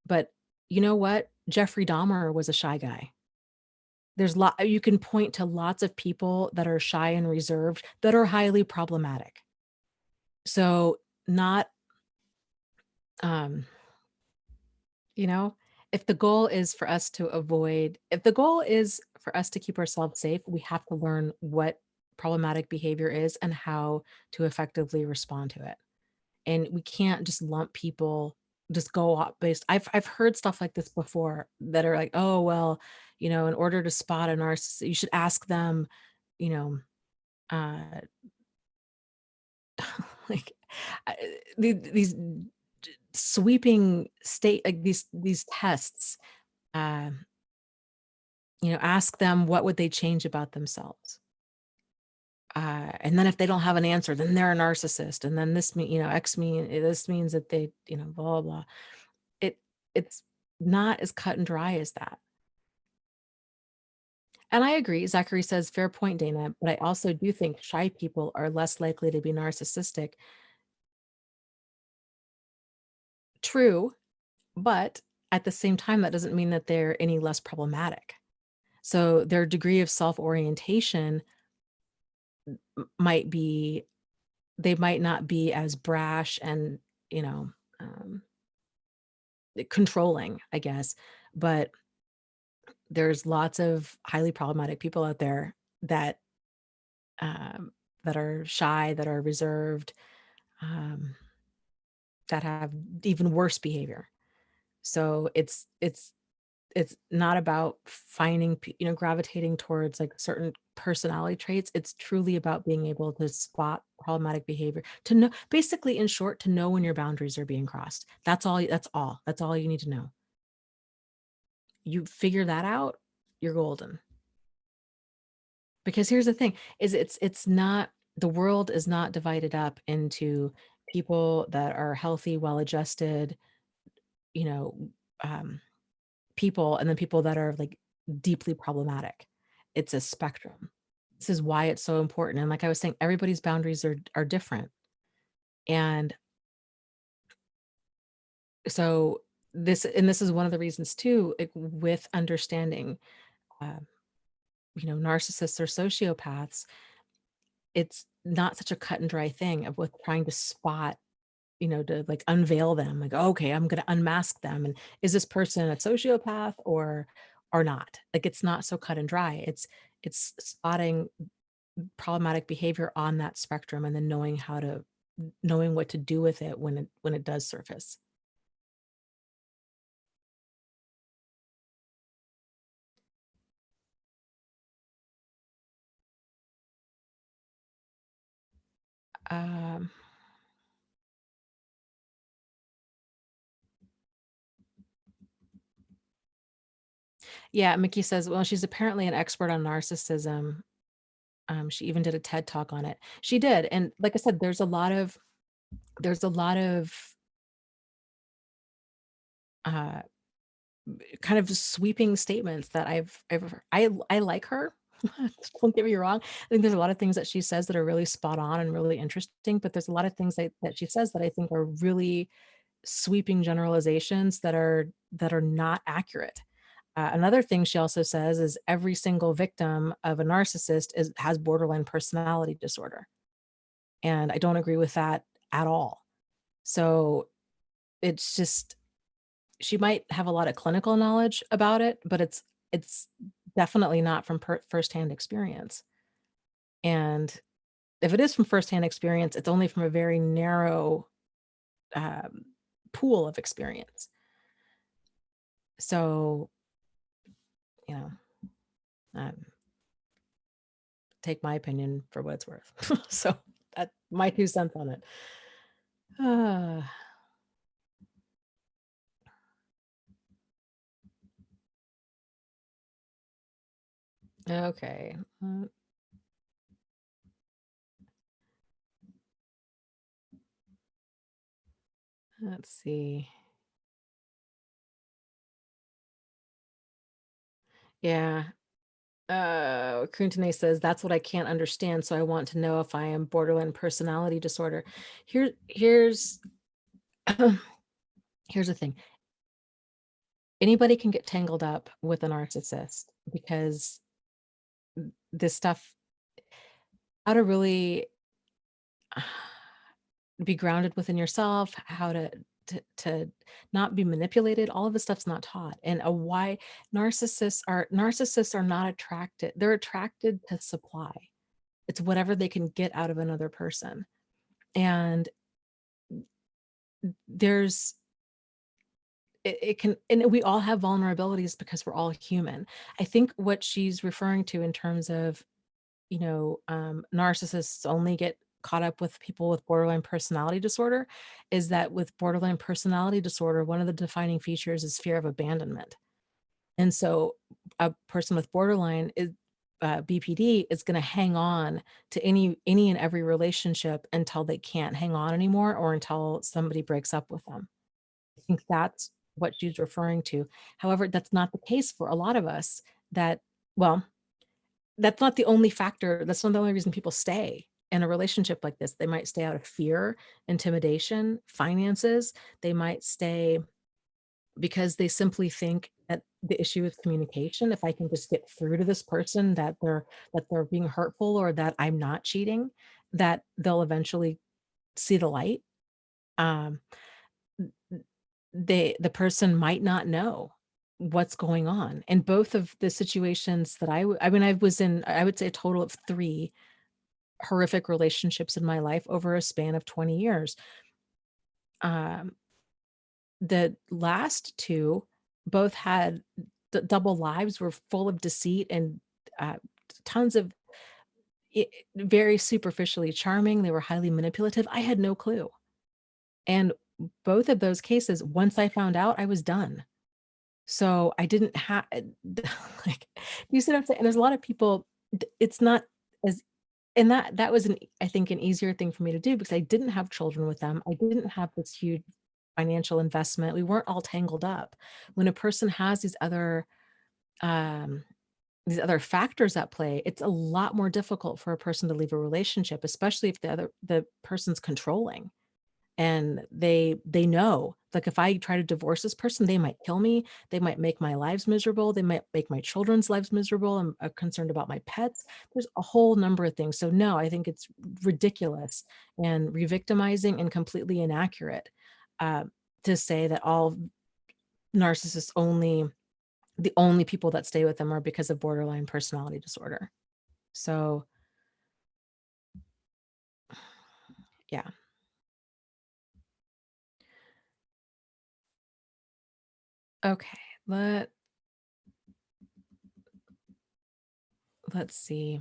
But you know what? Jeffrey Dahmer was a shy guy. You can point to lots of people that are shy and reserved that are highly problematic. So not, um, you know, if the goal is for us to avoid, if the goal is for us to keep ourselves safe, we have to learn what problematic behavior is and how to effectively respond to it. And we can't just lump people, just go off based. I've heard stuff like this before that are like, oh, well, in order to spot a narcissist, you should ask them, you know, uh, like these sweeping state, like these tests. Uh, ask them what would they change about themselves. And then if they don't have an answer, then they're a narcissist. And then this means that they, blah, blah, blah. It's not as cut and dry as that. And I agree. Zachary says, fair point, Dana, but I also do think shy people are less likely to be narcissistic. True, but at the same time, that doesn't mean that they're any less problematic. So their degree of self-orientation might be, they might not be as brash and, you know, um, controlling, I guess, but there's lots of highly problematic people out there that um, that are shy, that are reserved, um, that have even worse behavior. So it's not about finding, gravitating towards like certain personality traits. It's truly about being able to spot problematic behavior, to know, basically, in short, to know when your boundaries are being crossed. That's all you need to know. You figure that out, you're golden. Because here's the thing is it's not, the world is not divided up into people that are healthy, well-adjusted, you know, um, people, and then people that are like deeply problematic. It's a spectrum. This is why it's so important. And like I was saying, everybody's boundaries are different. And so this is one of the reasons too, like, with understanding, uh, narcissists or sociopaths, it's not such a cut and dry thing of with trying to spot, to like unveil them, like, okay, I'm going to unmask them. And is this person a sociopath or not? Like, it's not so cut and dry. It's spotting problematic behavior on that spectrum and then knowing what to do with it when it does surface. Um, yeah, Mickey says, well, she's apparently an expert on narcissism. She even did a TED talk on it. She did. And like I said, there's a lot of uh, kind of sweeping statements that I like her. Don't get me wrong. I think there's a lot of things that she says that are really spot on and really interesting, but there's a lot of things that she says that I think are really sweeping generalizations that are not accurate. Another thing she also says is every single victim of a narcissist has borderline personality disorder, and I don't agree with that at all. So it's just she might have a lot of clinical knowledge about it, but it's definitely not from firsthand experience. And if it is from firsthand experience, it's only from a very narrow um, pool of experience. So, you know, um, take my opinion for what it's worth. So that my 2 cents on it. Ah, okay. Let's see. Yeah. Kuntane says, "That's what I can't understand, so I want to know if I am borderline personality disorder." Here's here's the thing. Anybody can get tangled up with a narcissist because this stuff, how to really be grounded within yourself, how to not be manipulated, all of this stuff's not taught. And a why narcissists are not attracted. They're attracted to supply. It's whatever they can get out of another person. And there's it can, and we all have vulnerabilities because we're all human. I think what she's referring to in terms of, narcissists only get caught up with people with borderline personality disorder is that with borderline personality disorder, one of the defining features is fear of abandonment. And so a person with borderline is BPD is going to hang on to any and every relationship until they can't hang on anymore or until somebody breaks up with them. I think that's what she's referring to. However, that's not the case for a lot of us that, well, that's not the only factor. That's not the only reason people stay in a relationship like this. They might stay out of fear, intimidation, finances. They might stay because they simply think that the issue is communication. If I can just get through to this person that they're being hurtful or that I'm not cheating, that they'll eventually see the light. Um, the person might not know what's going on. And both of the situations that I mean, I was in, I would say a total of 3 horrific relationships in my life over a span of 20 years. Um, the last 2 both had double lives, were full of deceit and uh, tons of very superficially charming. They were highly manipulative. I had no clue. And both of those cases, once I found out, I was done. So I didn't have like, you see what I'm saying? And there's a lot of people, it's not as, and that was I think an easier thing for me to do because I didn't have children with them. I didn't have this huge financial investment. We weren't all tangled up. When a person has um, these other factors at play, it's a lot more difficult for a person to leave a relationship, especially if the person's controlling and they know, like, if I try to divorce this person, they might kill me, they might make my lives miserable, they might make my children's lives miserable. I'm concerned about my pets. There's a whole number of things. So no, I think it's ridiculous and re-victimizing and completely inaccurate uh, to say that all narcissists only the only people that stay with them are because of borderline personality disorder. So yeah. Okay, let's see.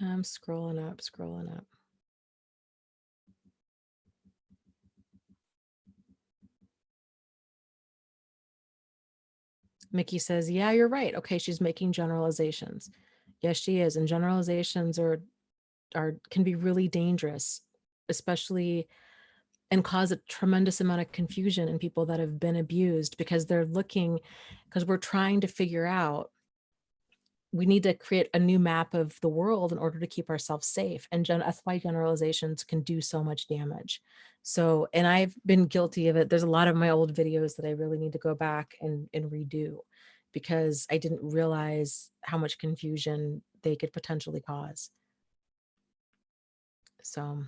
I'm scrolling up, scrolling up. Mickey says, yeah, you're right. Okay, she's making generalizations. Yes, she is. And generalizations can be really dangerous, especially, and cause a tremendous amount of confusion in people that have been abused, because because we're trying to figure out, we need to create a new map of the world in order to keep ourselves safe. And that's why generalizations can do so much damage. So, and I've been guilty of it. There's a lot of my old videos that I really need to go back and redo, because I didn't realize how much confusion they could potentially cause. So,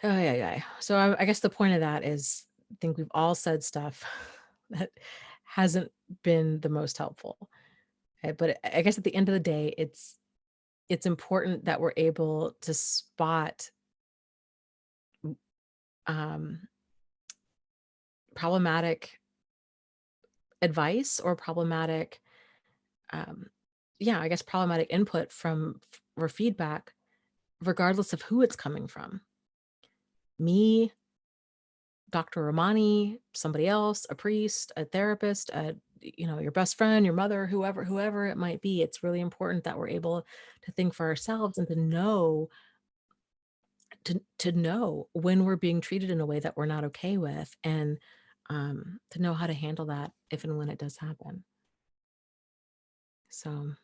oh yeah. So I guess the point of that is, I think we've all said stuff that hasn't been the most helpful. But I guess at the end of the day, it's important that we're able to spot um, problematic advice or problematic, um, yeah, I guess problematic input or feedback, regardless of who it's coming from. Me, Dr. Romani, somebody else, a priest, a therapist, your best friend, your mother, whoever it might be. It's really important that we're able to think for ourselves and to know when we're being treated in a way that we're not okay with, and to know how to handle that if and when it does happen. So,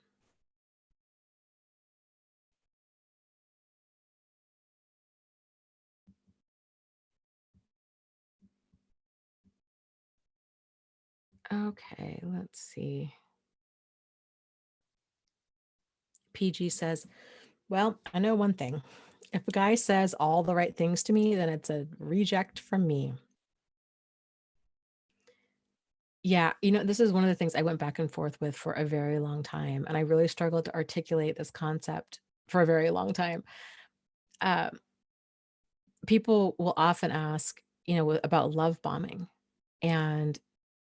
okay, let's see. PG says, well, I know one thing. If a guy says all the right things to me, then it's a reject from me. Yeah, this is one of the things I went back and forth with for a very long time, and I really struggled to articulate this concept for a very long time. Um, People will often ask, about love bombing, and,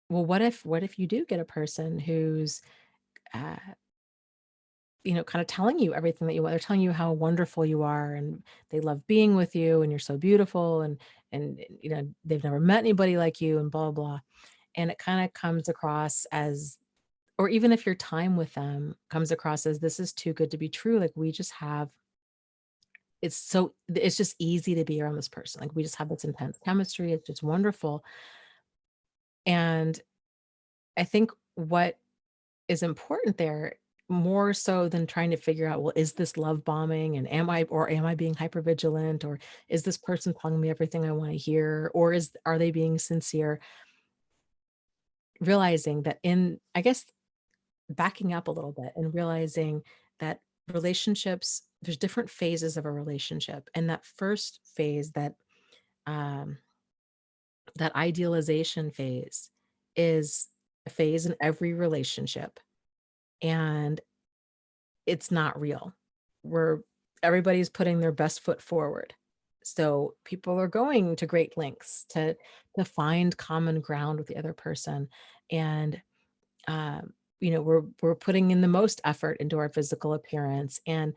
well, what if you do get a person who's, uh, kind of telling you everything that you want? They're telling you how wonderful you are, and they love being with you, and you're so beautiful, and they've never met anybody like you, and blah blah. And it kind of comes across as, or even if your time with them comes across as, this is too good to be true. Like, it's just easy to be around this person. Like, we just have this intense chemistry. It's just wonderful. And I think what is important there, more so than trying to figure out, well, is this love bombing, and am I being hypervigilant, or is this person telling me everything I want to hear, or are they being sincere? Realizing that, I guess, backing up a little bit and realizing that relationships, there's different phases of a relationship. And that first phase, um, that idealization phase, is a phase in every relationship. And it's not real. Where everybody's putting their best foot forward. So people are going to great lengths to find common ground with the other person. And we're putting in the most effort into our physical appearance, and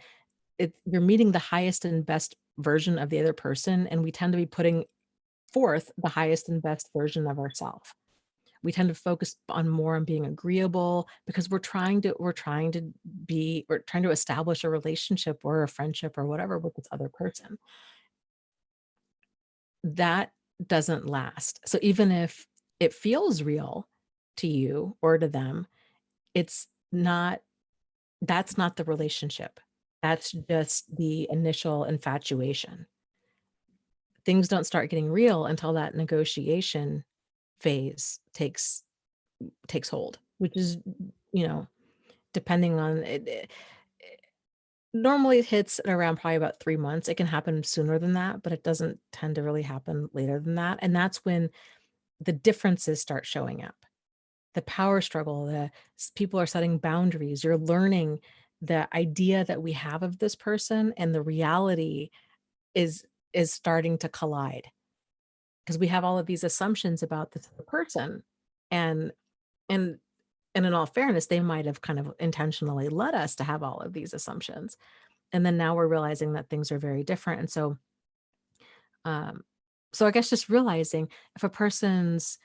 you're meeting the highest and best version of the other person, and we tend to be putting forth the highest and best version of ourselves. We tend to focus on being agreeable, because we're trying to establish a relationship or a friendship or whatever with this other person. That doesn't last. So even if it feels real to you or to them, it's not that's not the relationship. That's just the initial infatuation. Things don't start getting real until that negotiation phase takes hold, which is, you know, depending on it, normally it hits at around probably about 3 months. It can happen sooner than that, but it doesn't tend to really happen later than that. And that's when the differences start showing up. The power struggle, people are setting boundaries. You're learning the idea that we have of this person, and the reality is starting to collide, because we have all of these assumptions about this other person. And and and in all fairness, they might have kind of intentionally led us to have all of these assumptions. And then now we're realizing that things are very different. And um, so I guess just realizing, if a person's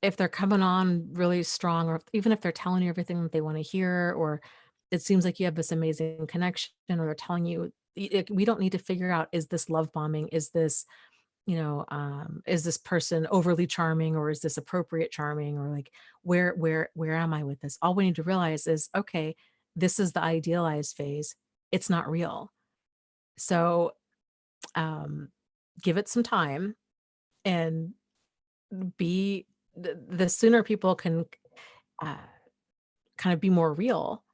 if they're coming on really strong, or even if they're telling you everything that they wanna hear, or it seems like you have this amazing connection, or they're telling you we don't need to figure out, is this love bombing? Is this, is this person overly charming, or is this appropriate charming, or like where am I with this? All we need to realize is, okay, this is the idealized phase. It's not real. So um give it some time, and be the sooner people can uh, kind of be more real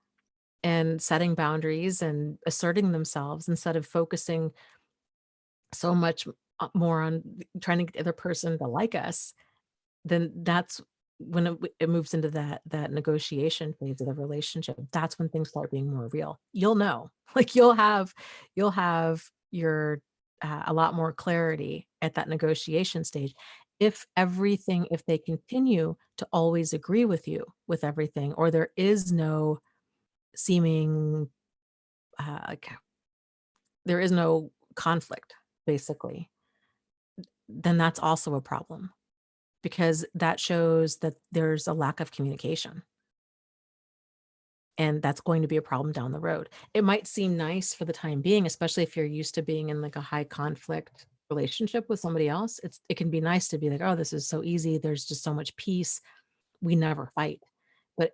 and setting boundaries and asserting themselves instead of focusing so much more on trying to get the other person to like us, then that's when it moves into that negotiation phase of the relationship. That's when things start being more real. You'll know, like you'll have your a lot more clarity at that negotiation stage. If they continue to always agree with you with everything, or there is no seeming like there is no conflict, basically, then that's also a problem, because that shows that there's a lack of communication, and that's going to be a problem down the road. It might seem nice for the time being, especially if you're used to being in like a high conflict relationship with somebody else. It can be nice to be like, "Oh, this is so easy. There's just so much peace. We never fight." But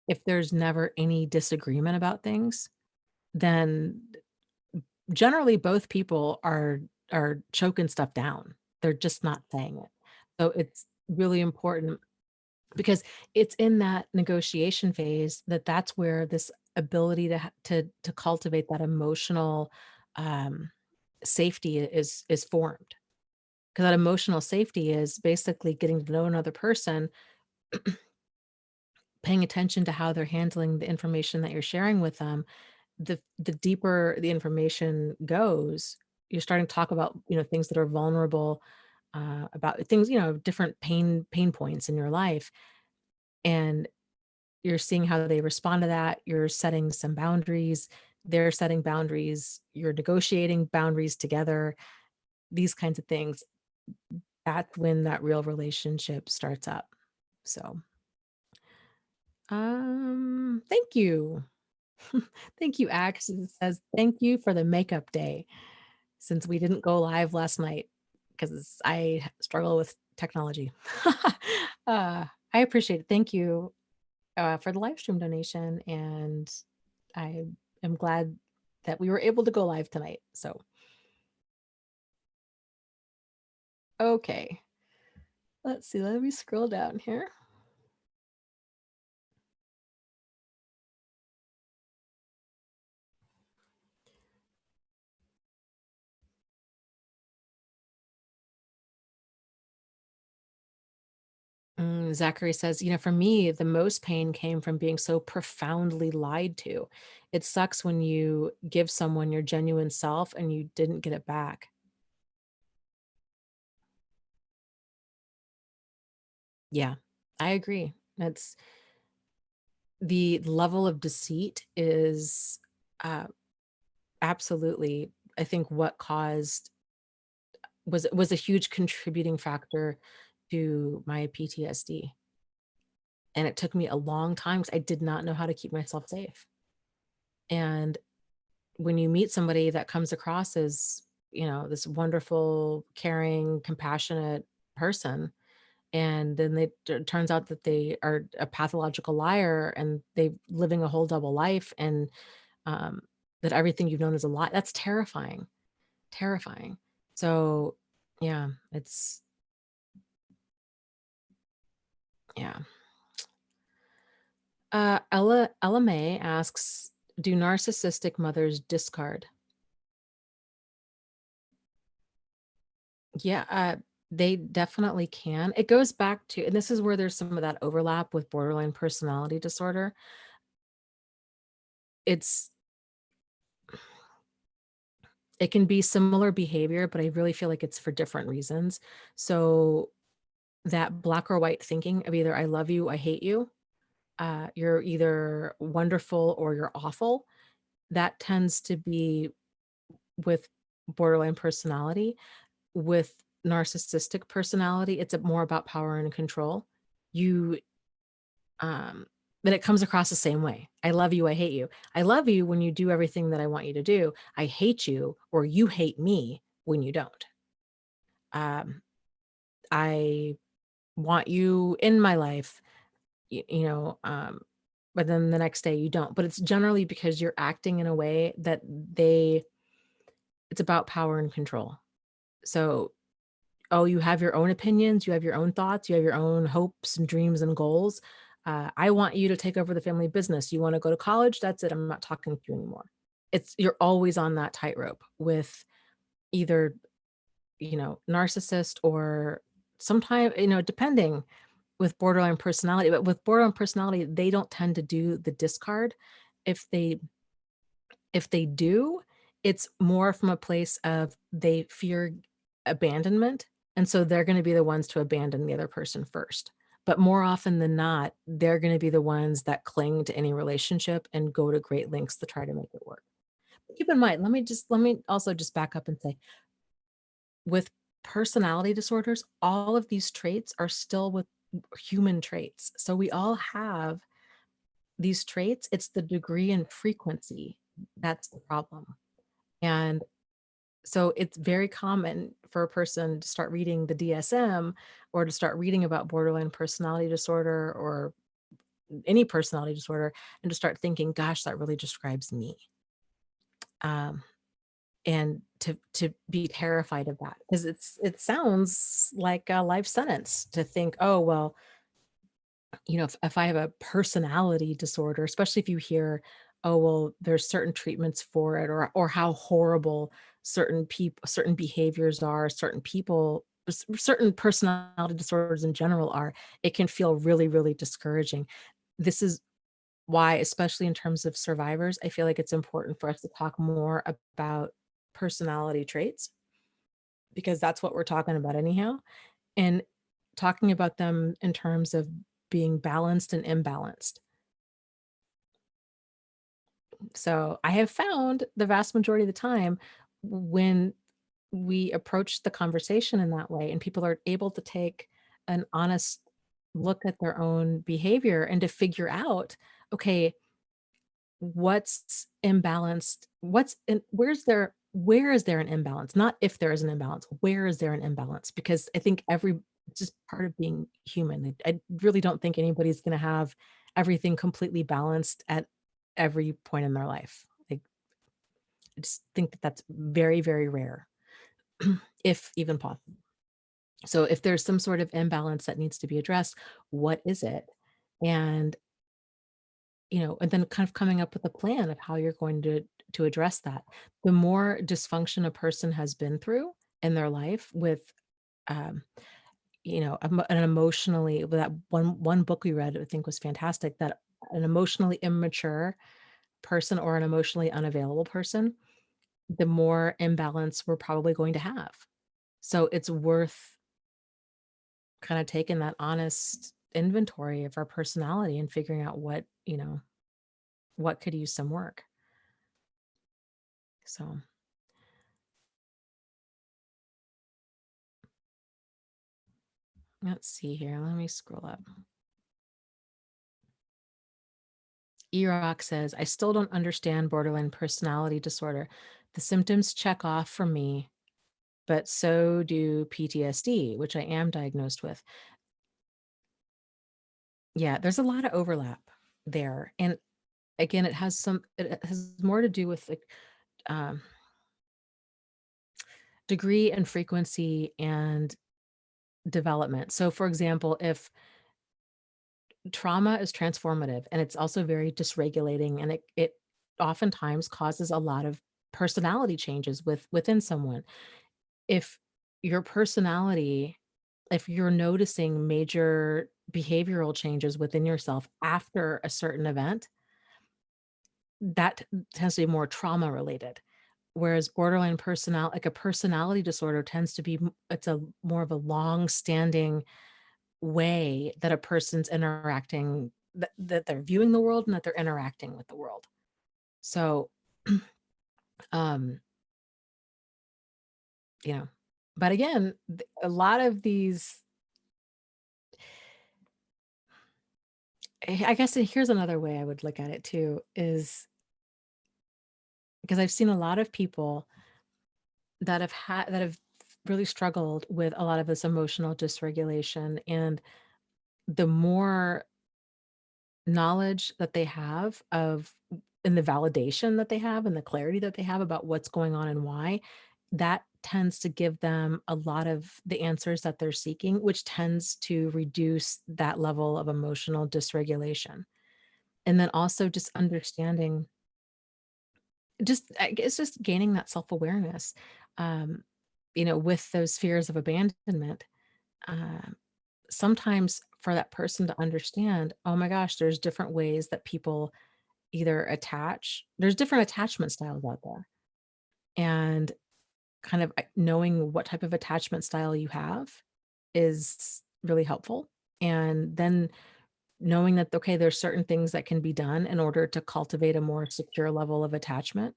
if there's never any disagreement about things, then generally both people are choking stuff down. They're just not saying it. So it's really important, because it's in that negotiation phase that that's where this ability to cultivate that emotional um, safety is formed. Because that emotional safety is basically getting to know another person, paying attention to how they're handling the information that you're sharing with them. The deeper the information goes, you're starting to talk about, things that are vulnerable, about things, different pain points in your life, and you're seeing how they respond to that. You're setting some boundaries, they're setting boundaries, you're negotiating boundaries together, these kinds of things. That's when that real relationship starts up. So, thank you. Thank you, Ax. It says, "Thank you for the makeup day, since we didn't go live last night because I struggle with technology." I appreciate it. Thank you, for the live stream donation, and I am glad that we were able to go live tonight. So, okay. Let's see. Let me scroll down here. Zachary says, for me, the most pain came from being so profoundly lied to. It sucks when you give someone your genuine self and you didn't get it back. Yeah, I agree. That's the level of deceit is uh, absolutely, I think, what caused was a huge contributing factor to my PTSD. And it took me a long time because I did not know how to keep myself safe. And when you meet somebody that comes across as, this wonderful, caring, compassionate person, and then it turns out that they are a pathological liar and they living a whole double life, and um, that everything you've known is a lie, that's terrifying, terrifying. So yeah, it's yeah. Ella May asks, do narcissistic mothers discard? Yeah, they definitely can. It goes back to, and this is where there's some of that overlap with borderline personality disorder. It's it can be similar behavior, but I really feel like it's for different reasons. So that black or white thinking of either I love you, I hate you, you're either wonderful or you're awful, that tends to be with borderline personality. With narcissistic personality, it's more about power and control. you then it comes across the same way. I love you, I hate you. I love you when you do everything that I want you to do. I hate you, or you hate me when you don't. Um, I want you in my life, you know, but then the next day you don't. But it's generally because you're acting in a way that it's about power and control. So, oh, you have your own opinions, you have your own thoughts, you have your own hopes and dreams and goals. I want you to take over the family business. You want to go to college? That's it. I'm not talking to you anymore. You're always on that tightrope with either, narcissist or sometimes, depending with borderline personality. But with borderline personality, they don't tend to do the discard. If they if they do, it's more from a place of they fear abandonment, and so they're gonna be the ones to abandon the other person first. But more often than not, they're gonna be the ones that cling to any relationship and go to great lengths to try to make it work. Keep in mind, let me also just back up and say, with personality disorders, all of these traits are still with human traits. So we all have these traits. It's the degree and frequency that's the problem. And so it's very common for a person to start reading the DSM or to start reading about borderline personality disorder or any personality disorder and to start thinking, gosh, that really describes me. Um, and to be terrified of that because it sounds like a life sentence to think, oh, well, if I have a personality disorder, especially if you hear, oh, well, there's certain treatments for it, or how horrible certain behaviors are, certain people, certain personality disorders in general are, it can feel really, really discouraging. This is why, especially in terms of survivors, I feel like it's important for us to talk more about personality traits because that's what we're talking about anyhow. And talking about them in terms of being balanced and imbalanced. So I have found the vast majority of the time when we approach the conversation in that way and people are able to take an honest look at their own behavior and to figure out, okay, what's imbalanced, where is there an imbalance? Not if there is an imbalance, where is there an imbalance? Because I think it's just part of being human. I really don't think anybody's going to have everything completely balanced at every point in their life. Like, I just think that that's very, very rare, if even possible. So if there's some sort of imbalance that needs to be addressed, what is it? And and then kind of coming up with a plan of how you're going to address that. The more dysfunction a person has been through in their life with, um, an emotionally, that one book we read, I think was fantastic, that an emotionally immature person or an emotionally unavailable person, the more imbalance we're probably going to have. So it's worth kind of taking that honest inventory of our personality and figuring out what could use some work. So let's see here. Let me scroll up. Erock says, I still don't understand borderline personality disorder. The symptoms check off for me, but so do PTSD, which I am diagnosed with. Yeah, there's a lot of overlap there. And again, it has more to do with like um, degree and frequency and development. So for example, if trauma is transformative and it's also very dysregulating and it oftentimes causes a lot of personality changes within someone. If your personality, if you're noticing major behavioral changes within yourself after a certain event, that tends to be more trauma related. Whereas borderline like a personality disorder tends to be, it's a more of a long standing way that a person's interacting, that they're viewing the world and that they're interacting with the world. So, um, but again, a lot of these, I guess here's another way I would look at it too, is because I've seen a lot of people that have really struggled with a lot of this emotional dysregulation, and the more knowledge that they have of and the validation that they have and the clarity that they have about what's going on and why, that tends to give them a lot of the answers that they're seeking, which tends to reduce that level of emotional dysregulation. And then also just understanding, just I guess just gaining that self-awareness, um, with those fears of abandonment. um, Sometimes for that person to understand, oh my gosh, there's different ways that people either there's different attachment styles out there. And kind of knowing what type of attachment style you have is really helpful. And then knowing that, okay, there's certain things that can be done in order to cultivate a more secure level of attachment.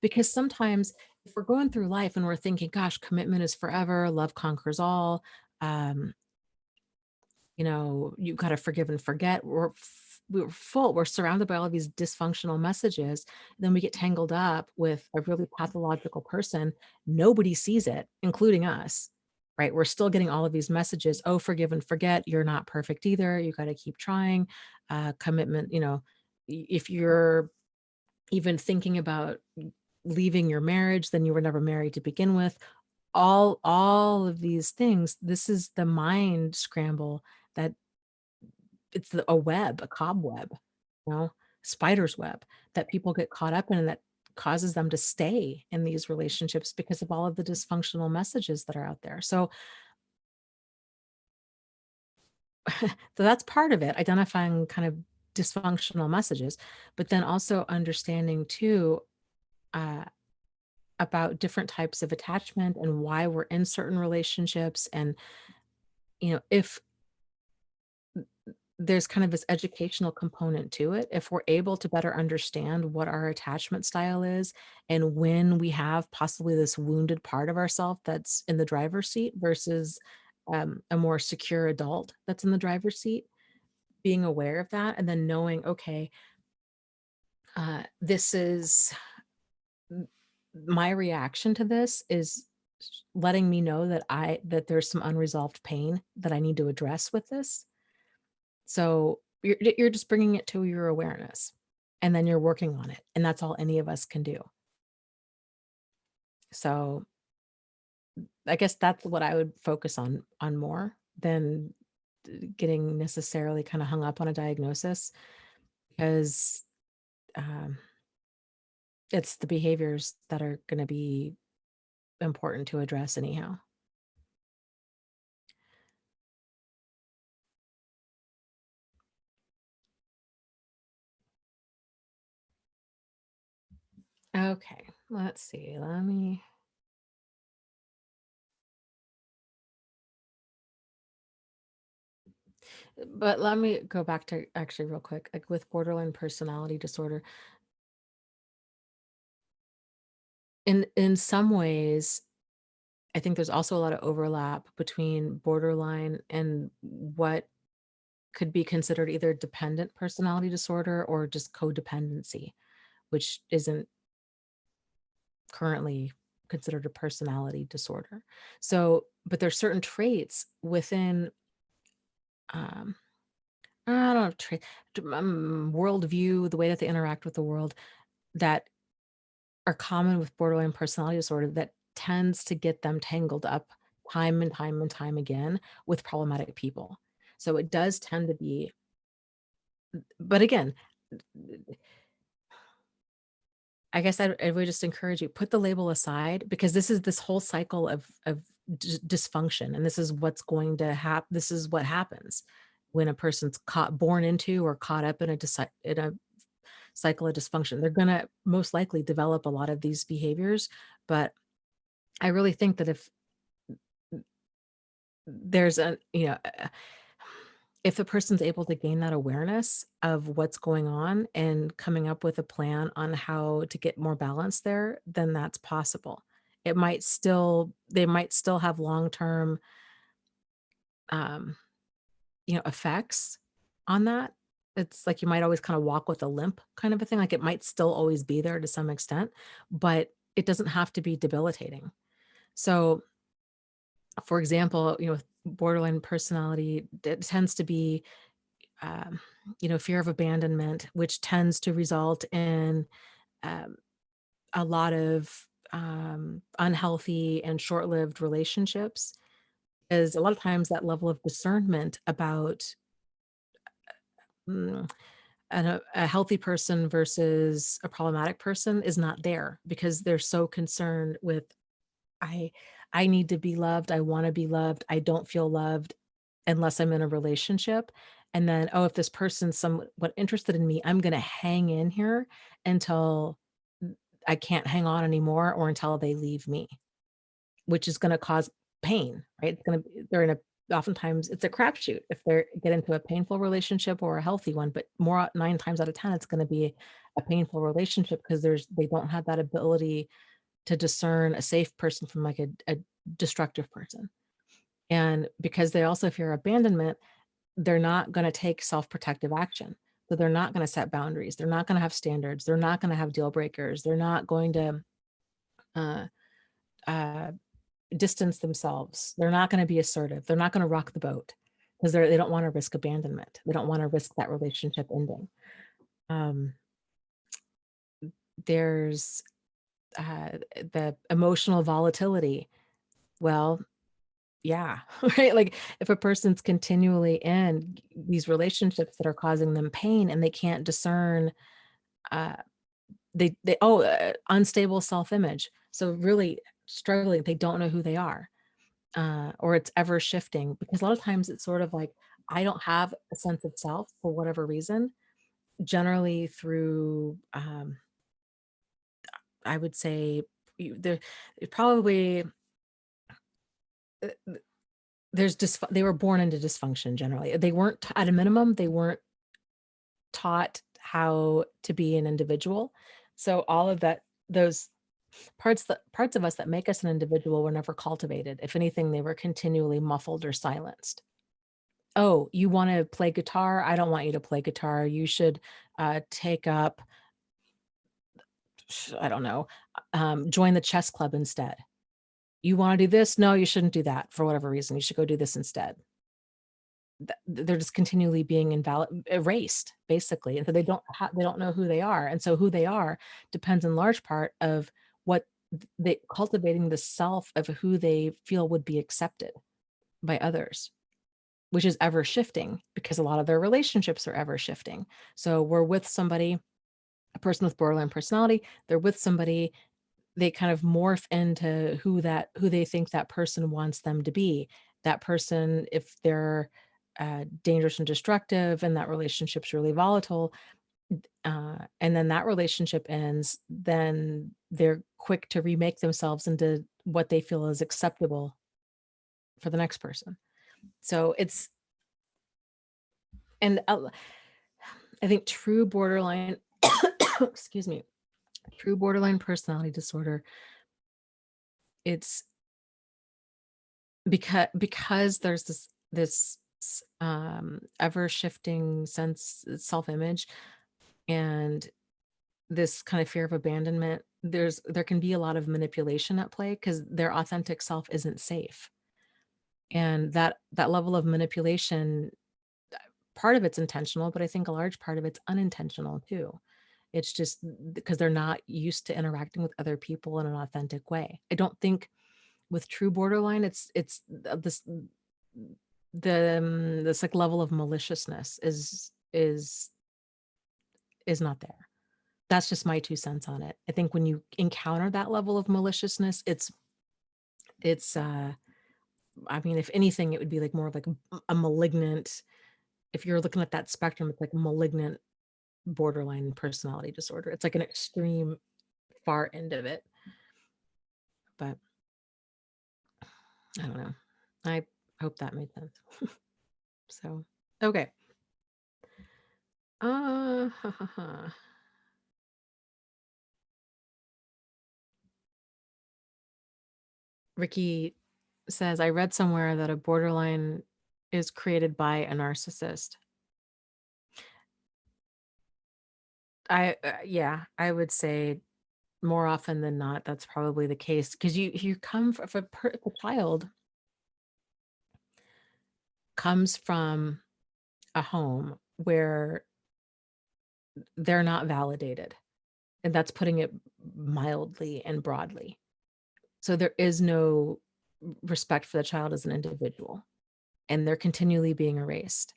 Because sometimes if we're going through life and we're thinking, gosh, commitment is forever, love conquers all, um, you gotta forgive and forget. We're surrounded by all these dysfunctional messages. Then we get tangled up with a really pathological person. Nobody sees it, including us, right? We're still getting all of these messages. Oh, forgive and forget. You're not perfect either. You got to keep trying. Commitment, if you're even thinking about leaving your marriage, then you were never married to begin with. All of these things, this is the mind scramble that a web, a cobweb, you know, spider's web that people get caught up in, and that causes them to stay in these relationships because of all of the dysfunctional messages that are out there. So that's part of it, identifying kind of dysfunctional messages, but then also understanding too, uh, about different types of attachment and why we're in certain relationships. And, if there's kind of this educational component to it. If we're able to better understand what our attachment style is and when we have possibly this wounded part of ourself that's in the driver's seat versus a more secure adult that's in the driver's seat, being aware of that and then knowing, okay, this is m- my reaction to this is letting me know that there's some unresolved pain that I need to address with this. So you're just bringing it to your awareness, and then you're working on it, and that's all any of us can do. So I guess that's what I would focus on more than getting necessarily kind of hung up on a diagnosis, because um, it's the behaviors that are going to be important to address anyhow. Okay, let's see. Let me go back to actually real quick, like with borderline personality disorder. In some ways, I think there's also a lot of overlap between borderline and what could be considered either dependent personality disorder or just codependency, which isn't currently considered a personality disorder. So, but there's certain traits within, um, I don't know, worldview, the way that they interact with the world, that are common with borderline personality disorder that tends to get them tangled up time and time and time again with problematic people. So it does tend to be, but again, I guess I would just encourage you, put the label aside, because this whole cycle of dysfunction, and this is what's going to happen. This is what happens when a person's born into or caught up in a cycle of dysfunction. They're gonna most likely develop a lot of these behaviors, but I really think that there's a you know if the person's able to gain that awareness of what's going on and coming up with a plan on how to get more balance there, then that's possible. They might still have long-term, um, effects on that, It's like you might always kind of walk with a limp kind of a thing, like, it might still always be there to some extent, but it doesn't have to be debilitating. So, for example, with borderline personality, it tends to be, um, fear of abandonment, which tends to result in, um, a lot of, unhealthy and short-lived relationships, is a lot of times that level of discernment about, mm, a healthy person versus a problematic person is not there because they're so concerned with, I I need to be loved, I wanna be loved, I don't feel loved unless I'm in a relationship, and then, "Oh, if this person's somewhat interested in me, I'm gonna hang in here until I can't hang on anymore or until they leave me," which is gonna cause pain, right? It's gonna be they're in a oftentimes, it's a crapshoot if they get into a painful relationship or a healthy one, but 9 times out of 10, it's gonna be a painful relationship because they don't have that ability to discern a safe person from, like, a destructive person. And because they also fear abandonment, they're not gonna take self-protective action. So they're not gonna set boundaries, they're not gonna have standards, they're not gonna have deal breakers, they're not going to, uh, uh, distance themselves, they're not gonna be assertive, they're not gonna rock the boat because they don't wanna risk abandonment, they don't wanna risk that relationship ending. Um, there's, the emotional volatility. Well, yeah, right? Like, if a person's continually in these relationships that are causing them pain and they can't discern, uh, unstable self-image. So really struggling, they don't know who they are, or it's ever shifting because a lot of times it's sort of like, I don't have a sense of self for whatever reason, generally through, I would say there probably, uh, they were born into dysfunction generally. They weren't, at a minimum, they weren't taught how to be an individual. So all of that, those parts of us that make us an individual were never cultivated. If anything, they were continually muffled or silenced. "Oh, you wanna play guitar? I don't want you to play guitar. You should, take up, I don't know, join the chess club instead. You wanna do this? No, you shouldn't do that for whatever reason. You should go do this instead." They're just continually being erased, basically, and so they don't know who they are, and so who they are depends in large part of what they cultivating the self of who they feel would be accepted by others, which is ever shifting because a lot of their relationships are ever shifting. So we're with somebody, a person with borderline personality, they're with somebody, they kind of morph into who they think that person wants them to be. That person, if they're, dangerous and destructive and that relationship's really volatile, and then that relationship ends, then they're quick to remake themselves into what they feel is acceptable for the next person. So it's and, I think true borderline excuse me, true borderline personality disorder, it's because there's this ever shifting sense self-image and this kind of fear of abandonment, there can be a lot of manipulation at play because their authentic self isn't safe. And that level of manipulation, part of it's intentional, but I think a large part of it's unintentional too. It's just because they're not used to interacting with other people in an authentic way. I don't think with true borderline, it's this like level of maliciousness is not there. That's just my 2 cents on it. I think when you encounter that level of maliciousness, it's, I mean, if anything, it would be like more of like a malignant, if you're looking at that spectrum, it's like malignant borderline personality disorder. It's like an extreme far end of it, but I don't know. I hope that made sense. So, okay. Ha. Ricky says, I read somewhere that a borderline is created by a narcissist. Yeah, I would say more often than not, that's probably the case because you come f if a child comes from a home where they're not validated, and that's putting it mildly and broadly. So there is no respect for the child as an individual, and they're continually being erased.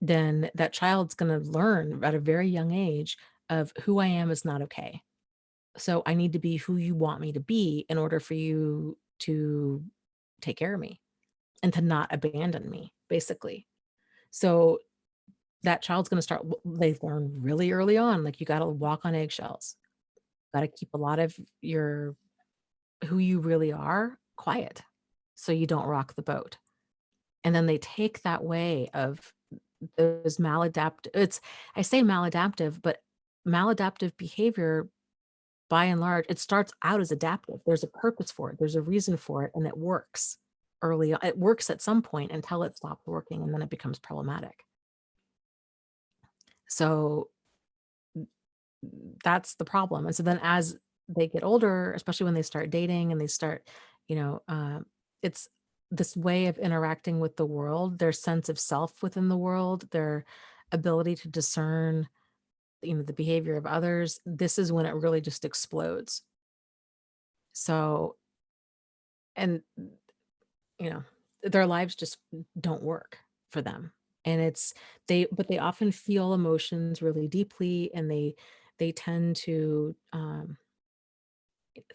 Then that child's gonna learn at a very young age of who I am is not okay. So I need to be who you want me to be in order for you to take care of me and to not abandon me, basically. So that child's gonna start they learn really early on, like, you gotta walk on eggshells. Gotta keep a lot of your who you really are quiet so you don't rock the boat. And then they take that way of those maladapt it's I say maladaptive, but maladaptive behavior, by and large, it starts out as adaptive. There's a purpose for it, there's a reason for it, and it works early on. It works at some point until it stops working, and then it becomes problematic. So that's the problem. And so then as they get older, especially when they start dating and they start, you know, it's this way of interacting with the world, their sense of self within the world, their ability to discern, the behavior of others. This is when it really just explodes. So, and you know, their lives just don't work for them. And but they often feel emotions really deeply, and they tend to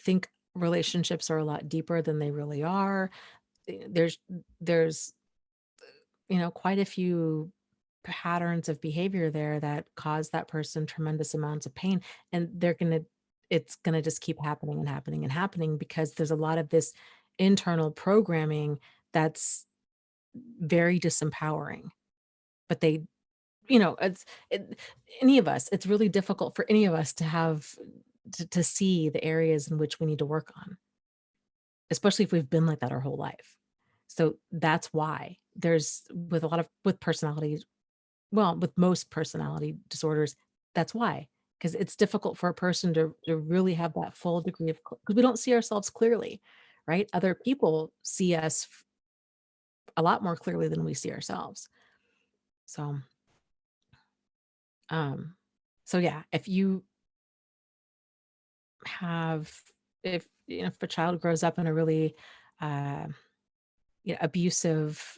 think relationships are a lot deeper than they really are. There's, quite a few patterns of behavior there that cause that person tremendous amounts of pain, and it's gonna just keep happening and happening and happening because there's a lot of this internal programming that's very disempowering. But any of us, it's really difficult for any of us to have to see the areas in which we need to work on, especially if we've been like that our whole life. So that's why there's with a lot of with personalities, well, with most personality disorders, that's why, because it's difficult for a person to really have that full degree of because we don't see ourselves clearly, right? Other people see us a lot more clearly than we see ourselves. So, um, so yeah, if you have if a child grows up in a really uh, abusive,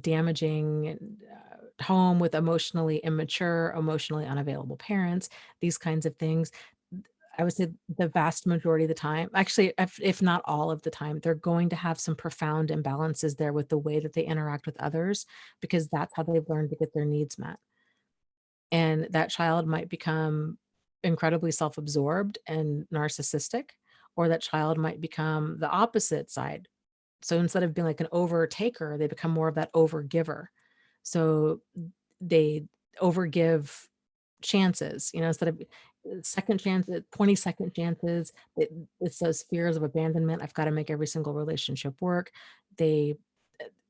damaging home with emotionally immature, emotionally unavailable parents, these kinds of things. I would say the vast majority of the time, actually, if not all of the time, they're going to have some profound imbalances there with the way that they interact with others because that's how they've learned to get their needs met. And that child might become incredibly self absorbed and narcissistic, or that child might become the opposite side. So instead of being like an overtaker, they become more of that overgiver. So they overgive chances, instead of second chances, 20-second chances. It's those fears of abandonment. I've got to make every single relationship work. They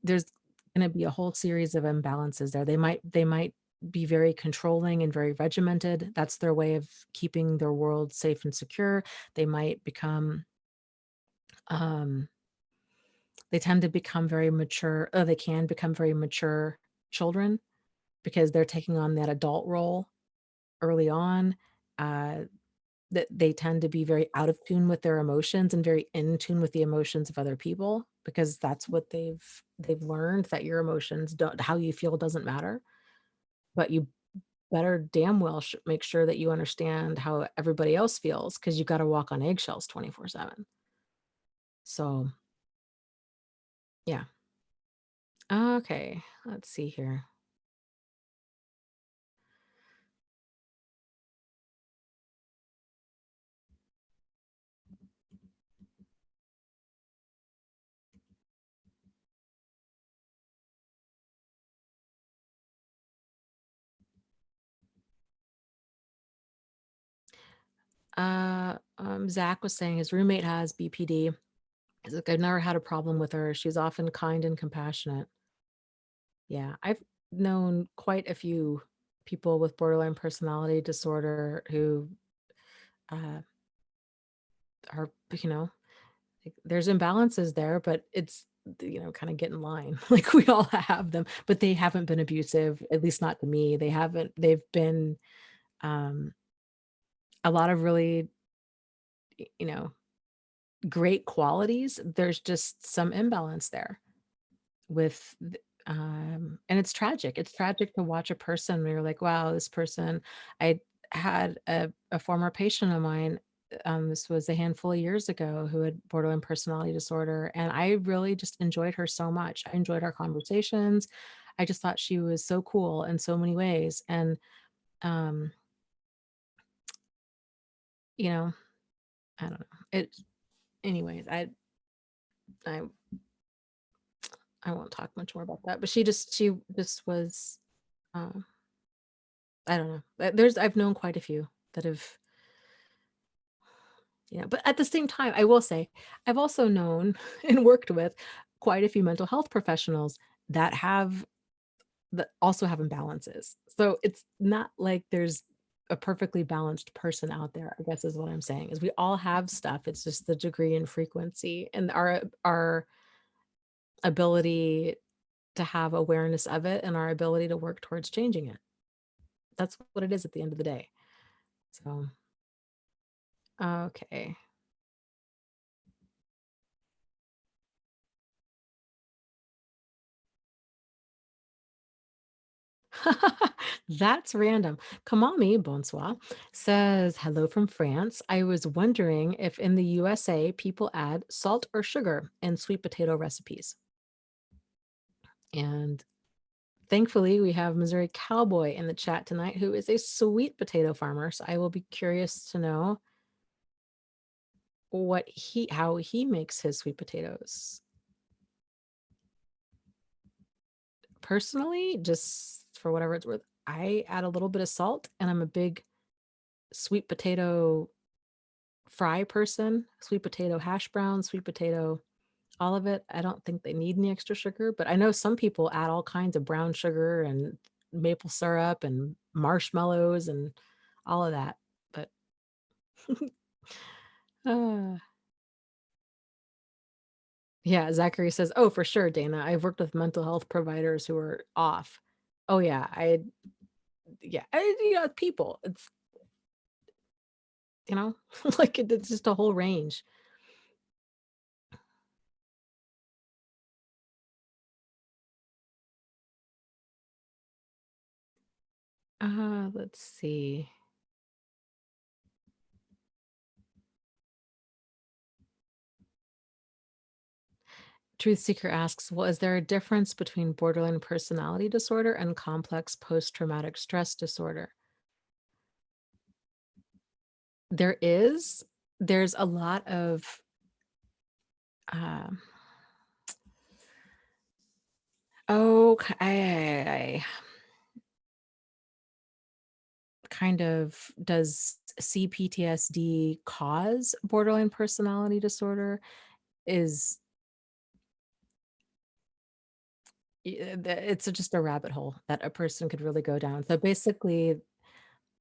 there's going to be a whole series of imbalances there. They might be very controlling and very regimented. That's their way of keeping their world safe and secure. They might become um they tend to become very mature, they can become very mature children because they're taking on that adult role early on. Uh, that they tend to be very out of tune with their emotions and very in tune with the emotions of other people because that's what they've learned, that your emotions don't how you feel doesn't matter, but you better damn well make sure that you understand how everybody else feels because you got to walk on eggshells 24/7. So, yeah. Okay, let's see here. Zach was saying his roommate has BPD. He's like, I've never had a problem with her. She's often kind and compassionate. Yeah, I've known quite a few. people with borderline personality disorder who uh, are, like, there's imbalances there, but it's, kind of get in line. Like, we all have them, but they haven't been abusive, at least not to me. They've been um, a lot of really, you know, great qualities. There's just some imbalance there with, and it's tragic. It's tragic to watch a person where you're like, wow, this person, I had a former patient of mine, this was a handful of years ago, who had borderline personality disorder. And I really just enjoyed her so much. I enjoyed our conversations. I just thought she was so cool in so many ways. And, um, you know, I don't know. Anyways, I, I won't talk much more about that, but she just was, um, I don't know. I've known quite a few that have, but at the same time, I will say, I've also known and worked with quite a few mental health professionals that also have imbalances. So it's not like there's a perfectly balanced person out there, I guess is what I'm saying, is we all have stuff. It's just the degree and frequency and our ability to have awareness of it and our ability to work towards changing it. That's what it is at the end of the day. So, okay. That's random. Kamami, bonsoir, says, hello from France. I was wondering if in the USA people add salt or sugar in sweet potato recipes. And thankfully, we have Missouri Cowboy in the chat tonight, who is a sweet potato farmer. So I will be curious to know how he makes his sweet potatoes. Personally, just for whatever it's worth, I add a little bit of salt, and I'm a big sweet potato fry person, sweet potato hash brown, sweet potato, all of it. I don't think they need any extra sugar, but I know some people add all kinds of brown sugar and maple syrup and marshmallows and all of that. But uh, yeah, Zachary says, oh, for sure, Dana. I've worked with mental health providers who are off. Oh yeah, people. It's like it's just a whole range. Let's see. Truth Seeker asks, well, is there a difference between borderline personality disorder and complex post-traumatic stress disorder? There is. There's a lot of um oh, I kind of does CPTSD cause borderline personality disorder? Is it's just a rabbit hole that a person could really go down. So basically,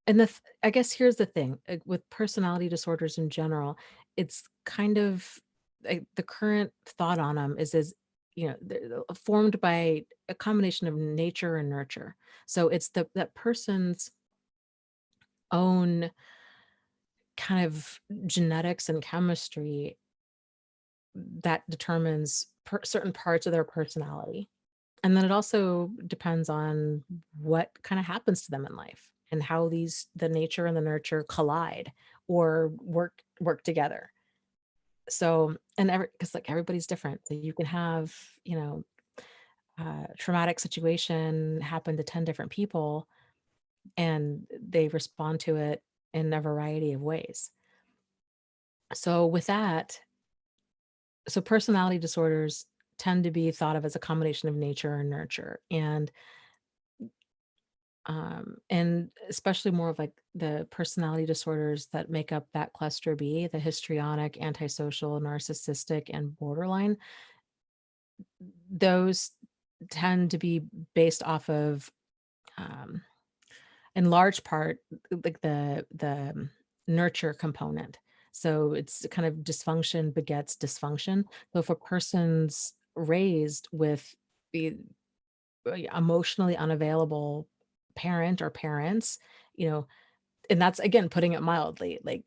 and I guess here's the thing, with personality disorders in general, it's kind of like the current thought on them they're formed by a combination of nature and nurture. So it's that person's own kind of genetics and chemistry that determines certain parts of their personality. And then it also depends on what kind of happens to them in life and how the nature and the nurture collide or work together. So, and because like everybody's different. So you can have, traumatic situation happen to 10 different people and they respond to it in a variety of ways. So with that, so personality disorders tend to be thought of as a combination of nature and nurture. And especially more of like the personality disorders that make up that cluster B, the histrionic, antisocial, narcissistic, and borderline, those tend to be based off of um, in large part, like the nurture component. So it's kind of dysfunction begets dysfunction. So if a person's raised with the emotionally unavailable parent or parents, you know, and that's again putting it mildly, like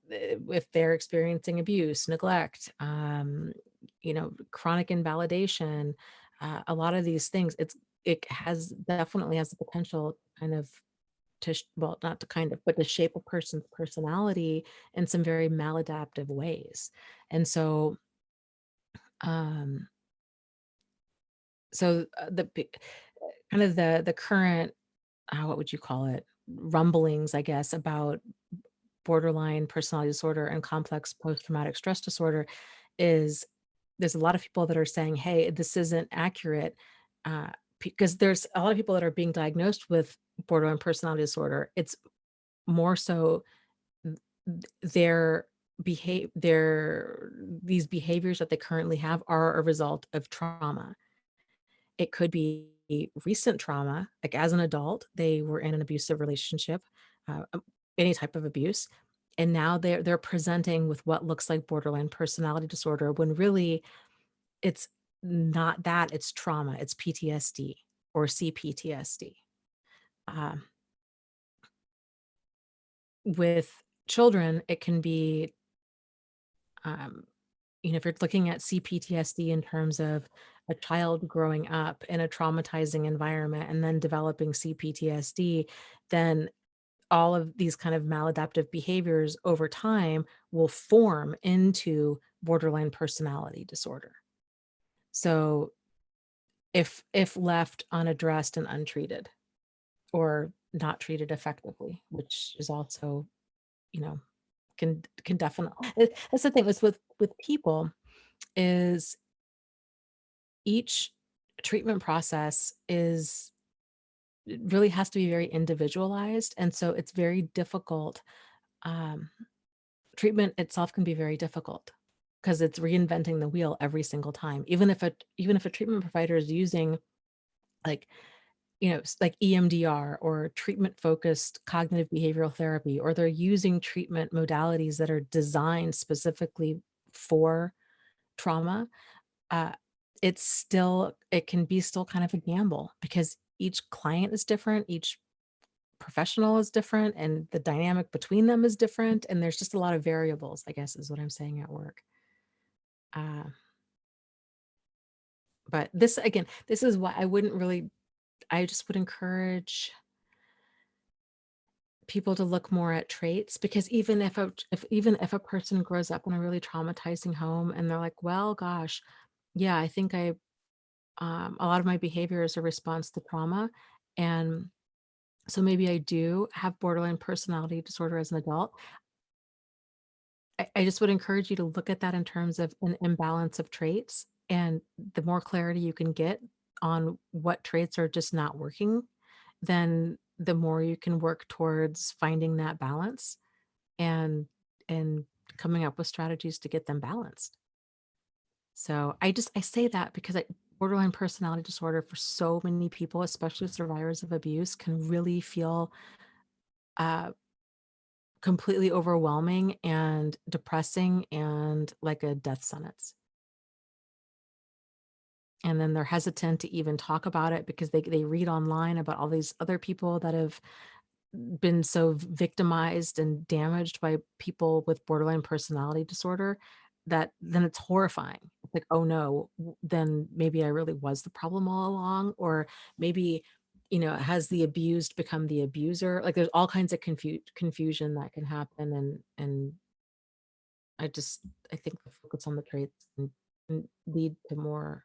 if they're experiencing abuse, neglect, chronic invalidation, a lot of these things, it has definitely has the potential kind of well, not to kind of, but to shape a person's personality in some very maladaptive ways. And so, um, kind of the current, what would you call it? Rumblings, I guess, about borderline personality disorder and complex post-traumatic stress disorder is there's a lot of people that are saying, hey, this isn't accurate, because there's a lot of people that are being diagnosed with borderline personality disorder. It's more so their these behaviors that they currently have are a result of trauma. It could be recent trauma, like as an adult, they were in an abusive relationship, any type of abuse, and now they're presenting with what looks like borderline personality disorder when really it's not that, it's trauma, it's PTSD or CPTSD. Um, with children, it can be, um, if you're looking at CPTSD in terms of a child growing up in a traumatizing environment and then developing CPTSD, then all of these kind of maladaptive behaviors over time will form into borderline personality disorder. So if left unaddressed and untreated or not treated effectively, which is also, you know, can definitely, that's the thing with people is each treatment process is it really has to be very individualized, and so it's very difficult. um, Treatment itself can be very difficult because it's reinventing the wheel every single time. Even if a treatment provider is using, like, like EMDR or treatment focused cognitive behavioral therapy, or they're using treatment modalities that are designed specifically for trauma, uh, it can be still kind of a gamble because each client is different, each professional is different, and the dynamic between them is different, and there's just a lot of variables, I guess, is what I'm saying at work. Uh, but this is why I just would encourage people to look more at traits, because even if a person grows up in a really traumatizing home and they're like, well, gosh, yeah, I think a lot of my behavior is a response to trauma. And so maybe I do have borderline personality disorder as an adult. I just would encourage you to look at that in terms of an imbalance of traits. And the more clarity you can get on what traits are just not working, then the more you can work towards finding that balance and and coming up with strategies to get them balanced. So I say that because borderline personality disorder for so many people, especially survivors of abuse, can really feel uh, completely overwhelming and depressing and like a death sentence. And then they're hesitant to even talk about it because they read online about all these other people that have been so victimized and damaged by people with borderline personality disorder that then it's horrifying. It's like, oh no, then maybe I really was the problem all along, or maybe, has the abused become the abuser? Like there's all kinds of confusion that can happen, and I think the focus on the traits and lead to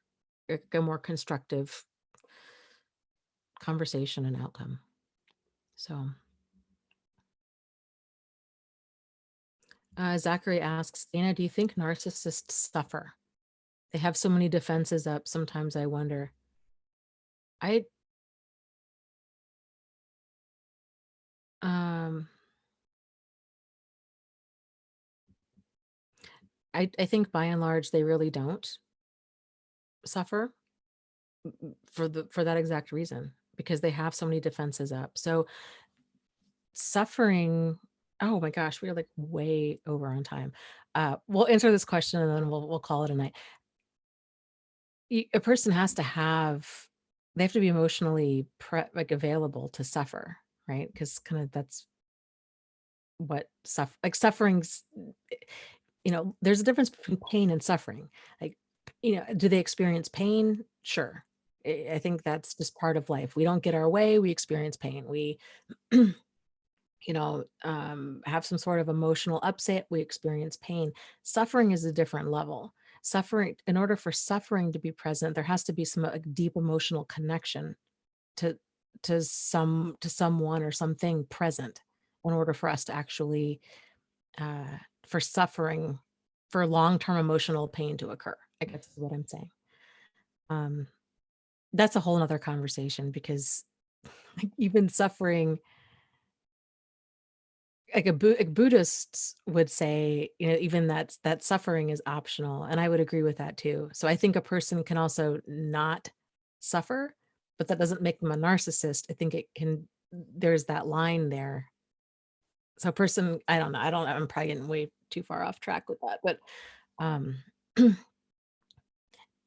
a more constructive conversation and outcome. So, Zachary asks, Dana, do you think narcissists suffer? They have so many defenses up. Sometimes I wonder. I um I think by and large they really don't suffer for that exact reason. because they have so many defenses up. So suffering, oh my gosh, we are like way over on time. We'll answer this question and then we'll call it a night. A person has to have, they have to be emotionally like available to suffer, right? Because kind of that's what suffering's, there's a difference between pain and suffering. Like, do they experience pain? Sure. I think that's just part of life. We don't get our way, we experience pain. We have some sort of emotional upset, we experience pain. Suffering is a different level. Suffering, in order for suffering to be present, there has to be some deep emotional connection to someone or something present in order for us to actually for suffering, for long-term emotional pain to occur, I guess is what I'm saying. That's a whole nother conversation, because like, even suffering, like Buddhists would say, even that suffering is optional, and I would agree with that too. So I think a person can also not suffer, but that doesn't make them a narcissist. I think it can, there's that line there. So a person, I don't know, I'm probably getting way too far off track with that, but um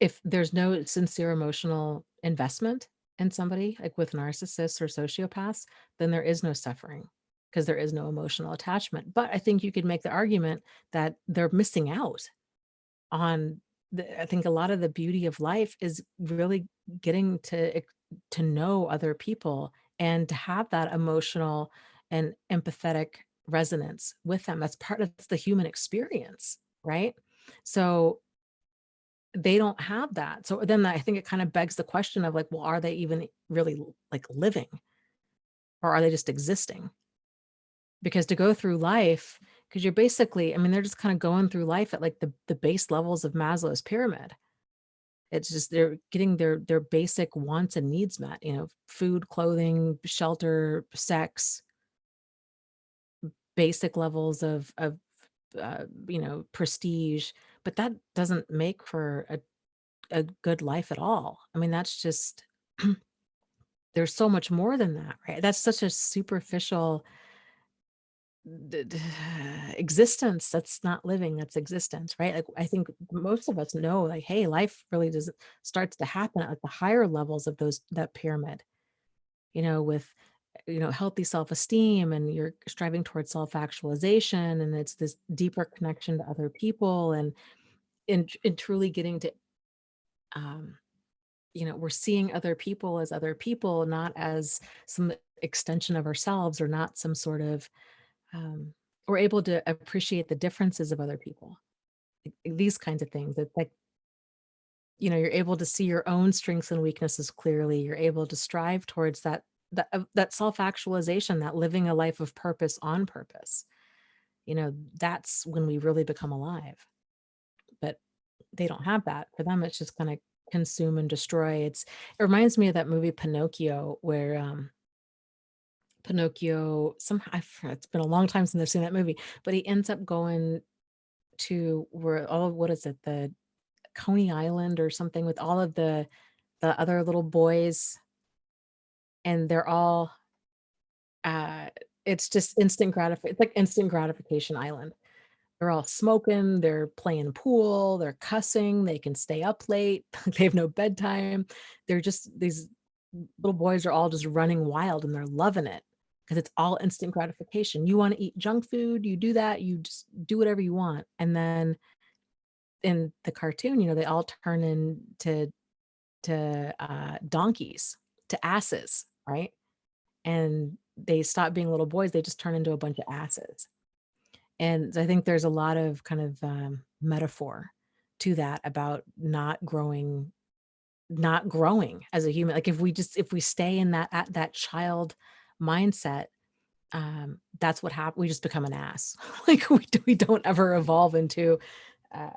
if there's no sincere emotional investment in somebody, like with narcissists or sociopaths, then there is no suffering, because there is no emotional attachment. But I think you could make the argument that they're missing out on I think a lot of the beauty of life is really getting to know other people and to have that emotional and empathetic resonance with them. That's the human experience, right? So they don't have that. So then I think it kind of begs the question of like, well, are they even really like living, or are they just existing? Because to go through life, because you're basically, I mean, they're just kind of going through life at like the base levels of Maslow's pyramid. It's just they're getting their basic wants and needs met, food, clothing, shelter, sex, basic levels of prestige. But that doesn't make for a good life at all. I mean, that's just there's so much more than that, right? That's such a superficial existence. That's not living, that's existence, right? Like, I think most of us know, like, hey, life really doesn't starts to happen at like the higher levels of that pyramid, with healthy self-esteem, and you're striving towards self-actualization, and it's this deeper connection to other people, and in truly getting to um we're seeing other people as other people, not as some extension of ourselves, or not some sort of um, we're able to appreciate the differences of other people, these kinds of things. It's like, you're able to see your own strengths and weaknesses clearly. You're able to strive towards that self-actualization, that living a life of purpose on purpose. That's when we really become alive. But they don't have that. For them, it's just gonna consume and destroy. It reminds me of that movie Pinocchio, where Pinocchio it's been a long time since I've seen that movie, but he ends up going to where what is it, the Coney Island or something, with all of the other little boys, and they're all uh it's just it's like instant gratification island. They're all smoking, they're playing pool, they're cussing, they can stay up late, they have no bedtime. They're just these little boys are all just running wild, and they're loving it because it's all instant gratification. You want to eat junk food, you do that, you just do whatever you want. And then in the cartoon, they all turn into donkeys, to asses, right? And they stop being little boys, they just turn into a bunch of asses. And I think there's a lot of kind of metaphor to that about not growing as a human. Like, if we stay in that child mindset, that's what happens. We just become an ass. Like, we don't ever evolve into uh,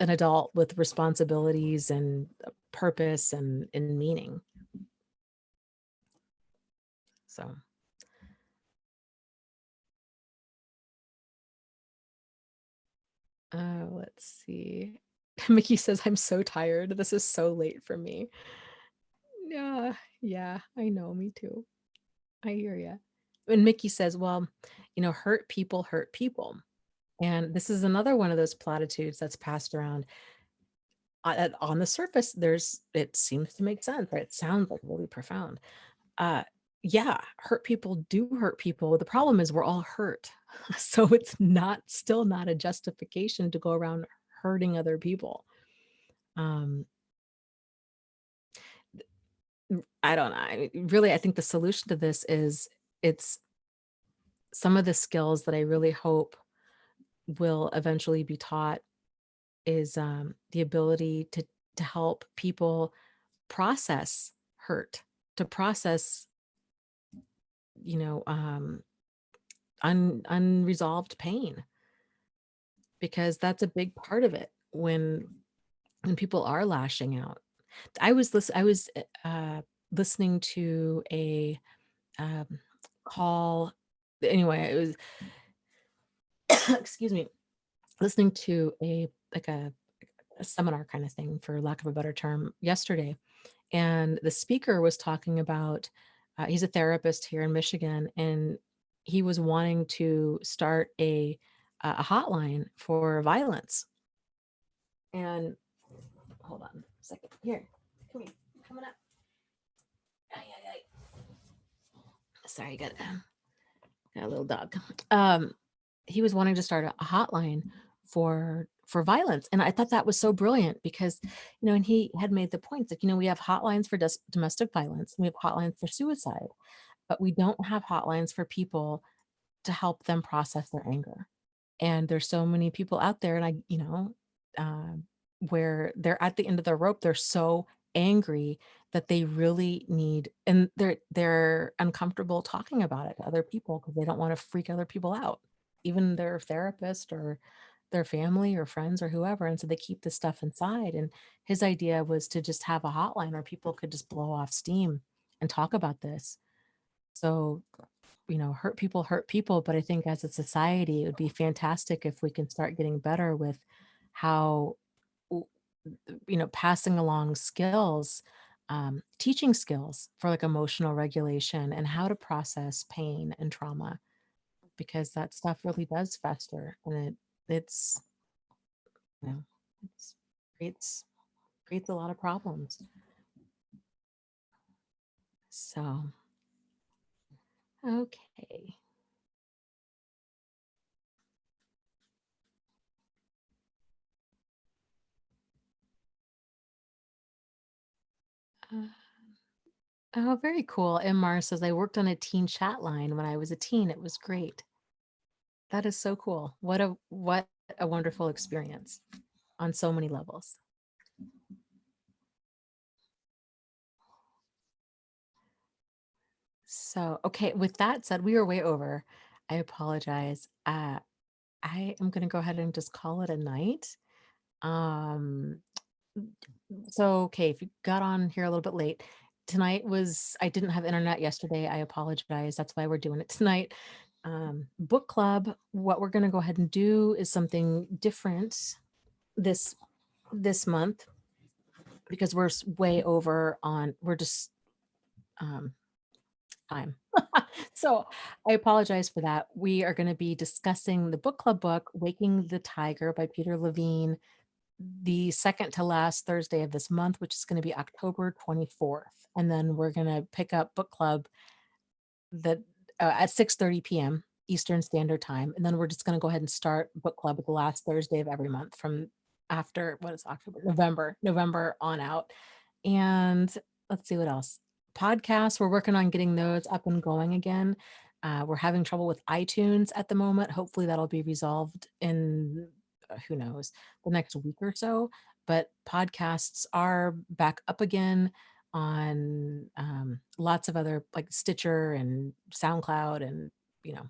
an adult with responsibilities and purpose and meaning. So let's see. Mickey says, I'm so tired. This is so late for me. Yeah. Yeah, I know, me too. I hear ya. And Mickey says, well, hurt people hurt people. And this is another one of those platitudes that's passed around. On the surface, it seems to make sense, right? It sounds like really profound. Uh, yeah, hurt people do hurt people. The problem is we're all hurt. So it's still not a justification to go around hurting other people. Um, I don't know. Really, I think the solution to this is it's some of the skills that I really hope will eventually be taught is the ability to help people process hurt, to process, you know, um, unresolved pain, because that's a big part of it when people are lashing out. I was listening to a um, call. Anyway, it was excuse me, listening to a seminar kind of thing, for lack of a better term, yesterday. And the speaker was talking about, he's a therapist here in Michigan, and he was wanting to start a hotline for violence. And hold on a second. Here, come here, coming up. Ay, ay, ay. Sorry, got a little dog. He was wanting to start a hotline for violence, and I thought that was so brilliant because, and he had made the point that, we have hotlines for domestic violence, and we have hotlines for suicide, but we don't have hotlines for people to help them process their anger. And there's so many people out there, and um, where they're at the end of the rope, they're so angry that they really need, and they're uncomfortable talking about it to other people because they don't want to freak other people out, even their therapist or their family or friends or whoever. And so they keep this stuff inside. And his idea was to just have a hotline where people could just blow off steam and talk about this. So, hurt people, but I think as a society, it would be fantastic if we can start getting better with how, w- passing along skills, teaching skills for like emotional regulation and how to process pain and trauma, because that stuff really does fester, and it's, you know, it's creates a lot of problems. So, okay. Uh, Oh, very cool. And Mara says, I worked on a teen chat line when I was a teen. It was great. That is so cool. What a wonderful experience on so many levels. So, okay, with that said, we are way over. I apologize. I am going to go ahead and just call it a night. Um, so, okay, if you got on here a little bit late, I didn't have internet yesterday. I apologize. That's why we're doing it tonight. Book club, what we're going to go ahead and do is something different this this month, because we're way over on, we're just time. So I apologize for that. We are going to be discussing the book club book, Waking the Tiger by Peter Levine, the second to last Thursday of this month, which is going to be October 24th. And then we're going to pick up book club that at 6:30 p.m. Eastern Standard Time. And then we're just going to go ahead and start book club at the last Thursday of every month from after, what is October, November on out. And let's see what else. Podcasts, we're working on getting those up and going again. We're having trouble with iTunes at the moment. Hopefully that'll be resolved in, who knows, the next week or so. But podcasts are back up again on lots of other, like Stitcher and SoundCloud and, you know,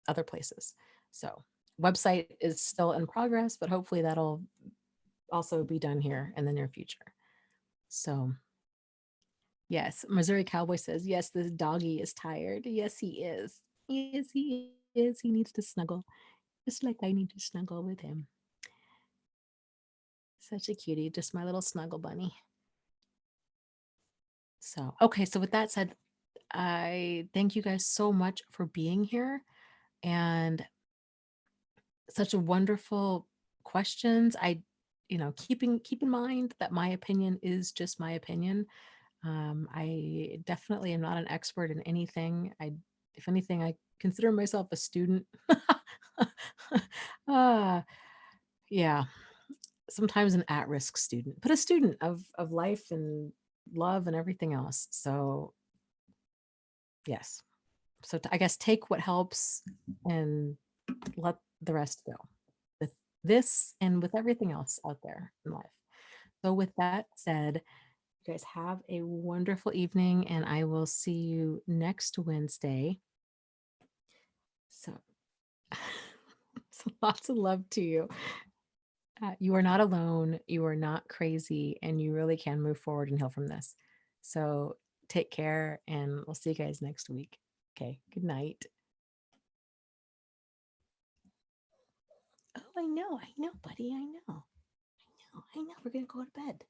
other places. So website is still in progress, but hopefully that'll also be done here in the near future. So yes, Missouri Cowboy says, yes, this doggy is tired. Yes, he is. Yes, he is. He needs to snuggle, just like I need to snuggle with him. Such a cutie, just my little snuggle bunny. So, okay. So with that said, I thank you guys so much for being here and such a wonderful questions. Keep in mind that my opinion is just my opinion. I definitely am not an expert in anything. If anything, I consider myself a student. uh, yeah, sometimes an at-risk student, but a student of life and love and everything else. So yes. So I guess take what helps and let the rest go with this and with everything else out there in life. So with that said, you guys have a wonderful evening and I will see you next Wednesday. So, so lots of love to you. You are not alone. You are not crazy and you really can move forward and heal from this. So take care and we'll see you guys next week. Okay. Good night. Oh, I know, buddy. I know. We're going to go to bed.